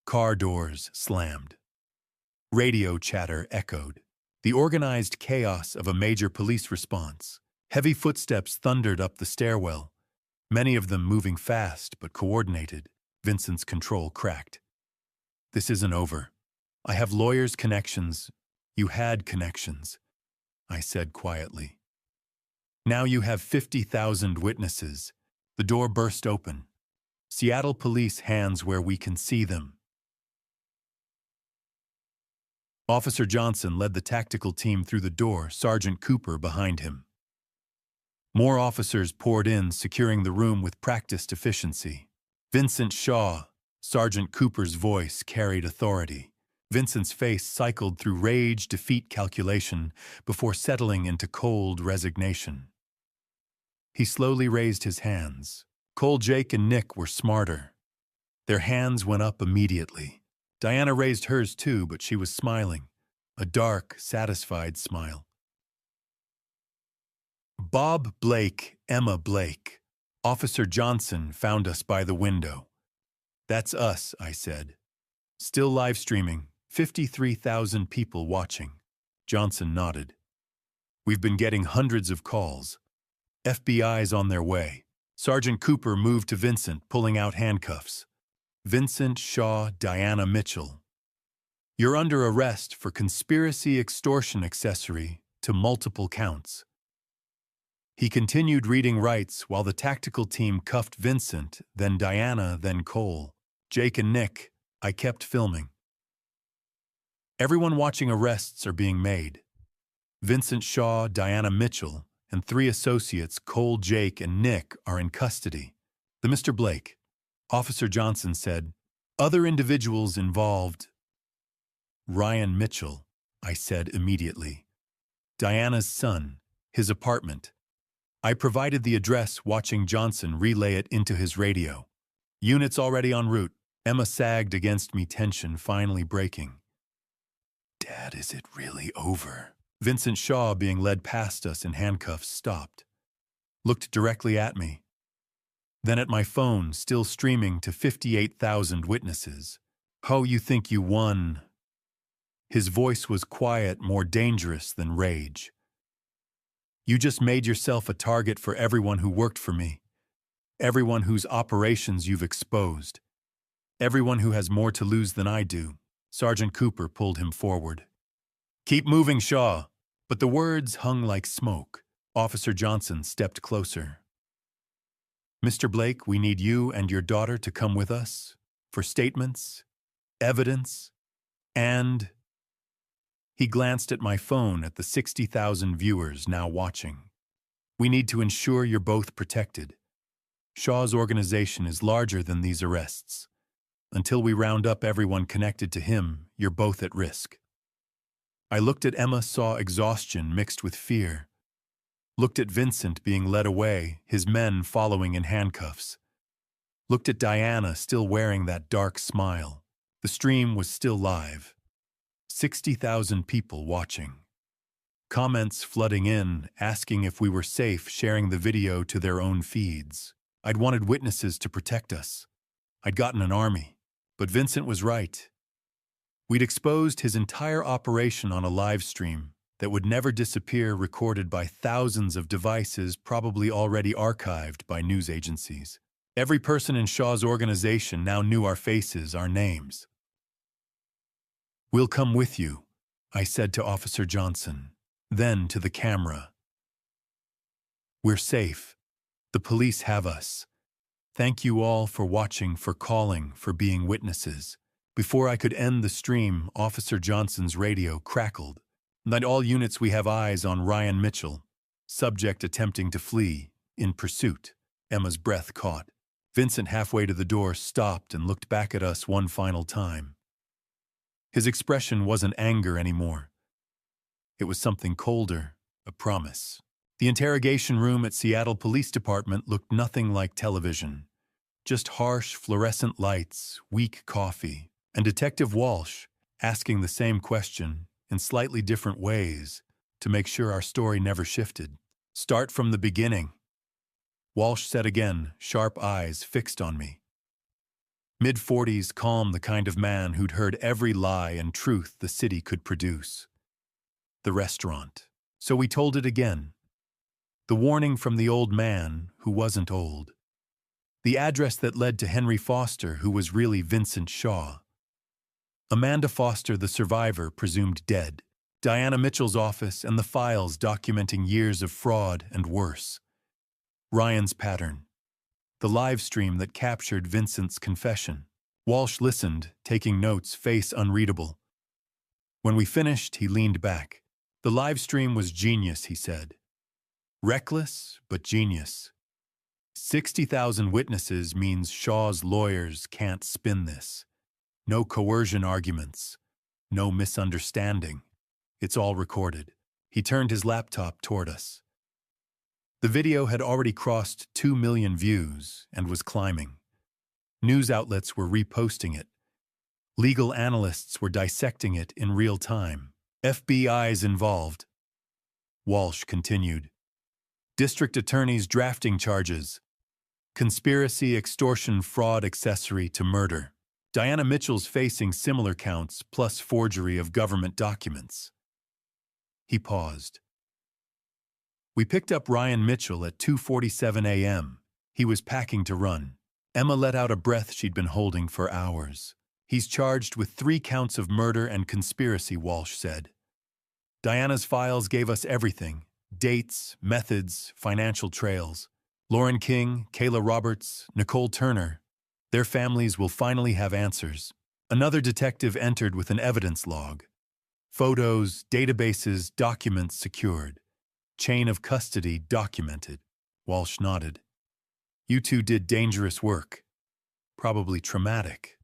Car doors slammed. Radio chatter echoed. The organized chaos of a major police response. Heavy footsteps thundered up the stairwell, many of them moving fast but coordinated. Vincent's control cracked. This isn't over. I have lawyers' connections. You had connections, I said quietly. Now you have 50,000 witnesses. The door burst open. Seattle police hands where we can see them. Officer Johnson led the tactical team through the door, Sergeant Cooper behind him. More officers poured in, securing the room with practiced efficiency. Vincent Shaw, Sergeant Cooper's voice carried authority. Vincent's face cycled through rage, defeat, calculation before settling into cold resignation. He slowly raised his hands. Cole, Jake, and Nick were smarter. Their hands went up immediately. Diana raised hers too, but she was smiling, a dark, satisfied smile. Bob Blake, Emma Blake. Officer Johnson found us by the window. That's us, I said. Still live streaming, 53,000 people watching. Johnson nodded. We've been getting hundreds of calls. FBI's on their way. Sergeant Cooper moved to Vincent, pulling out handcuffs. Vincent Shaw, Diana Mitchell. You're under arrest for conspiracy extortion accessory to multiple counts. He continued reading rights while the tactical team cuffed Vincent, then Diana, then Cole. Jake and Nick, I kept filming. Everyone watching arrests are being made. Vincent Shaw, Diana Mitchell, and 3 associates, Cole, Jake, and Nick, are in custody. The Mr. Blake. Officer Johnson said, other individuals involved. Ryan Mitchell, I said immediately. Diana's son, his apartment. I provided the address, watching Johnson relay it into his radio. Units already en route. Emma sagged against me, tension finally breaking. Dad, is it really over? Vincent Shaw, being led past us in handcuffs, stopped. Looked directly at me. Then at my phone, still streaming to 58,000 witnesses. Oh, you think you won? His voice was quiet, more dangerous than rage. You just made yourself a target for everyone who worked for me. Everyone whose operations you've exposed. Everyone who has more to lose than I do. Sergeant Cooper pulled him forward. Keep moving, Shaw. But the words hung like smoke. Officer Johnson stepped closer. Mr. Blake, we need you and your daughter to come with us for statements, evidence, and... He glanced at my phone at the 60,000 viewers now watching. We need to ensure you're both protected. Shaw's organization is larger than these arrests. Until we round up everyone connected to him, you're both at risk. I looked at Emma, saw exhaustion mixed with fear. Looked at Vincent being led away, his men following in handcuffs. Looked at Diana still wearing that dark smile. The stream was still live. 60,000 people watching. Comments flooding in, asking if we were safe sharing the video to their own feeds. I'd wanted witnesses to protect us. I'd gotten an army. But Vincent was right. We'd exposed his entire operation on a live stream that would never disappear, recorded by thousands of devices probably already archived by news agencies. Every person in Shaw's organization now knew our faces, our names. "We'll come with you," I said to Officer Johnson, then to the camera. "We're safe. The police have us. Thank you all for watching, for calling, for being witnesses." Before I could end the stream, Officer Johnson's radio crackled. "That all units, we have eyes on Ryan Mitchell. Subject attempting to flee. In pursuit." Emma's breath caught. Vincent, halfway to the door, stopped and looked back at us one final time. His expression wasn't anger anymore. It was something colder, a promise. The interrogation room at Seattle Police Department looked nothing like television. Just harsh fluorescent lights, weak coffee, and Detective Walsh asking the same question in slightly different ways to make sure our story never shifted. "Start from the beginning," Walsh said again, sharp eyes fixed on me. Mid-40s, calm, the kind of man who'd heard every lie and truth the city could produce. The restaurant. So we told it again. The warning from the old man who wasn't old. The address that led to Henry Foster, who was really Vincent Shaw. Amanda Foster, the survivor, presumed dead. Diana Mitchell's office and the files documenting years of fraud and worse. Ryan's pattern. The live stream that captured Vincent's confession. Walsh listened, taking notes, face unreadable. When we finished, he leaned back. "The live stream was genius," he said. "Reckless, but genius. 60,000 witnesses means Shaw's lawyers can't spin this. No coercion arguments. No misunderstanding. It's all recorded." He turned his laptop toward us. The video had already crossed 2 million views and was climbing. News outlets were reposting it. Legal analysts were dissecting it in real time. FBI's involved. Walsh continued. District attorneys drafting charges. Conspiracy, extortion, fraud, accessory to murder. Diana Mitchell's facing similar counts, plus forgery of government documents. He paused. We picked up Ryan Mitchell at 2:47 a.m. He was packing to run. Emma let out a breath she'd been holding for hours. "He's charged with 3 counts of murder and conspiracy," Walsh said. Diana's files gave us everything. Dates, methods, financial trails. Lauren King, Kayla Roberts, Nicole Turner. Their families will finally have answers. Another detective entered with an evidence log. Photos, databases, documents secured. Chain of custody documented. Walsh nodded. "You two did dangerous work. Probably traumatic.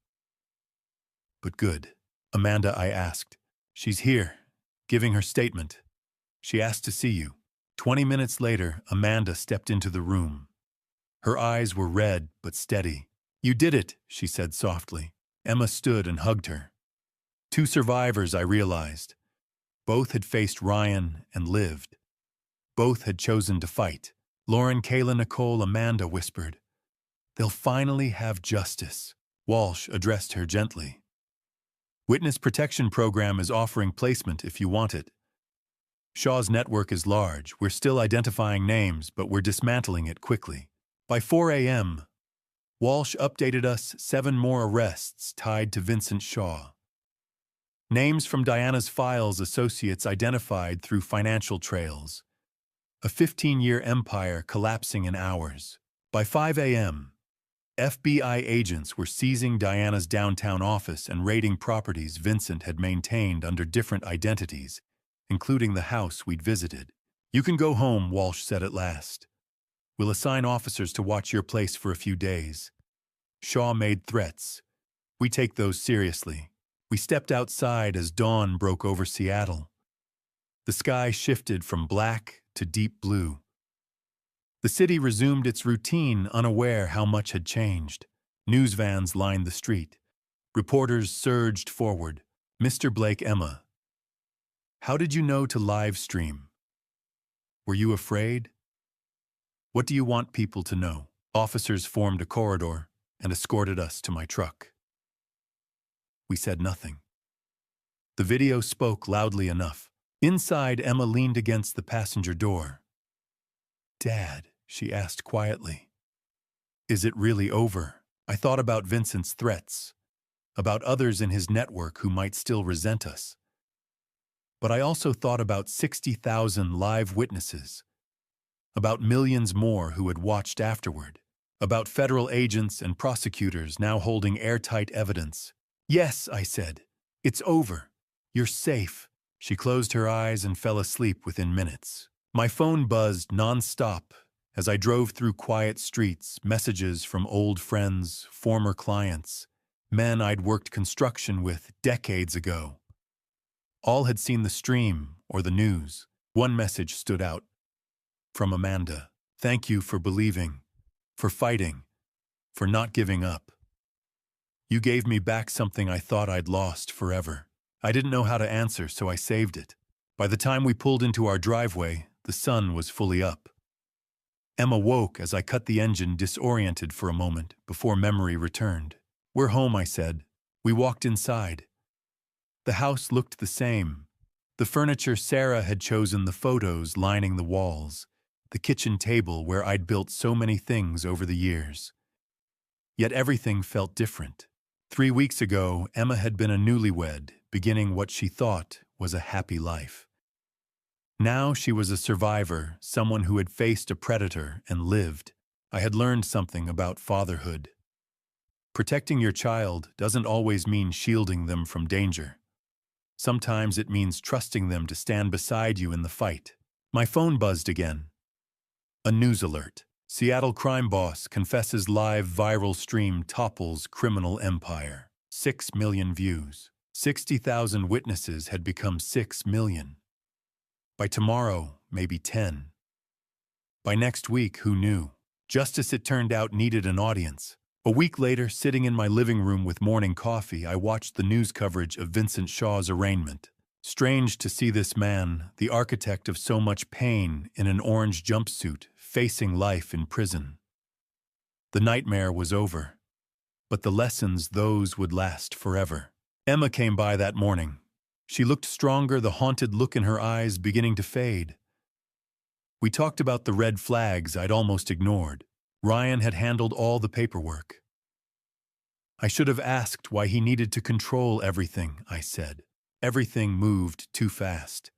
But good." "Amanda," I asked. "She's here, giving her statement. She asked to see you." 20 minutes later, Amanda stepped into the room. Her eyes were red but steady. "You did it," she said softly. Emma stood and hugged her. 2 survivors, I realized. Both had faced Ryan and lived. Both had chosen to fight. "Lauren, Kayla, Nicole," Amanda whispered. "They'll finally have justice." Walsh addressed her gently. "Witness Protection Program is offering placement if you want it. Shaw's network is large. We're still identifying names, but we're dismantling it quickly." By 4 a.m., Walsh updated us 7 more arrests tied to Vincent Shaw. Names from Diana's files, associates identified through financial trails. A 15-year empire collapsing in hours. By 5 a.m., FBI agents were seizing Diana's downtown office and raiding properties Vincent had maintained under different identities, including the house we'd visited. "You can go home," Walsh said at last. "We'll assign officers to watch your place for a few days." Shaw made threats. We take those seriously. We stepped outside as dawn broke over Seattle. The sky shifted from black to deep blue. The city resumed its routine, unaware how much had changed. News vans lined the street. Reporters surged forward. Mr. Blake, Emma, how did you know to live stream? Were you afraid? What do you want people to know? Officers formed a corridor and escorted us to my truck. We said nothing. The video spoke loudly enough. Inside, Emma leaned against the passenger door. Dad, she asked quietly, is it really over? I thought about Vincent's threats, about others in his network who might still resent us. But I also thought about 60,000 live witnesses, about millions more who had watched afterward, about federal agents and prosecutors now holding airtight evidence. Yes, I said, it's over. You're safe. She closed her eyes and fell asleep within minutes. My phone buzzed non-stop as I drove through quiet streets, messages from old friends, former clients, men I'd worked construction with decades ago. All had seen the stream or the news. One message stood out. From Amanda. Thank you for believing, for fighting, for not giving up. You gave me back something I thought I'd lost forever. I didn't know how to answer, so I saved it. By the time we pulled into our driveway, the sun was fully up. Emma woke as I cut the engine, disoriented for a moment before memory returned. We're home, I said. We walked inside. The house looked the same. The furniture Sarah had chosen, the photos lining the walls, the kitchen table where I'd built so many things over the years. Yet everything felt different. 3 weeks ago, Emma had been a newlywed, beginning what she thought was a happy life. Now she was a survivor, someone who had faced a predator and lived. I had learned something about fatherhood. Protecting your child doesn't always mean shielding them from danger. Sometimes it means trusting them to stand beside you in the fight. My phone buzzed again. A news alert. Seattle crime boss confesses live viral stream topples criminal empire. 6 million views. 60,000 witnesses had become 6 million. By tomorrow, maybe 10. By next week, who knew? Justice, it turned out, needed an audience. A week later, sitting in my living room with morning coffee, I watched the news coverage of Vincent Shaw's arraignment. Strange to see this man, the architect of so much pain, in an orange jumpsuit, facing life in prison. The nightmare was over, but the lessons, those would last forever. Emma came by that morning. She looked stronger, the haunted look in her eyes beginning to fade. We talked about the red flags I'd almost ignored. Ryan had handled all the paperwork. I should have asked why he needed to control everything, I said. Everything moved too fast.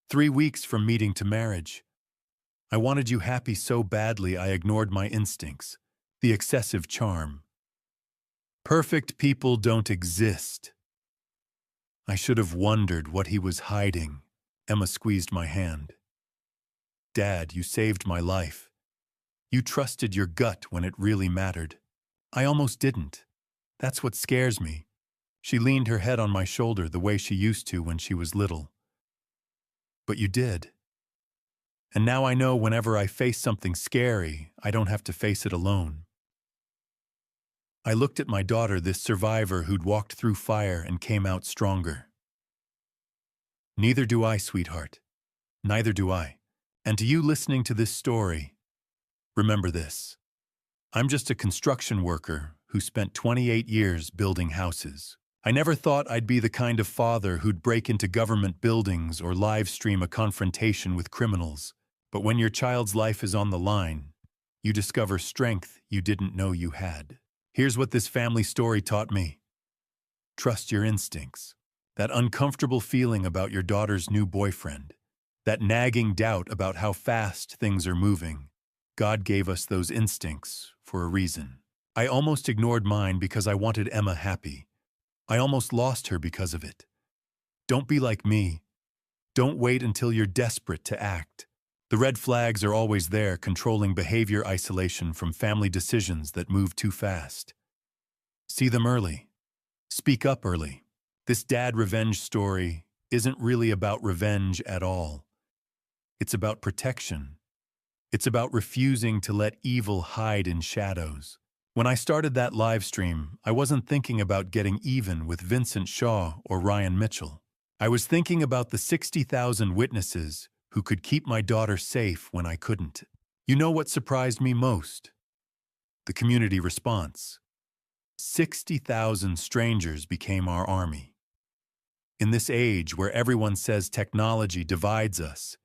3 weeks from meeting to marriage. I wanted you happy so badly I ignored my instincts, the excessive charm. Perfect people don't exist. I should have wondered what he was hiding. Emma squeezed my hand. Dad, you saved my life. You trusted your gut when it really mattered. I almost didn't. That's what scares me. She leaned her head on my shoulder the way she used to when she was little. But you did. And now I know whenever I face something scary, I don't have to face it alone. I looked at my daughter, this survivor who'd walked through fire and came out stronger. Neither do I, sweetheart. Neither do I. And to you listening to this story, remember this. I'm just a construction worker who spent 28 years building houses. I never thought I'd be the kind of father who'd break into government buildings or live stream a confrontation with criminals. But when your child's life is on the line, you discover strength you didn't know you had. Here's what this family story taught me. Trust your instincts. That uncomfortable feeling about your daughter's new boyfriend. That nagging doubt about how fast things are moving. God gave us those instincts for a reason. I almost ignored mine because I wanted Emma happy. I almost lost her because of it. Don't be like me. Don't wait until you're desperate to act. The red flags are always there, controlling behavior, isolation from family decisions that move too fast. See them early. Speak up early. This dad revenge story isn't really about revenge at all. It's about protection. It's about refusing to let evil hide in shadows. When I started that live stream, I wasn't thinking about getting even with Vincent Shaw or Ryan Mitchell. I was thinking about the 60,000 witnesses who could keep my daughter safe when I couldn't. You know what surprised me most? The community response. 60,000 strangers became our army. In this age where everyone says technology divides us,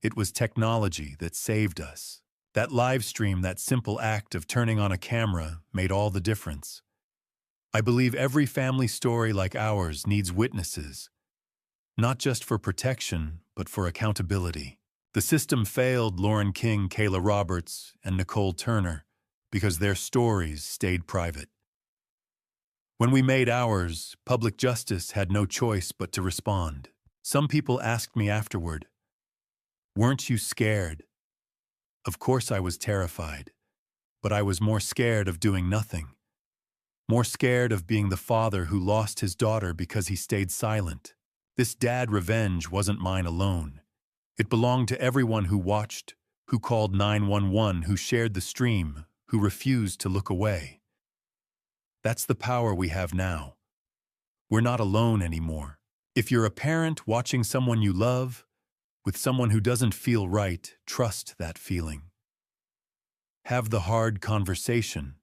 it was technology that saved us. That live stream, that simple act of turning on a camera, made all the difference. I believe every family story like ours needs witnesses, not just for protection, but for accountability. The system failed Lauren King, Kayla Roberts, and Nicole Turner because their stories stayed private. When we made ours, public justice had no choice but to respond. Some people asked me afterward, "Weren't you scared?" Of course I was terrified, but I was more scared of doing nothing. More scared of being the father who lost his daughter because he stayed silent. This dad revenge wasn't mine alone. It belonged to everyone who watched, who called 911, who shared the stream, who refused to look away. That's the power we have now. We're not alone anymore. If you're a parent watching someone you love, with someone who doesn't feel right, trust that feeling. Have the hard conversation.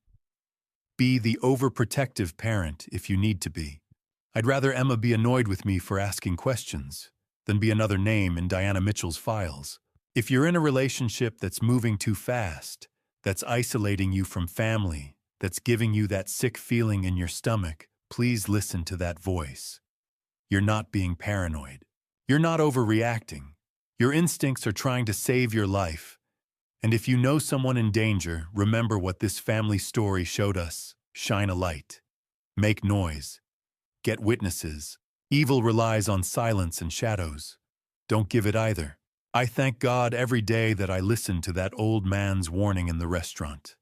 Be the overprotective parent if you need to be. I'd rather Emma be annoyed with me for asking questions than be another name in Diana Mitchell's files. If you're in a relationship that's moving too fast, that's isolating you from family, that's giving you that sick feeling in your stomach, please listen to that voice. You're not being paranoid. You're not overreacting. Your instincts are trying to save your life. And if you know someone in danger, remember what this family story showed us. Shine a light. Make noise. Get witnesses. Evil relies on silence and shadows. Don't give it either. I thank God every day that I listened to that old man's warning in the restaurant.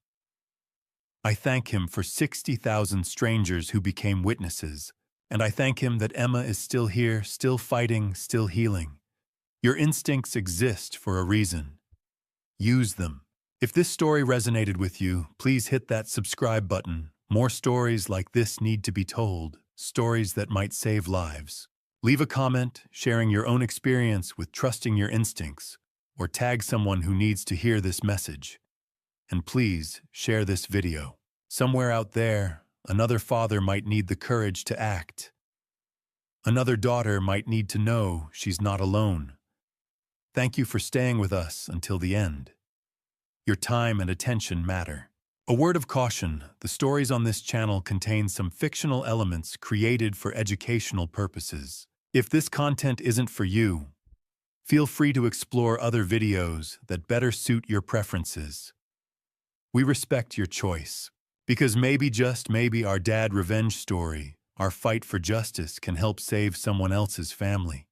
I thank him for 60,000 strangers who became witnesses. And I thank him that Emma is still here, still fighting, still healing. Your instincts exist for a reason. Use them. If this story resonated with you, please hit that subscribe button. More stories like this need to be told, stories that might save lives. Leave a comment sharing your own experience with trusting your instincts, or tag someone who needs to hear this message. And please share this video. Somewhere out there, another father might need the courage to act. Another daughter might need to know she's not alone. Thank you for staying with us until the end. Your time and attention matter. A word of caution, the stories on this channel contain some fictional elements created for educational purposes. If this content isn't for you, feel free to explore other videos that better suit your preferences. We respect your choice, because maybe, just maybe, our dad revenge story, our fight for justice, can help save someone else's family.